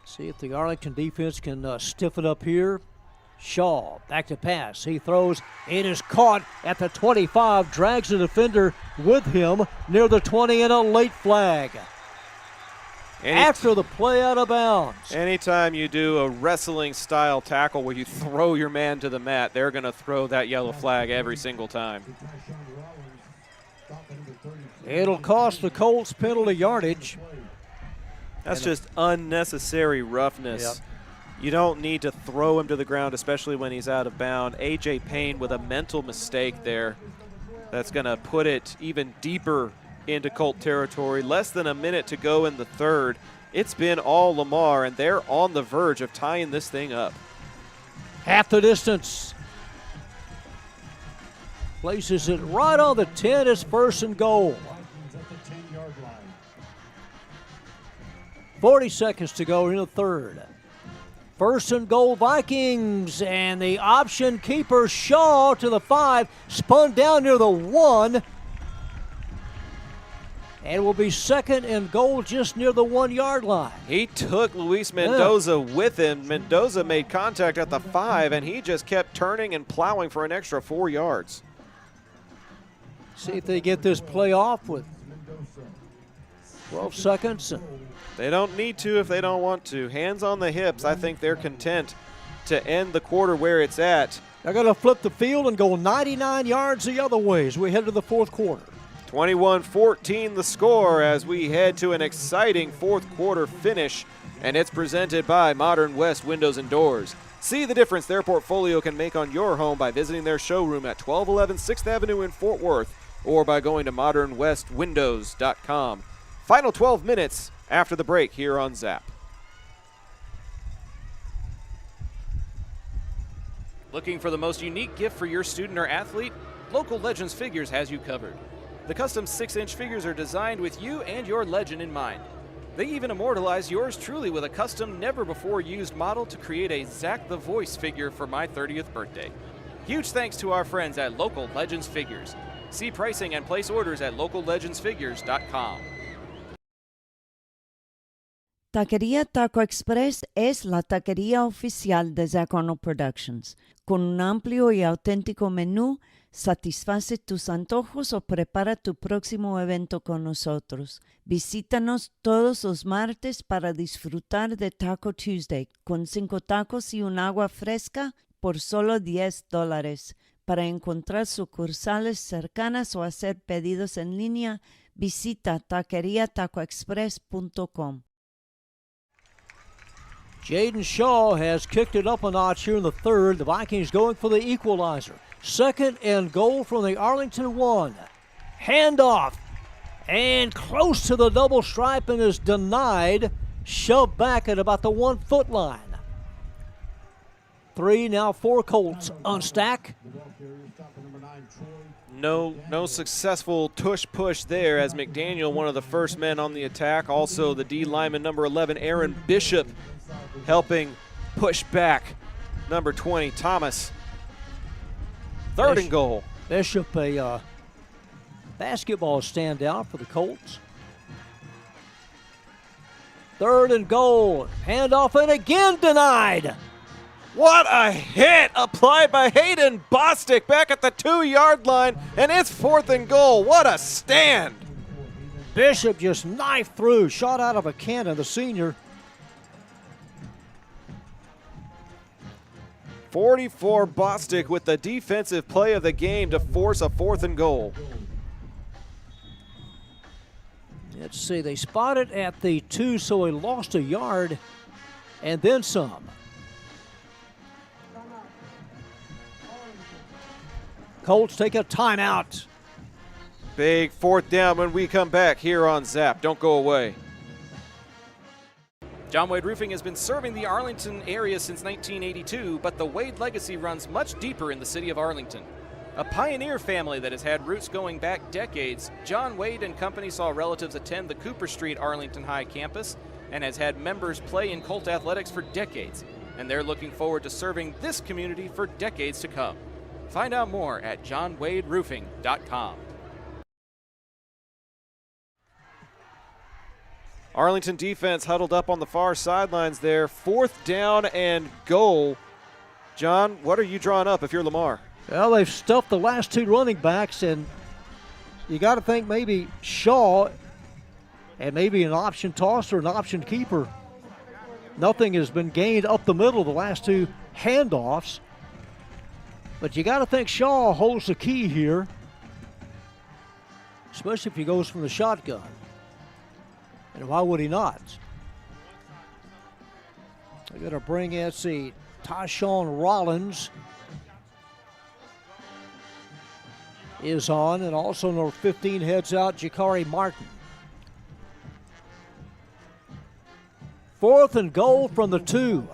See if the Arlington defense can stiffen up here. Shaw, back to pass. He throws. It is caught at the 25. Drags the defender with him near the 20 and a late flag. After the play out of bounds. Anytime you do a wrestling-style tackle where you throw your man to the mat, they're going to throw that yellow flag every single time. It'll cost the Colts penalty yardage. That's just unnecessary roughness. Yep. You don't need to throw him to the ground, especially when he's out of bounds. A.J. Payne with a mental mistake there that's going to put it even deeper into Colt territory. Less than a minute to go in the 3rd. It's been all Lamar, and they're on the verge of tying this thing up. Half the distance. Places it right on the 10. It's 1st and goal. 40 seconds to go in the 3rd. 1st and goal, Vikings, and the option keeper Shaw to the 5, spun down near the 1, and will be 2nd and goal just near the 1-yard line. He took Luis Mendoza with him. Mendoza made contact at the 5, and he just kept turning and plowing for an extra 4 yards. See if they get this play off with 12 seconds. They don't need to if they don't want to. Hands on the hips, I think they're content to end the quarter where it's at. They're going to flip the field and go 99 yards the other way as we head to the 4th quarter. 21-14 the score as we head to an exciting 4th quarter finish, and it's presented by Modern West Windows and Doors. See the difference their portfolio can make on your home by visiting their showroom at 1211 6th Avenue in Fort Worth or by going to modernwestwindows.com. Final 12 minutes after the break here on Zap. Looking for the most unique gift for your student or athlete? Local Legends Figures has you covered. The custom 6-inch figures are designed with you and your legend in mind. They even immortalize yours truly with a custom, never-before-used model to create a Zach the Voice figure for my 30th birthday. Huge thanks to our friends at Local Legends Figures. See pricing and place orders at locallegendsfigures.com. Taquería Taco Express es la taquería oficial de Zach Arnold Productions. Con un amplio y auténtico menú, satisface tus antojos o prepara tu próximo evento con nosotros. Visítanos todos los martes para disfrutar de Taco Tuesday con 5 tacos y un agua fresca por solo $10. Para encontrar sucursales cercanas o hacer pedidos en línea, visita taqueriatacoexpress.com. Jaden Shaw has kicked it up a notch here in the 3rd. The Vikings going for the equalizer. 2nd and goal from the Arlington 1. Handoff. And close to the double stripe and is denied. Shoved back at about the 1-foot line. 3, now 4 Colts. Unstack. No successful tush-push there as McDaniel, one of the first men on the attack. Also the D lineman, number 11, Aaron Bishop, helping push back number 20, Thomas. 3rd and goal. Bishop, a basketball standout for the Colts. 3rd and goal. Handoff and again denied. What a hit applied by Hayden Bostic back at the 2-yard line, and it's 4th and goal. What a stand. Bishop just knifed through, shot out of a cannon, the senior. 44 Bostic with the defensive play of the game to force a 4th and goal. Let's see, they spotted at the 2, so he lost a yard and then some. Colts take a timeout. Big fourth down when we come back here on Zap. Don't go away. John Wade Roofing has been serving the Arlington area since 1982, but the Wade legacy runs much deeper in the city of Arlington. A pioneer family that has had roots going back decades, John Wade and Company saw relatives attend the Cooper Street Arlington High campus and has had members play in Colt athletics for decades, and they're looking forward to serving this community for decades to come. Find out more at johnwaderoofing.com. Arlington defense huddled up on the far sidelines there. Fourth down and goal. John, what are you drawing up if you're Lamar? Well, they've stuffed the last two running backs, and you got to think maybe Shaw and maybe an option toss or an option keeper. Nothing has been gained up the middle of the last two handoffs. But you got to think Shaw holds the key here, especially if he goes from the shotgun. And why would he not? They're going to bring in, let's see, Tyshawn Rollins is on, and also number 15 heads out, Jakari Martin. Fourth and goal from the 2.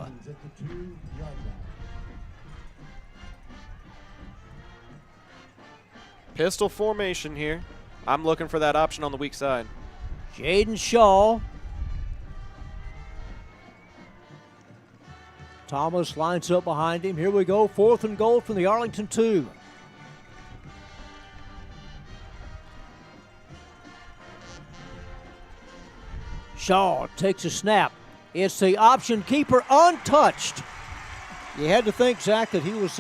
Pistol formation here. I'm looking for that option on the weak side. Jaden Shaw. Thomas lines up behind him. Here we go, fourth and goal from the Arlington 2. Shaw takes a snap. It's the option keeper, untouched. You had to think, Zach, that he was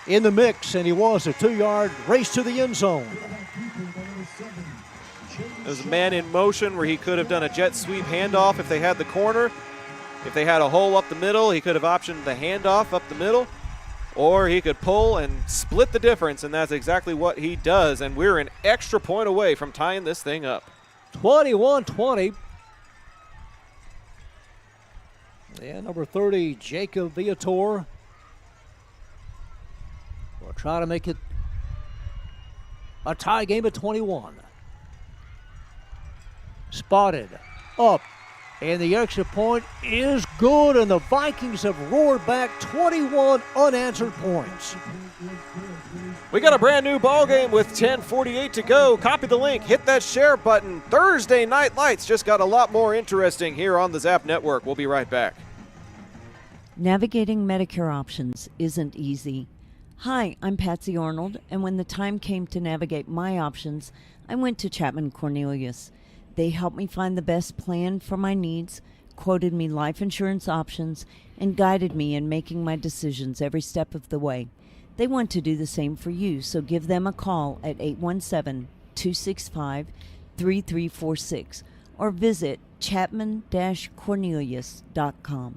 in the mix, and he was. A 2-yard race to the end zone. There's a man in motion where he could have done a jet sweep handoff if they had the corner. If they had a hole up the middle, he could have optioned the handoff up the middle. Or he could pull and split the difference, and that's exactly what he does. And we're an extra point away from tying this thing up. 21-20. Yeah, number 30, Jacob Viator. We'll try to make it a tie game at 21. Spotted, up, and the extra point is good, and the Vikings have roared back 21 unanswered points. We got a brand new ball game with 10:48 to go. Copy the link, hit that share button. Thursday Night Lights just got a lot more interesting here on the Zap Network. We'll be right back. Navigating Medicare options isn't easy. Hi, I'm Patsy Arnold, and when the time came to navigate my options, I went to Chapman Cornelius. They helped me find the best plan for my needs, quoted me life insurance options, and guided me in making my decisions every step of the way. They want to do the same for you, so give them a call at 817-265-3346 or visit chapman-cornelius.com.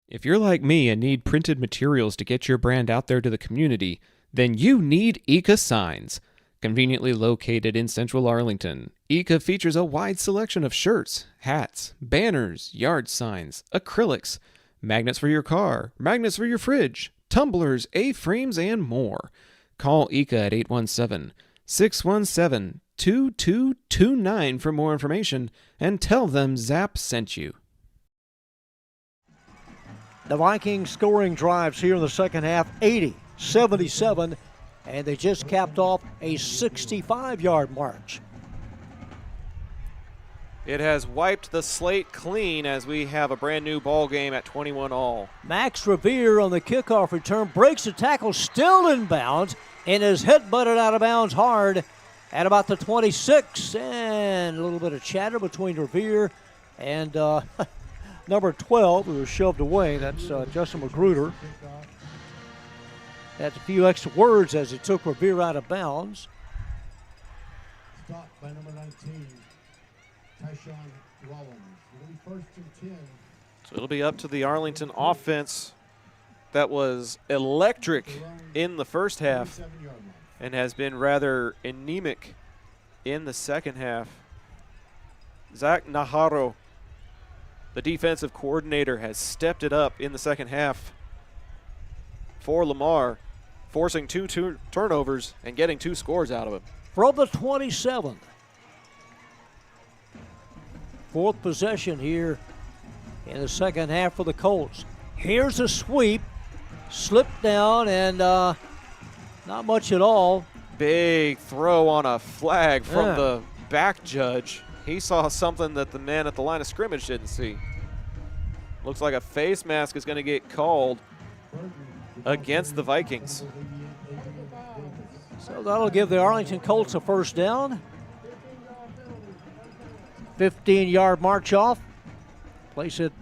If you're like me and need printed materials to get your brand out there to the community, then you need Eka Signs. Conveniently located in central Arlington, Eka features a wide selection of shirts, hats, banners, yard signs, acrylics, magnets for your car, magnets for your fridge, tumblers, A-frames, and more. Call Eka at 817-617-2229 for more information and tell them Zap sent you. The Vikings scoring drives here in the second half, 80-77, and they just capped off a 65-yard march. It has wiped the slate clean as we have a brand new ball game at 21 all. Max Revere on the kickoff return breaks the tackle, still in bounds, and is head-butted out of bounds hard at about the 26. And a little bit of chatter between Revere and number 12, who was shoved away. That's Justin Magruder. That's a few extra words as he took Revere out of bounds. Stopped by number 19, Tyshawn Rollins. It'll be first and 10. So it'll be up to the Arlington offense that was electric in the first half and has been rather anemic in the second half. Zach Naharo, the defensive coordinator, has stepped it up in the second half for Lamar. forcing two turnovers and getting 2 scores out of it. From the 27. Fourth possession here in the second half for the Colts. Here's a sweep. Slipped down and not much at all. Big throw on a flag from the back judge. He saw something that the man at the line of scrimmage didn't see. Looks like a face mask is going to get called against the Vikings. So that'll give the Arlington Colts a first down. 15-yard march off. Place it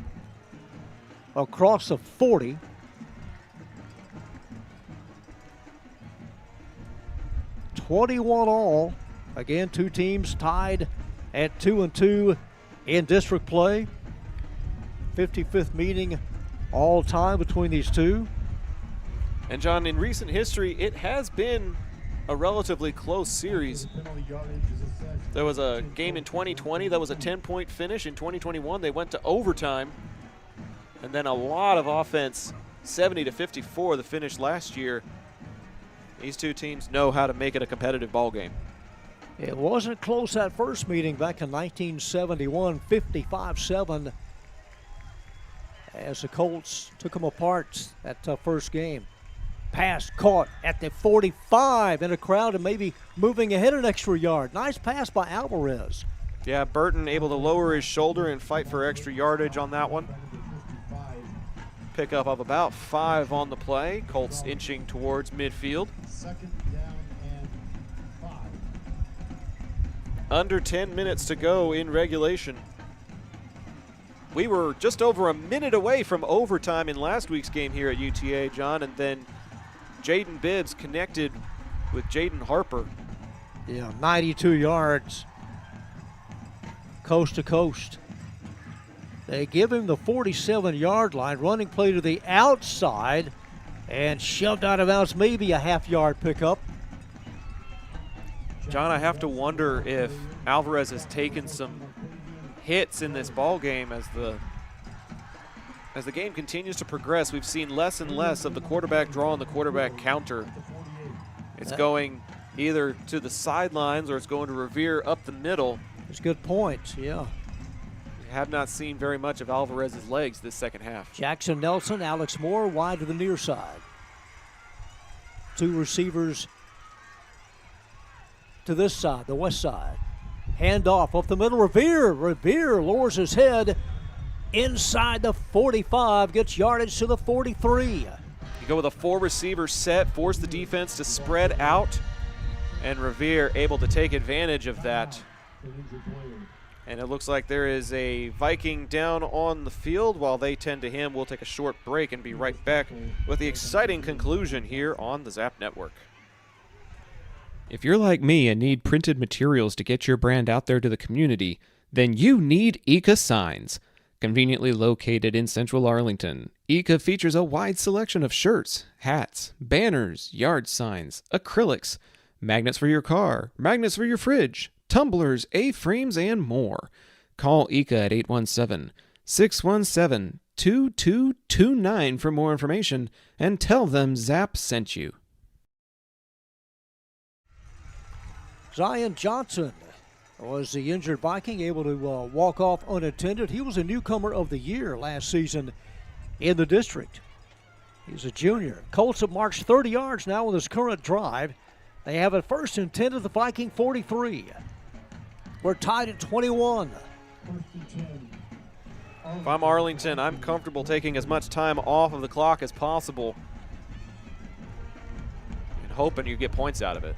across the 40. $21 all. Again, 2 teams tied at 2-2 in district play. 55th meeting all time between these two. And John, in recent history, it has been a relatively close series. There was a game in 2020 that was a 10-point finish. In 2021, they went to overtime. And then a lot of offense, 70-54, the finish last year. These 2 teams know how to make it a competitive ball game. It wasn't close that first meeting back in 1971, 55-7, as the Colts took them apart that first game. Pass caught at the 45 in a crowd and maybe moving ahead an extra yard. Nice pass by Alvarez. Yeah, Burton able to lower his shoulder and fight for extra yardage on that one. Pickup of about 5 on the play. Colts inching towards midfield. Second down and 5. Under 10 minutes to go in regulation. We were just over a minute away from overtime in last week's game here at UTA, John, and then Jaden Bibbs connected with Jaden Harper. Yeah, 92 yards, coast to coast. They give him the 47-yard line, running play to the outside, and shoved out of bounds, maybe a half-yard pickup. John, I have to wonder if Alvarez has taken some hits in this ball game as the game continues to progress. We've seen less and less of the quarterback draw and the quarterback counter. It's going either to the sidelines or it's going to Revere up the middle. That's a good point, yeah. We have not seen very much of Alvarez's legs this second half. Jackson Nelson, Alex Moore wide to the near side. 2 receivers to this side, the west side. Hand off up the middle, Revere. Revere lowers his head inside the 45, gets yardage to the 43. You go with a 4-receiver set, force the defense to spread out, and Revere able to take advantage of that. And it looks like there is a Viking down on the field while they tend to him. We'll take a short break and be right back with the exciting conclusion here on the Zap Network. If you're like me and need printed materials to get your brand out there to the community, then you need Eka Signs. Conveniently located in central Arlington, Eka features a wide selection of shirts, hats, banners, yard signs, acrylics, magnets for your car, magnets for your fridge, tumblers, A-frames, and more. Call Eka at 817-617-2229 for more information and tell them Zap sent you. Zion Johnson was the injured Viking, able to walk off unattended. He was a newcomer of the year last season in the district. He's a junior. Colts have marched 30 yards now with his current drive. They have a 1st and 10 at the Viking 43. We're tied at 21. If I'm Arlington, I'm comfortable taking as much time off of the clock as possible and hoping you get points out of it.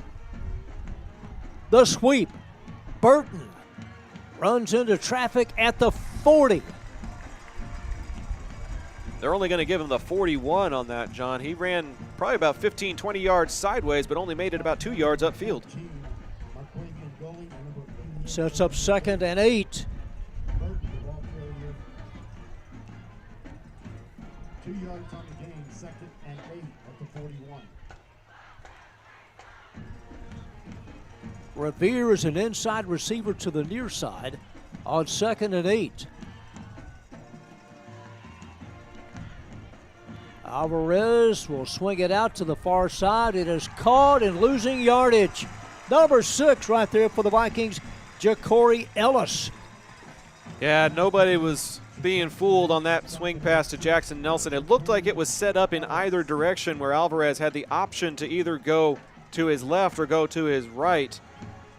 The sweep. Burton runs into traffic at the 40. They're only going to give him the 41 on that, John. He ran probably about 15, 20 yards sideways, but only made it about 2 yards upfield. Sets up 2nd and 8. 2 yards on the game, 2nd and 8 at the 41. Revere is an inside receiver to the near side on 2nd and 8. Alvarez will swing it out to the far side. It is caught and losing yardage. Number 6 right there for the Vikings, Ja'Cory Ellis. Yeah, nobody was being fooled on that swing pass to Jackson Nelson. It looked like it was set up in either direction where Alvarez had the option to either go to his left or go to his right.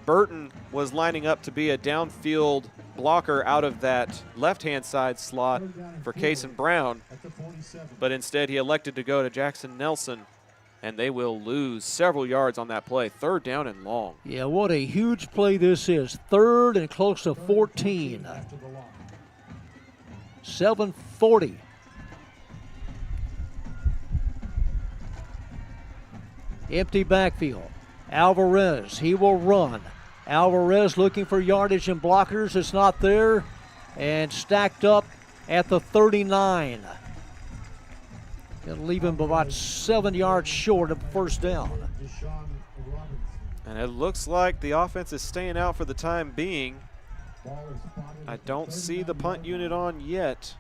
Burton was lining up to be a downfield blocker out of that left-hand side slot for Cason Brown, but instead he elected to go to Jackson Nelson, and they will lose several yards on that play. 3rd down and long. Yeah, what a huge play this is. 3rd and close to 14. 7:40. Empty backfield. Alvarez, he will run. Alvarez looking for yardage and blockers. It's not there. And stacked up at the 39. It'll leave him about 7 yards short of 1st down. And it looks like the offense is staying out for the time being. I don't see the punt unit on yet.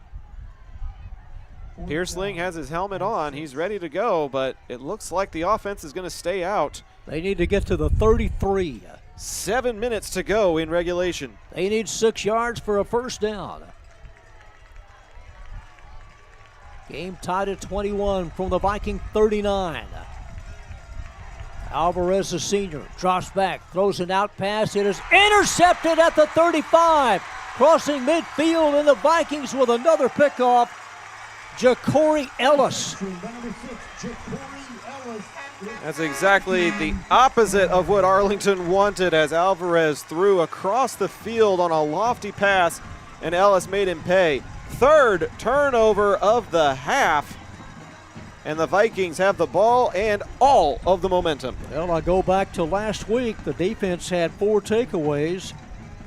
Pierceling has his helmet on. He's ready to go, but it looks like the offense is going to stay out. They need to get to the 33. 7 minutes to go in regulation. They need 6 yards for a 1st down. Game tied at 21 from the Viking 39. Alvarez, the senior, drops back, throws an out pass. It is intercepted at the 35. Crossing midfield, and the Vikings with another pickoff. Ja'Cory Ellis. That's exactly the opposite of what Arlington wanted, as Alvarez threw across the field on a lofty pass, and Ellis made him pay. 3rd turnover of the half, and the Vikings have the ball and all of the momentum. Well, I go back to last week. The defense had 4 takeaways,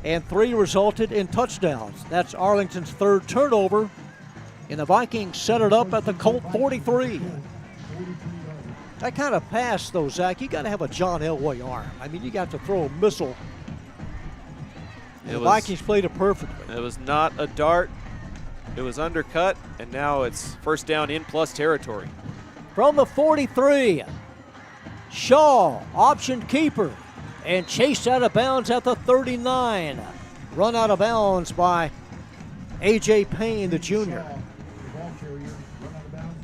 and 3 resulted in touchdowns. That's Arlington's 3rd turnover, and the Vikings set it up at the Colt 43. That kind of pass, though, Zach, you got to have a John Elway arm. I mean, you got to throw a missile. The Vikings played it perfectly. It was not a dart. It was undercut, and now it's 1st down in plus territory. From the 43, Shaw, option keeper, and chased out of bounds at the 39. Run out of bounds by A.J. Payne, the junior.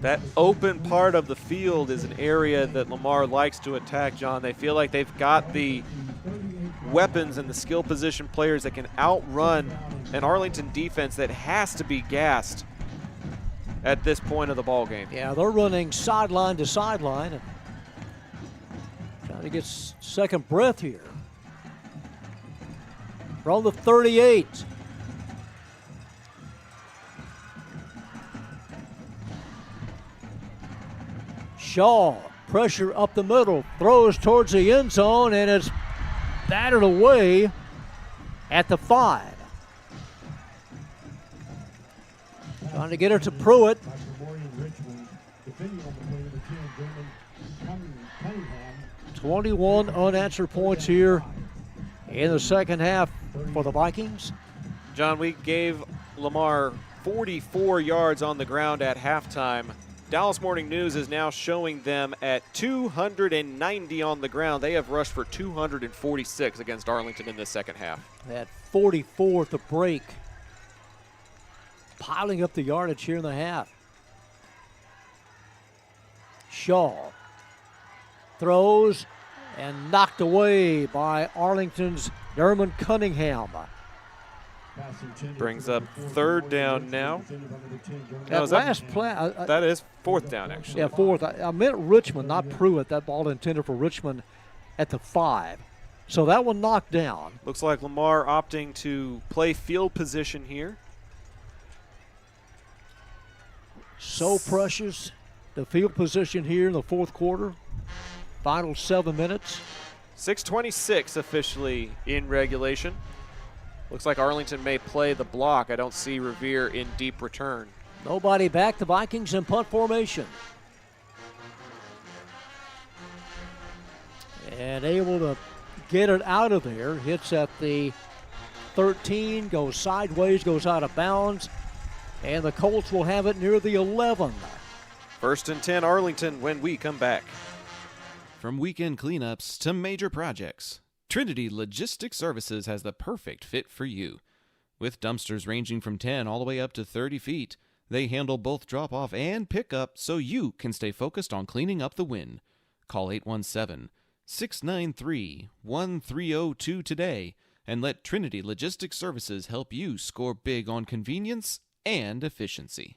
That open part of the field is an area that Lamar likes to attack, John. They feel like they've got the weapons and the skill position players that can outrun an Arlington defense that has to be gassed at this point of the ball game. Yeah, they're running sideline to sideline and trying to get second breath here. From the 38. Shaw, pressure up the middle, throws towards the end zone, and it's batted away at the 5. Trying to get it to Pruitt. 21 unanswered points here in the second half for the Vikings. John, we gave Lamar 44 yards on the ground at halftime. Dallas Morning News is now showing them at 290 on the ground. They have rushed for 246 against Arlington in this second half. At 44 at the break. Piling up the yardage here in the half. Shaw throws and knocked away by Arlington's Dermond Cunningham. Brings up 3rd down now. That is 4th down, actually. Yeah, 4th. I meant Richmond, not Pruitt. That ball intended for Richmond at the 5. So that one knocked down. Looks like Lamar opting to play field position here. So precious, the field position here in the 4th quarter. Final 7 minutes. 6:26 officially in regulation. Looks like Arlington may play the block. I don't see Revere in deep return. Nobody back. The Vikings in punt formation. And able to get it out of there. Hits at the 13, goes sideways, goes out of bounds. And the Colts will have it near the 11. First and 10 Arlington when we come back. From weekend cleanups to major projects, Trinity Logistics Services has the perfect fit for you. With dumpsters ranging from 10 all the way up to 30 feet, they handle both drop-off and pickup so you can stay focused on cleaning up the win. Call 817-693-1302 today and let Trinity Logistics Services help you score big on convenience and efficiency.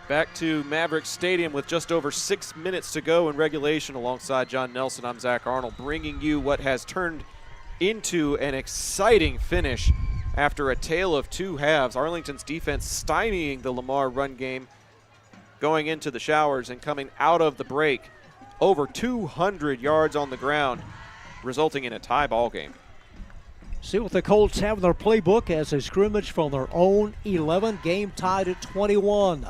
Back to Maverick Stadium with just over 6 minutes to go in regulation. Alongside John Nelson, I'm Zach Arnold, bringing you what has turned into an exciting finish after a tale of two halves. Arlington's defense stymieing the Lamar run game, going into the showers and coming out of the break. Over 200 yards on the ground, resulting in a tie ball game. See what the Colts have in their playbook as a scrimmage from their own 11, game tied at 21.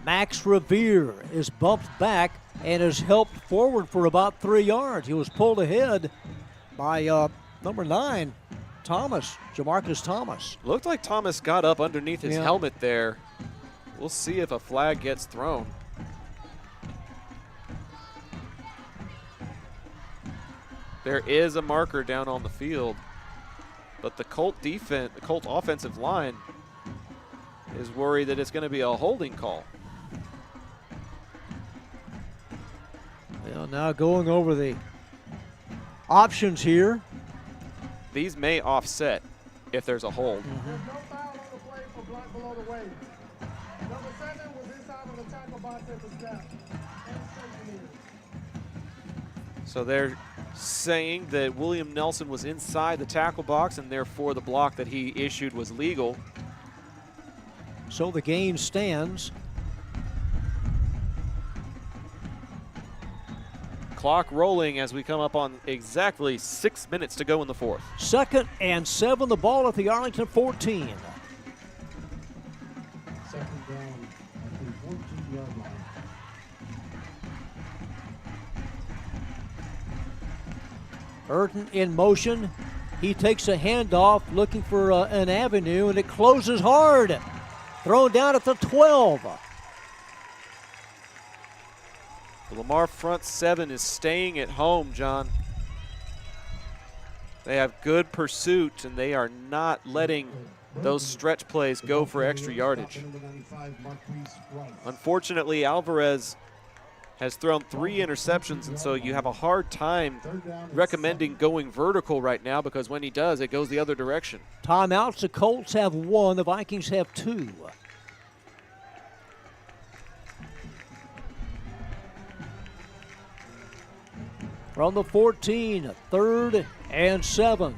Max Revere is bumped back and is helped forward for about 3 yards. He was pulled ahead by number 9, Thomas, Jamarcus Thomas. Looked like Thomas got up underneath his helmet there. We'll see if a flag gets thrown. There is a marker down on the field, but the Colt offensive line is worried that it's going to be a holding call. Well, now going over the options here. These may offset if there's a hold. There's no foul on the play for block below the waist. Number 7 was inside of the tackle box at the snap. So they're saying that William Nelson was inside the tackle box and therefore the block that he issued was legal. So the game stands. Clock rolling as we come up on exactly 6 minutes to go in the fourth. 2nd and 7, the ball at the Arlington 14. Second down at the 14-yard line. Burton in motion. He takes a handoff looking for an avenue, and it closes hard. Thrown down at the 12. The Lamar front 7 is staying at home, John. They have good pursuit, and they are not letting those stretch plays go for extra yardage. Unfortunately, Alvarez has thrown 3 interceptions, and so you have a hard time recommending going vertical right now because when he does, it goes the other direction. Timeouts, the Colts have 1, the Vikings have 2. From the 14, 3rd and 7.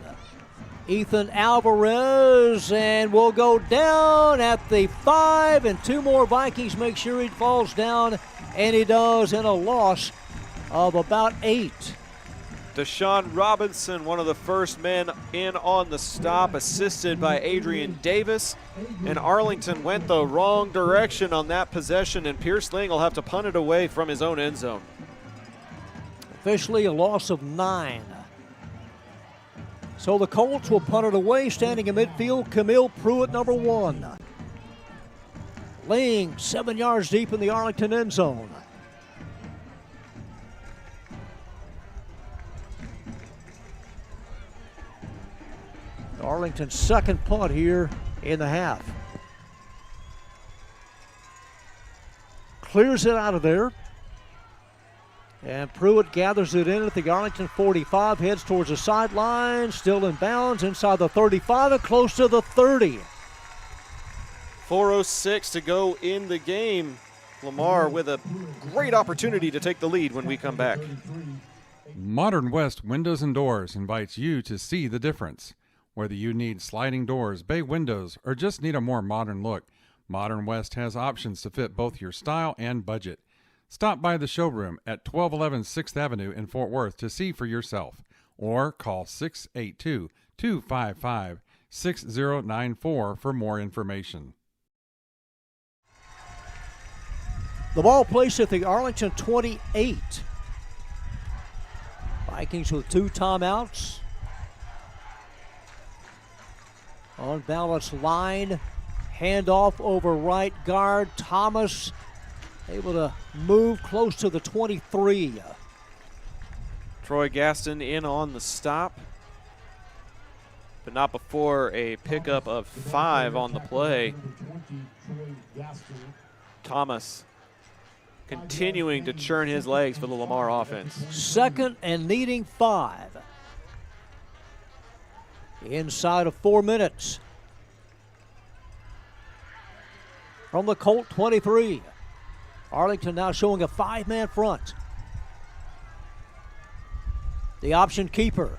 Ethan Alvarez, and will go down at the 5, and 2 more Vikings make sure he falls down, and he does, in a loss of about 8. Deshaun Robinson, one of the first men in on the stop, assisted by Adrian Davis. And Arlington went the wrong direction on that possession, and Pierce Ling will have to punt it away from his own end zone. Officially a loss of 9. So the Colts will punt it away. Standing in midfield, Camille Pruitt, number 1. Ling 7 yards deep in the Arlington end zone. Arlington's second punt here in the half. Clears it out of there. And Pruitt gathers it in at the Arlington 45, heads towards the sideline, still in bounds, inside the 35 and close to the 30. 4:06 to go in the game. Lamar with a great opportunity to take the lead when we come back. Modern West Windows and Doors invites you to see the difference. Whether you need sliding doors, bay windows, or just need a more modern look, Modern West has options to fit both your style and budget. Stop by the showroom at 1211 6th Avenue in Fort Worth to see for yourself, or call 682-255-6094 for more information. The ball placed at the Arlington 28. Vikings with 2 timeouts. Unbalanced line. Handoff over right guard. Thomas able to move close to the 23. Troy Gaston in on the stop, but not before a pickup of 5 on the play. Thomas continuing to churn his legs for the Lamar offense. Second and needing 5. Inside of 4 minutes. From the Colt 23. Arlington now showing a 5-man front. The option keeper.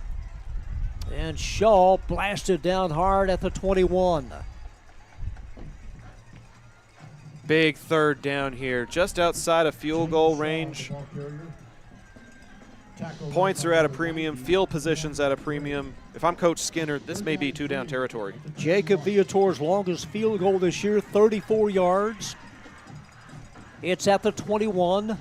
And Shaw blasted down hard at the 21. Big third down here, just outside of field goal range. Points are at a premium, field positions at a premium. If I'm Coach Skinner, this may be 2-down territory. Jacob Viator's longest field goal this year, 34 yards. It's at the 21.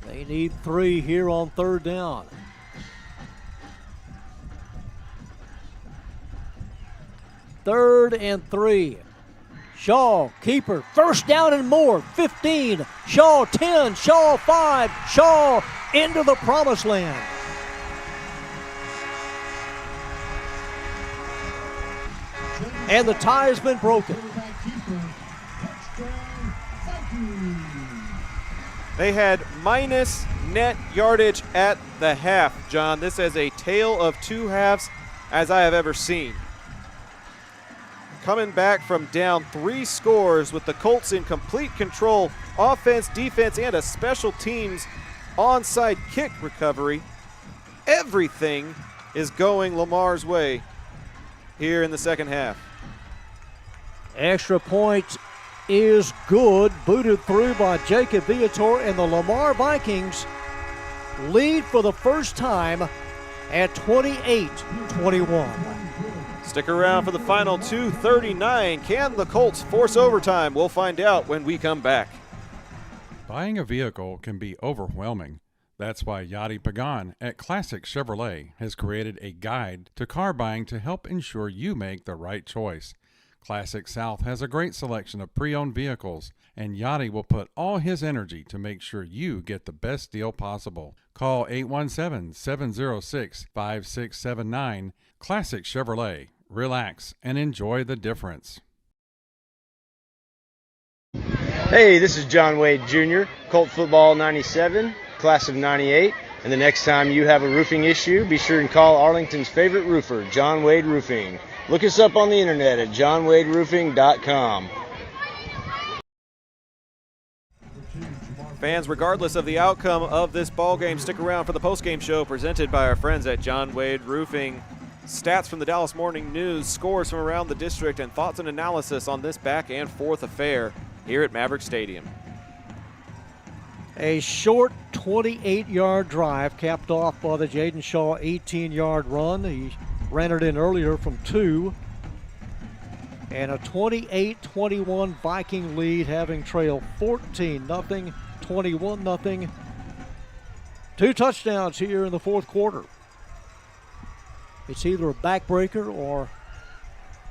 They need 3 here on third down. Third and 3. Shaw, keeper, first down and more, 15. Shaw 10, Shaw 5, Shaw into the promised land. And the tie has been broken. They had minus net yardage at the half, John. This is a tale of 2 halves as I have ever seen. Coming back from down 3 scores with the Colts in complete control, offense, defense, and a special teams onside kick recovery. Everything is going Lamar's way here in the second half. Extra point is good, booted through by Jacob Viator, and the Lamar Vikings lead for the first time at 28-21. Stick around for the final 2:39. Can the Colts force overtime? We'll find out when we come back. Buying a vehicle can be overwhelming. That's why Yadi Pagan at Classic Chevrolet has created a guide to car buying to help ensure you make the right choice. Classic South has a great selection of pre-owned vehicles, and Yadi will put all his energy to make sure you get the best deal possible. Call 817-706-5679. Classic Chevrolet. Relax and enjoy the difference. Hey, this is John Wade Jr., Colt Football 97, class of 98. And the next time you have a roofing issue, be sure and call Arlington's favorite roofer, John Wade Roofing. Look us up on the internet at johnwaderoofing.com. Fans, regardless of the outcome of this ball game, stick around for the postgame show presented by our friends at John Wade Roofing. Stats from the Dallas Morning News, scores from around the district, and thoughts and analysis on this back and forth affair here at Maverick Stadium. A short 28-yard drive capped off by the Jaden Shaw 18-yard run. He ran it in earlier from 2. And a 28-21 Viking lead, having trailed 14-0, 21-0. 2 touchdowns here in the fourth quarter. It's either a backbreaker or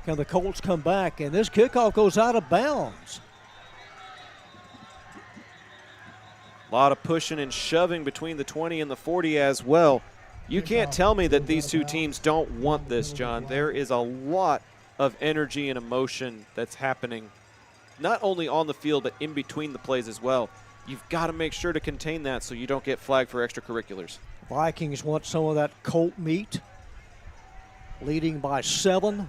can the Colts come back? And this kickoff goes out of bounds. A lot of pushing and shoving between the 20 and the 40 as well. You can't tell me that these two teams don't want this, John. There is a lot of energy and emotion that's happening, not only on the field, but in between the plays as well. You've got to make sure to contain that so you don't get flagged for extracurriculars. Vikings want some of that Colt meat, leading by 7.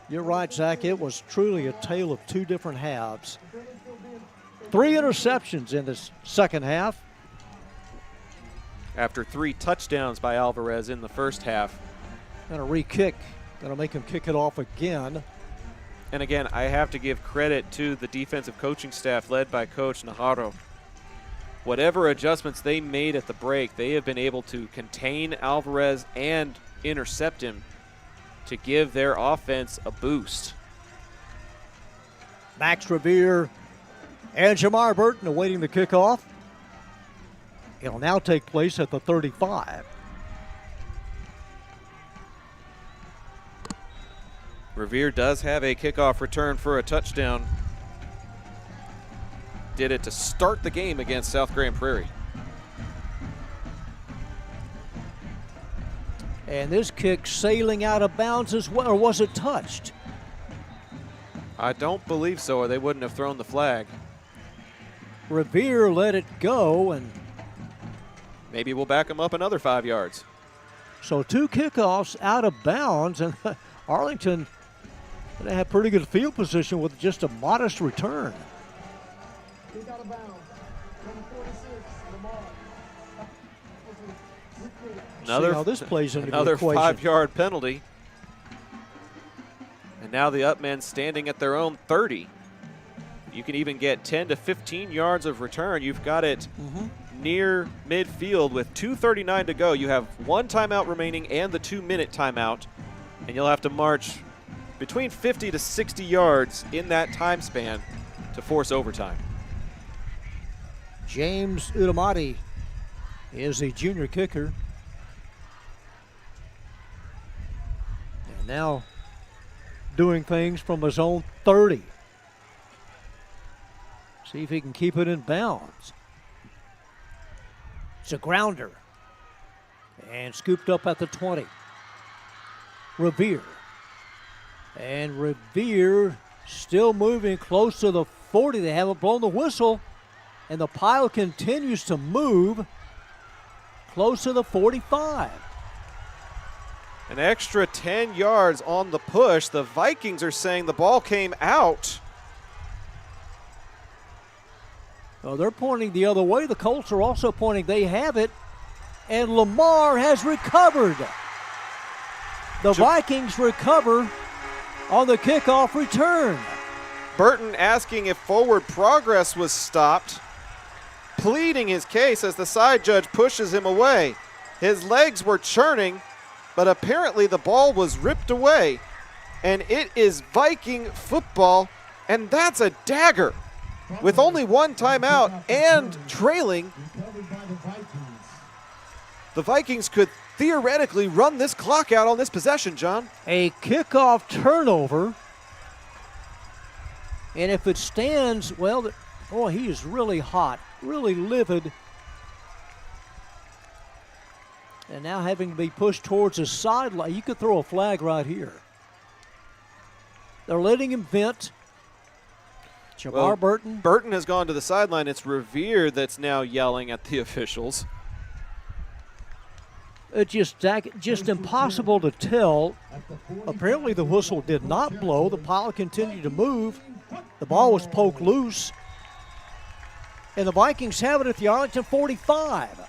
You're right, Zach. It was truly a tale of 2 different halves. 3 interceptions in this second half. After 3 touchdowns by Alvarez in the first half. And a re-kick. Going to make him kick it off again. And again, I have to give credit to the defensive coaching staff led by Coach Najarro. Whatever adjustments they made at the break, they have been able to contain Alvarez and intercept him to give their offense a boost. Max Revere and Jamar Burton awaiting the kickoff. It'll now take place at the 35. Revere does have a kickoff return for a touchdown. Did it to start the game against South Grand Prairie. And this kick sailing out of bounds as well, or was it touched? I don't believe so, or they wouldn't have thrown the flag. Revere let it go, and maybe we'll back them up another 5 yards. So 2 kickoffs out of bounds, and Arlington, they have pretty good field position with just a modest return. Kick out of bounds. Number 46, Lamar. Another, see how this plays into another the equation. 5-yard penalty. And now the Upmen standing at their own 30. You can even get 10 to 15 yards of return. You've got it near midfield with 2:39 to go. You have 1 timeout remaining and the 2-minute timeout. And you'll have to march between 50 to 60 yards in that time span to force overtime. James Udamati is the junior kicker. And now doing things from his own 30. See if he can keep it in bounds. It's a grounder. And scooped up at the 20. Revere. And Revere still moving close to the 40. They haven't blown the whistle. And the pile continues to move close to the 45. An extra 10 yards on the push. The Vikings are saying the ball came out. Well, they're pointing the other way. The Colts are also pointing they have it. And Lamar has recovered. The Vikings recover on the kickoff return. Burton asking if forward progress was stopped, pleading his case as the side judge pushes him away. His legs were churning, but apparently the ball was ripped away. And it is Viking football, and that's a dagger. With only 1 timeout and trailing, the Vikings could theoretically run this clock out on this possession, John. A kickoff turnover. And if it stands, well, boy, he is really hot, really livid. And now having to be pushed towards the sideline, you could throw a flag right here. They're letting him vent. Jamar Burton. Burton has gone to the sideline. It's Revere that's now yelling at the officials. It's just impossible to tell. Apparently the whistle did not blow. The pile continued to move. The ball was poked loose. And the Vikings have it at the Arlington 45.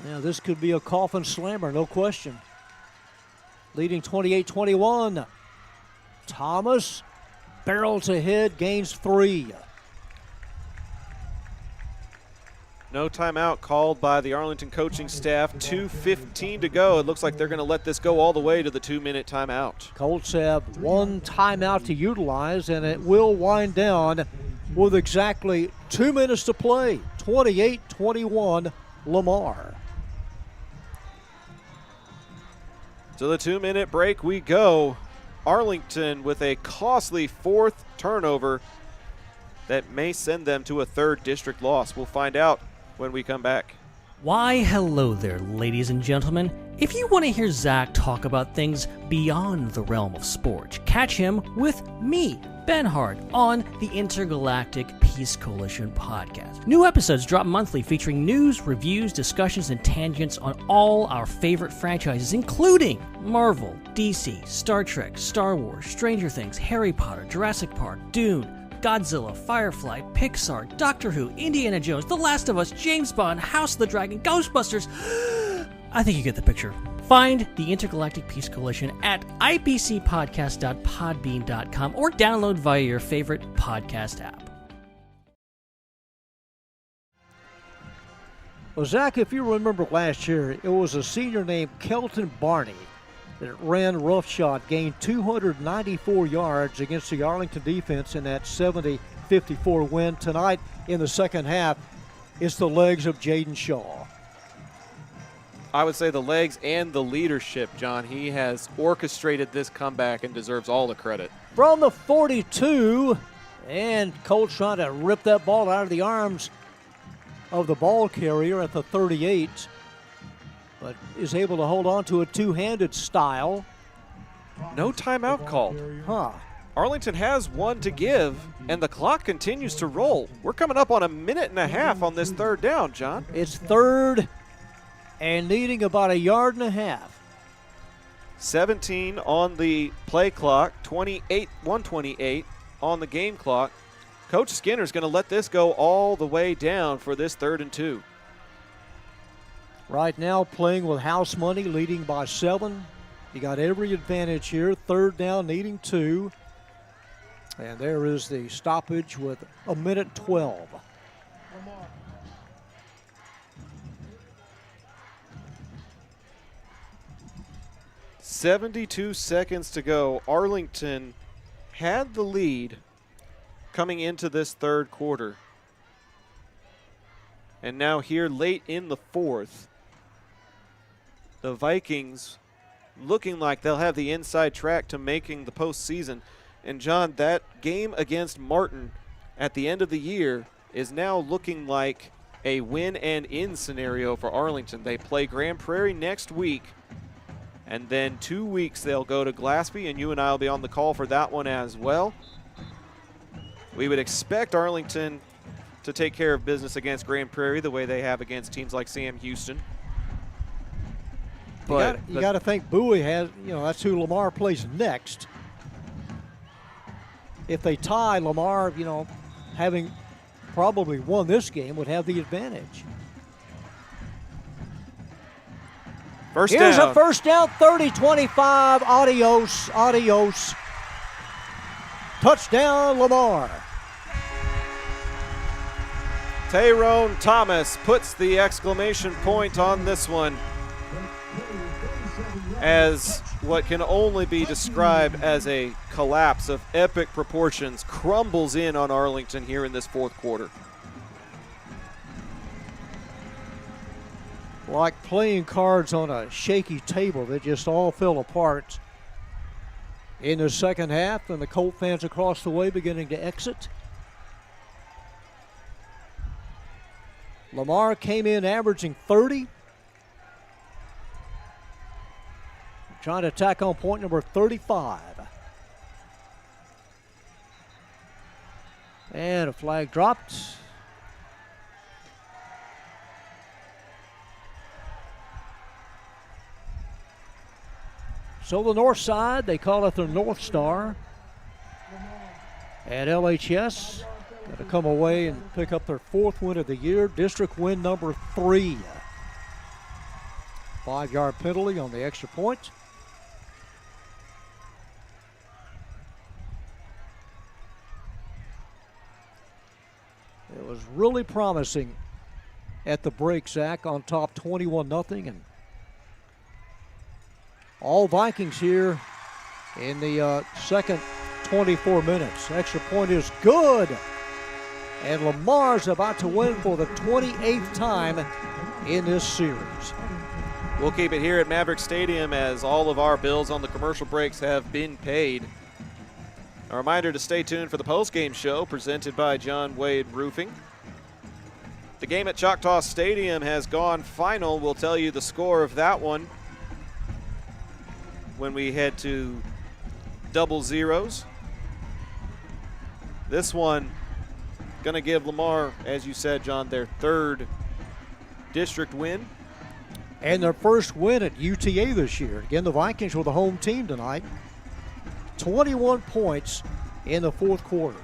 Now this could be a coffin slammer, no question. Leading 28-21. Thomas barrels ahead, gains 3. No timeout called by the Arlington coaching staff. 2:15 to go. It looks like they're going to let this go all the way to the 2-minute timeout. Colts have 1 timeout to utilize, and it will wind down with exactly 2 minutes to play. 28-21 Lamar. To the 2-minute break we go. Arlington with a costly 4th turnover that may send them to a 3rd district loss. We'll find out when we come back. Why, hello there, ladies and gentlemen. If you want to hear Zach talk about things beyond the realm of sport, catch him with me, Ben Hart, on the Intergalactic Peace Coalition podcast. New episodes drop monthly featuring news, reviews, discussions, and tangents on all our favorite franchises, including Marvel, DC, Star Trek, Star Wars, Stranger Things, Harry Potter, Jurassic Park, Dune, Godzilla, Firefly, Pixar, Doctor Who, Indiana Jones, The Last of Us, James Bond, House of the Dragon, Ghostbusters. I think you get the picture. Find the Intergalactic Peace Coalition at ipcpodcast.podbean.com or download via your favorite podcast app. Well, Zach, if you remember last year, it was a senior named Kelton Barney that ran roughshod, gained 294 yards against the Arlington defense in that 51-54 win. Tonight in the second half, it's the legs of Jaden Shaw. I would say the legs and the leadership, John. He has orchestrated this comeback and deserves all the credit. From the 42, and Colts trying to rip that ball out of the arms of the ball carrier at the 38, but is able to hold on to a two-handed style. No timeout called. Arlington has one to give, and the clock continues to roll. We're coming up on a minute and a half on this third down, John. It's third and needing about a yard and a half. 17 on the play clock, 128 on the game clock. Coach Skinner's going to let this go all the way down for this 3rd and 2. Right now playing with house money, leading by 7. You got every advantage here. 3rd down, needing 2. And there is the stoppage with a minute 12. 72 seconds to go. Arlington had the lead coming into this third quarter. And now here late in the fourth, the Vikings looking like they'll have the inside track to making the postseason. And John, that game against Martin at the end of the year is now looking like a win and in scenario for Arlington. They play Grand Prairie next week, and then 2 weeks they'll go to Glaspie, and you and I will be on the call for that one as well. We would expect Arlington to take care of business against Grand Prairie the way they have against teams like Sam Houston. But you got to think Bowie has, that's who Lamar plays next. If they tie, Lamar, having probably won this game, would have the advantage. Here's a first down, 30-25, adios. Touchdown, Lamar. Tyrone Thomas puts the exclamation point on this one as what can only be described as a collapse of epic proportions crumbles in on Arlington here in this fourth quarter. Like playing cards on a shaky table that just all fell apart in the second half, and the Colt fans across the way beginning to exit. Lamar came in averaging 30. Trying to attack on point number 35. And a flag dropped. So the north side, they call it the North Star at LHS. Got to come away and pick up their 4th win of the year. District win number 3. 5-yard penalty on the extra point. It was really promising at the break, Zach, on top 21-0. And all Vikings here in the second 24 minutes. Extra point is good. And Lamar's about to win for the 28th time in this series. We'll keep it here at Maverick Stadium as all of our bills on the commercial breaks have been paid. A reminder to stay tuned for the post-game show presented by John Wade Roofing. The game at Choctaw Stadium has gone final. We'll tell you the score of that one when we head to double zeros. This one going to give Lamar, as you said, John, their 3rd district win. And their first win at UTA this year. Again, the Vikings were the home team tonight. 21 points in the fourth quarter.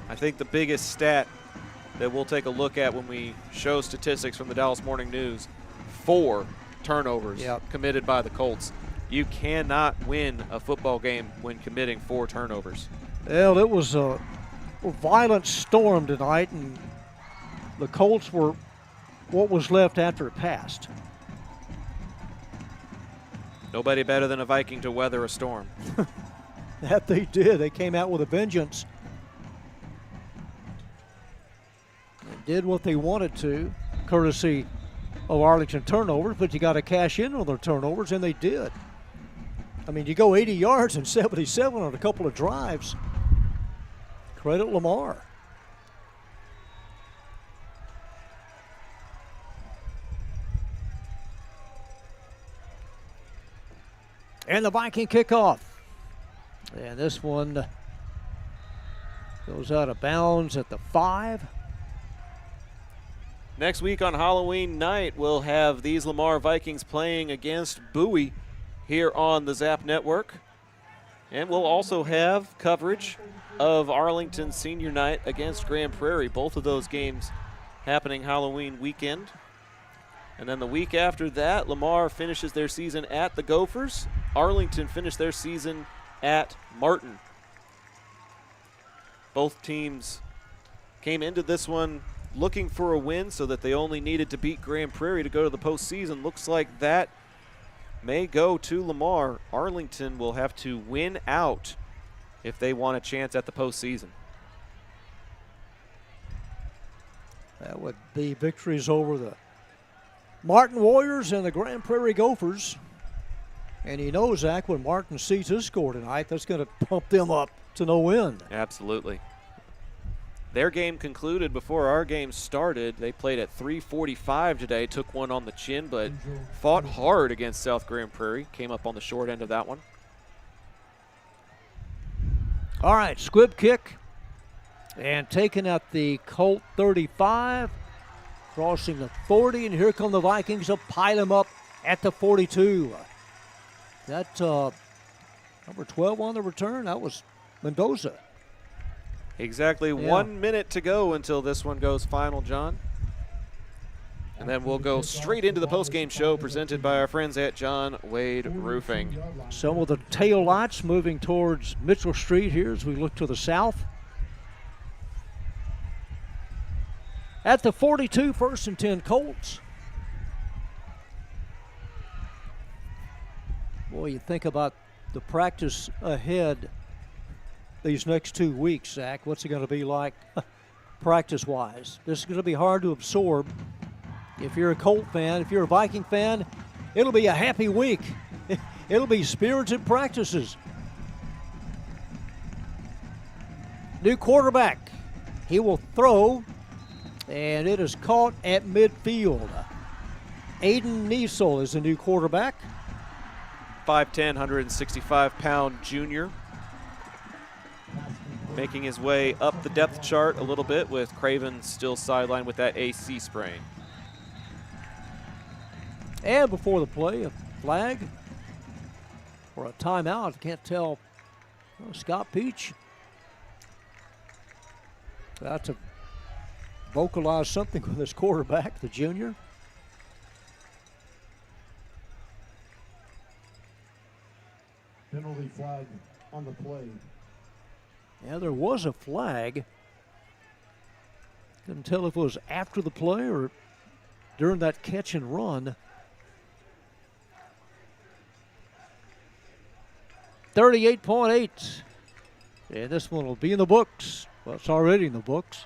I think the biggest stat that we'll take a look at when we show statistics from the Dallas Morning News, 4 turnovers committed by the Colts. You cannot win a football game when committing 4 turnovers. Well, it was a violent storm tonight, and the Colts were what was left after it passed. Nobody better than a Viking to weather a storm. That they did. They came out with a vengeance did what they wanted to, courtesy of Arlington turnovers, but you got to cash in on their turnovers, and they did. I mean, you go 80 yards and 77 on a couple of drives. Credit Lamar. And the Viking kickoff. And this one goes out of bounds at the 5. Next week on Halloween night, we'll have these Lamar Vikings playing against Bowie here on the Zap Network. And we'll also have coverage of Arlington Senior Night against Grand Prairie. Both of those games happening Halloween weekend. And then the week after that, Lamar finishes their season at the Gophers. Arlington finished their season at Martin. Both teams came into this one looking for a win so that they only needed to beat Grand Prairie to go to the postseason. Looks like that may go to Lamar. Arlington will have to win out if they want a chance at the postseason. That would be victories over the Martin Warriors and the Grand Prairie Gophers. And you know, Zach, when Martin sees his score tonight, that's going to pump them up to no win. Absolutely. Their game concluded before our game started. They played at 3:45 today, took one on the chin, but fought hard against South Grand Prairie. Came up on the short end of that one. All right, squib kick. And taken at the Colt 35, crossing the 40, and here come the Vikings to pile them up at the 42. That number 12 on the return, that was Mendoza. Exactly 1 minute to go until this one goes final, John. And then we'll go straight into the postgame show presented by our friends at John Wade Roofing. Some of the tail lights moving towards Mitchell Street here as we look to the south. At the 42, 1st and 10 Colts. Boy, you think about the practice ahead these next 2 weeks, Zach. What's it going to be like practice-wise? This is going to be hard to absorb. If you're a Colt fan, if you're a Viking fan, it'll be a happy week. It'll be spirited practices. New quarterback. He will throw, and it is caught at midfield. Aiden Niesel is the new quarterback. 5'10", 165-pound junior. Making his way up the depth chart a little bit with Craven still sidelined with that AC sprain. And before the play, a flag or a timeout. Can't tell. Scott Peach. Got to vocalize something with this quarterback, the junior. Penalty flag on the play. Yeah, there was a flag. Couldn't tell if it was after the play or during that catch and run. 38.8. And this one will be in the books. Well, it's already in the books.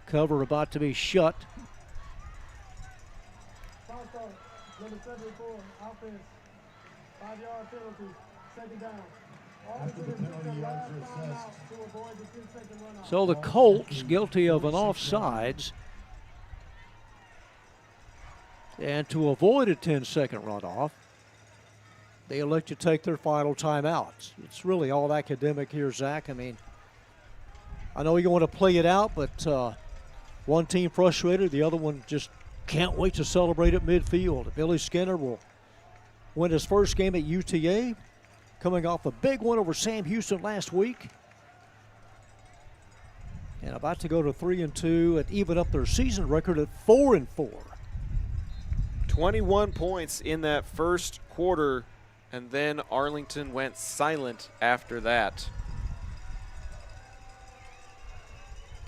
Cover about to be shut. Number 74, offense, 5-yard penalty, second down. After the penalty yards are assessed. So the Colts guilty of an offsides. And to avoid a 10-second runoff, they elect to take their final timeouts. It's really all academic here, Zach. I mean, I know you want to play it out, but one team frustrated, the other one just can't wait to celebrate at midfield. Billy Skinner will win his first game at UTA, coming off a big win over Sam Houston last week. And about to go to 3-2 and even up their season record at 4-4. 21 points in that first quarter, and then Arlington went silent after that.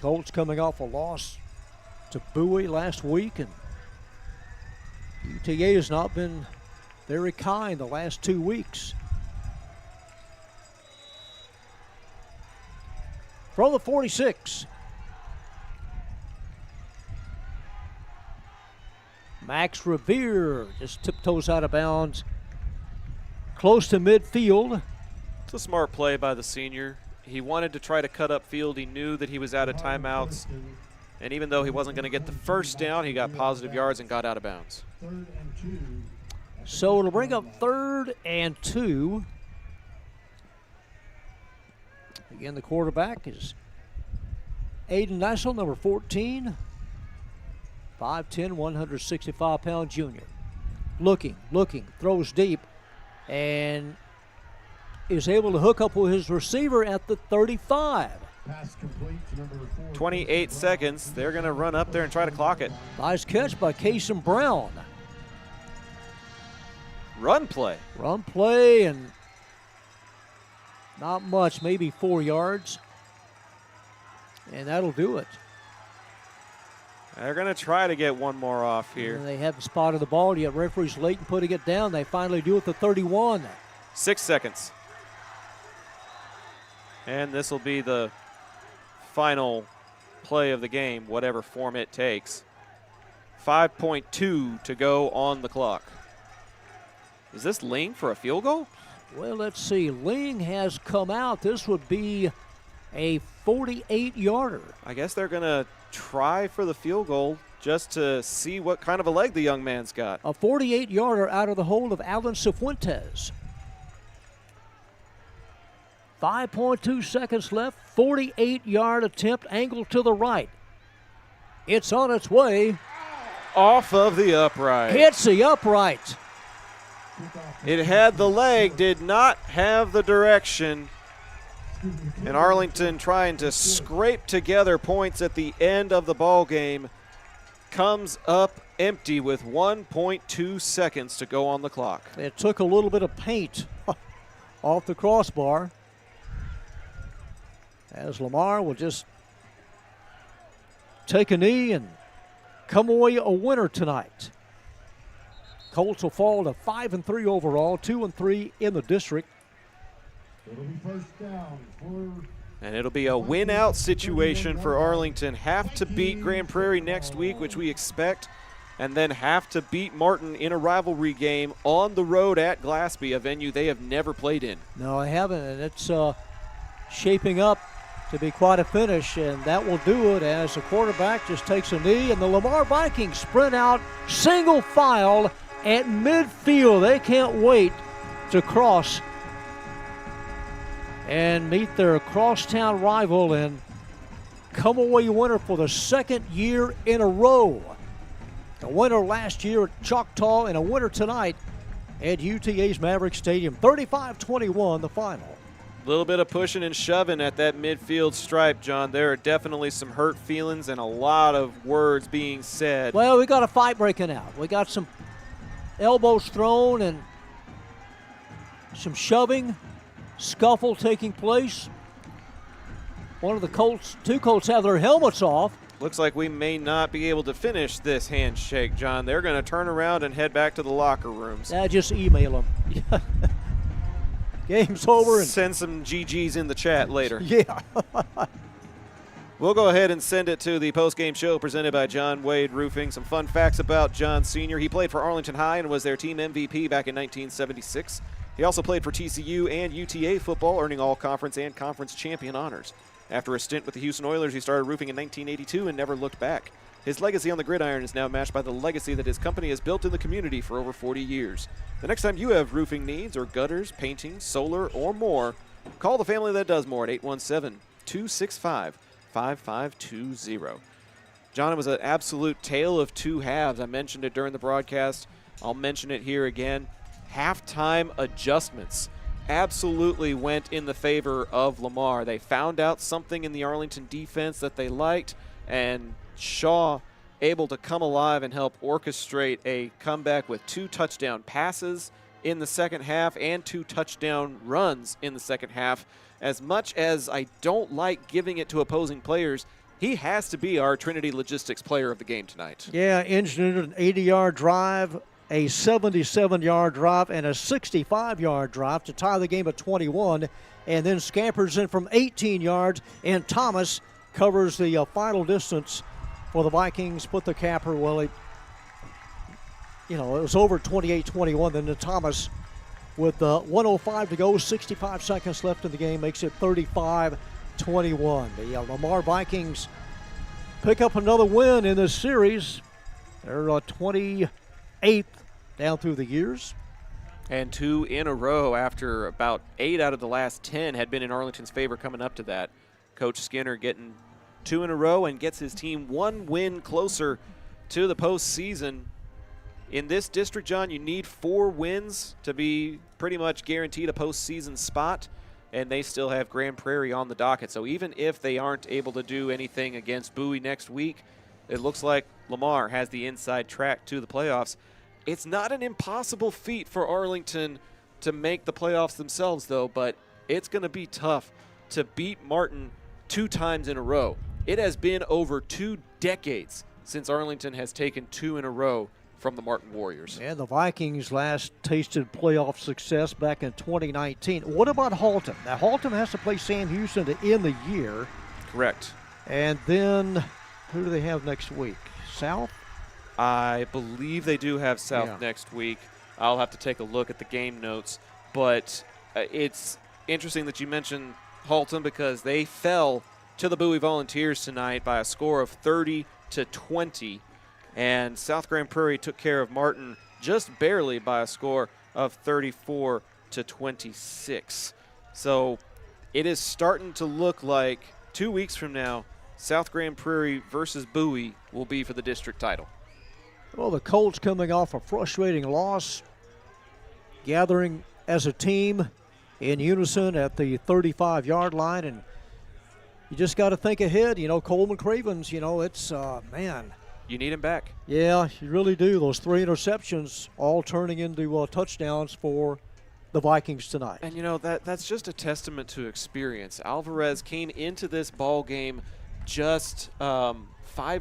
Colts coming off a loss to Bowie last week, and UTA has not been very kind the last 2 weeks. from the 46. Max Revere just tiptoes out of bounds, close to midfield. It's a smart play by the senior. He wanted to try to cut upfield. He knew that he was out of timeouts. And even though he wasn't going to get the first down, he got positive yards and got out of bounds. So it'll bring up 3rd and 2. Again, the quarterback is Aiden Nessel, number 14. 5'10", 165-pound junior. Looking, throws deep, and is able to hook up with his receiver at the 35. Pass complete to number 4. 28 seconds. They're going to run up there and try to clock it. Nice catch by Kason Brown. Run play. Run play, and not much, maybe 4 yards. And that'll do it. They're going to try to get one more off here. And they haven't spotted the ball yet. Referee's late in putting it down. They finally do it to 31. 6 seconds. And this will be the final play of the game, whatever form it takes. 5.2 to go on the clock. Is this Ling for a field goal? Well, let's see. Ling has come out. This would be a 48-yarder. I guess they're going to try for the field goal just to see what kind of a leg the young man's got. A 48-yarder out of the hold of Alan Cifuentes. 5.2 seconds left. 48-yard attempt, angled to the right. It's on its way. Off of the upright. Hits the upright. It had the leg, did not have the direction. And Arlington trying to scrape together points at the end of the ball game comes up empty with 1.2 seconds to go on the clock. It took a little bit of paint off the crossbar, as Lamar will just take a knee and come away a winner tonight. Colts will fall to 5-3 overall, 2-3 in the district. It'll be first down for... And it'll be a win-out situation for Arlington. Have to beat Grand Prairie next week, which we expect, and then have to beat Martin in a rivalry game on the road at Glassby, a venue they have never played in. No, I haven't, and it's shaping up to be quite a finish, and that will do it as the quarterback just takes a knee, and the Lamar Vikings sprint out single file at midfield. They can't wait to cross and meet their crosstown rival and come away winner for the second year in a row. A winner last year at Choctaw and a winner tonight at UTA's Maverick Stadium. 35-21 the final. A little bit of pushing and shoving at that midfield stripe, John. There are definitely some hurt feelings and a lot of words being said. Well, we got a fight breaking out. We got some elbows thrown and some shoving, scuffle taking place. One of the Colts, two Colts have their helmets off. Looks like we may not be able to finish this handshake, John. They're going to turn around and head back to the locker rooms. Just email them. Game's over. And send some GGs in the chat later. Yeah. We'll go ahead and send it to the postgame show presented by John Wade Roofing. Some fun facts about John Sr. He played for Arlington High and was their team MVP back in 1976. He also played for TCU and UTA football, earning all conference and conference champion honors. After a stint with the Houston Oilers, he started roofing in 1982 and never looked back. His legacy on the gridiron is now matched by the legacy that his company has built in the community for over 40 years. The next time you have roofing needs or gutters, painting, solar, or more, call the family that does more at 817-265-5520. John, it was an absolute tale of two halves. I mentioned it during the broadcast. I'll mention it here again. Halftime adjustments absolutely went in the favor of Lamar. They found out something in the Arlington defense that they liked, and Shaw able to come alive and help orchestrate a comeback with 2 touchdown passes in the second half and 2 touchdown runs in the second half. As much as I don't like giving it to opposing players, he has to be our Trinity Logistics player of the game tonight. Yeah, engineered an 80-yard drive, a 77-yard drive and a 65-yard drive to tie the game at 21, and then scampers in from 18 yards, and Thomas covers the final distance for the Vikings. Put the capper, well, it was over 28-21. Then the Thomas, with 1:05 to go, 65 seconds left in the game, makes it 35-21. The Lamar Vikings pick up another win in this series. They're 28th down through the years. And 2 in a row after about 8 out of the last 10 had been in Arlington's favor coming up to that. Coach Skinner getting 2 in a row and gets his team 1 win closer to the postseason. In this district, John, you need 4 wins to be pretty much guaranteed a postseason spot, and they still have Grand Prairie on the docket. So even if they aren't able to do anything against Bowie next week, it looks like Lamar has the inside track to the playoffs. It's not an impossible feat for Arlington to make the playoffs themselves, though, but it's going to be tough to beat Martin 2 times in a row. It has been over 2 decades since Arlington has taken 2 in a row from the Martin Warriors. And the Vikings last tasted playoff success back in 2019. What about Halton? Now, Halton has to play Sam Houston to end the year. Correct. And then who do they have next week? South? I believe they do have South next week. I'll have to take a look at the game notes. But it's interesting that you mentioned Halton because they fell to the Bowie Volunteers tonight by a score of 30-20. And South Grand Prairie took care of Martin just barely by a score of 34-26. So it is starting to look like 2 weeks from now, South Grand Prairie versus Bowie will be for the district title. Well, the Colts coming off a frustrating loss, gathering as a team in unison at the 35-yard line, and you just got to think ahead. Coleman Cravens, it's, man. You need him back. Yeah, you really do. Those 3 interceptions all turning into touchdowns for the Vikings tonight. And, that's just a testament to experience. Alvarez came into this ball game just 5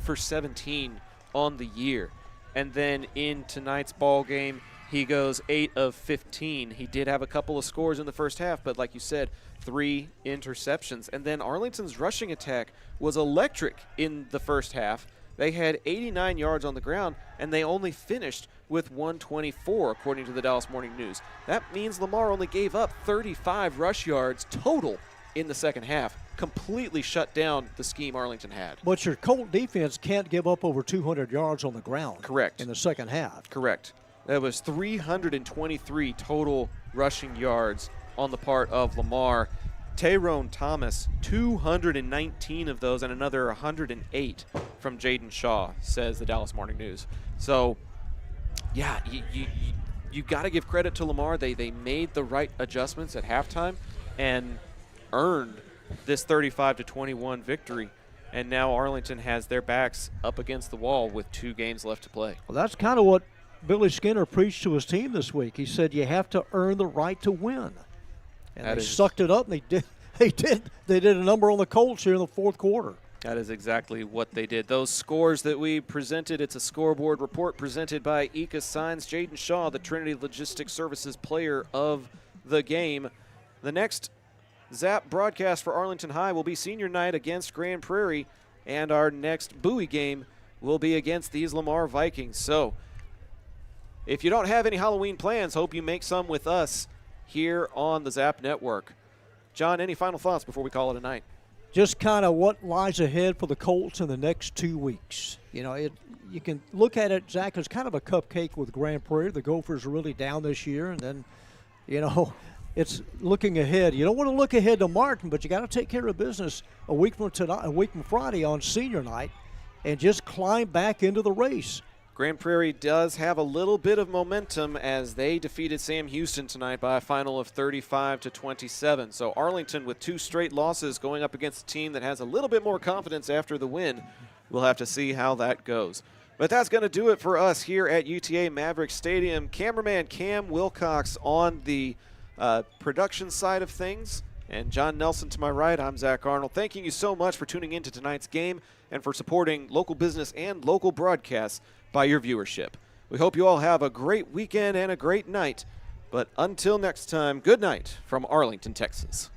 for 17 on the year. And then in tonight's ball game, he goes 8 of 15. He did have a couple of scores in the first half, but like you said, 3 interceptions. And then Arlington's rushing attack was electric in the first half. They had 89 yards on the ground, and they only finished with 124, according to the Dallas Morning News. That means Lamar only gave up 35 rush yards total in the second half, completely shut down the scheme Arlington had. But your Colt defense can't give up over 200 yards on the ground. Correct. In the second half. Correct. That was 323 total rushing yards on the part of Lamar. Tyrone Thomas, 219 of those, and another 108 from Jaden Shaw, says the Dallas Morning News. So, yeah, you got to give credit to Lamar. They made the right adjustments at halftime and earned this 35-21 victory. And now Arlington has their backs up against the wall with 2 games left to play. Well, that's kind of what Billy Skinner preached to his team this week. He said you have to earn the right to win. And they sucked it up, and they did a number on the Colts here in the fourth quarter. That is exactly what they did. Those scores that we presented, it's a scoreboard report presented by Eka Signs. Jaden Shaw, the Trinity Logistics Services player of the game. The next Zap broadcast for Arlington High will be senior night against Grand Prairie, and our next Bowie game will be against these Lamar Vikings. So if you don't have any Halloween plans, hope you make some with us here on the Zap Network. John, any final thoughts before we call it a night? Just kind of what lies ahead for the Colts in the next 2 weeks. You can look at it, Zach, as kind of a cupcake with Grand Prairie. The Gophers are really down this year, and then, it's looking ahead. You don't want to look ahead to Martin, but you got to take care of business a week from Friday on senior night, and just climb back into the race. Grand Prairie does have a little bit of momentum as they defeated Sam Houston tonight by a final of 35-27. So Arlington with 2 straight losses going up against a team that has a little bit more confidence after the win. We'll have to see how that goes. But that's going to do it for us here at UTA Maverick Stadium. Cameraman Cam Wilcox on the production side of things. And John Nelson to my right, I'm Zach Arnold. Thanking you so much for tuning into tonight's game and for supporting local business and local broadcasts by your viewership. We hope you all have a great weekend and a great night. But until next time, good night from Arlington, Texas.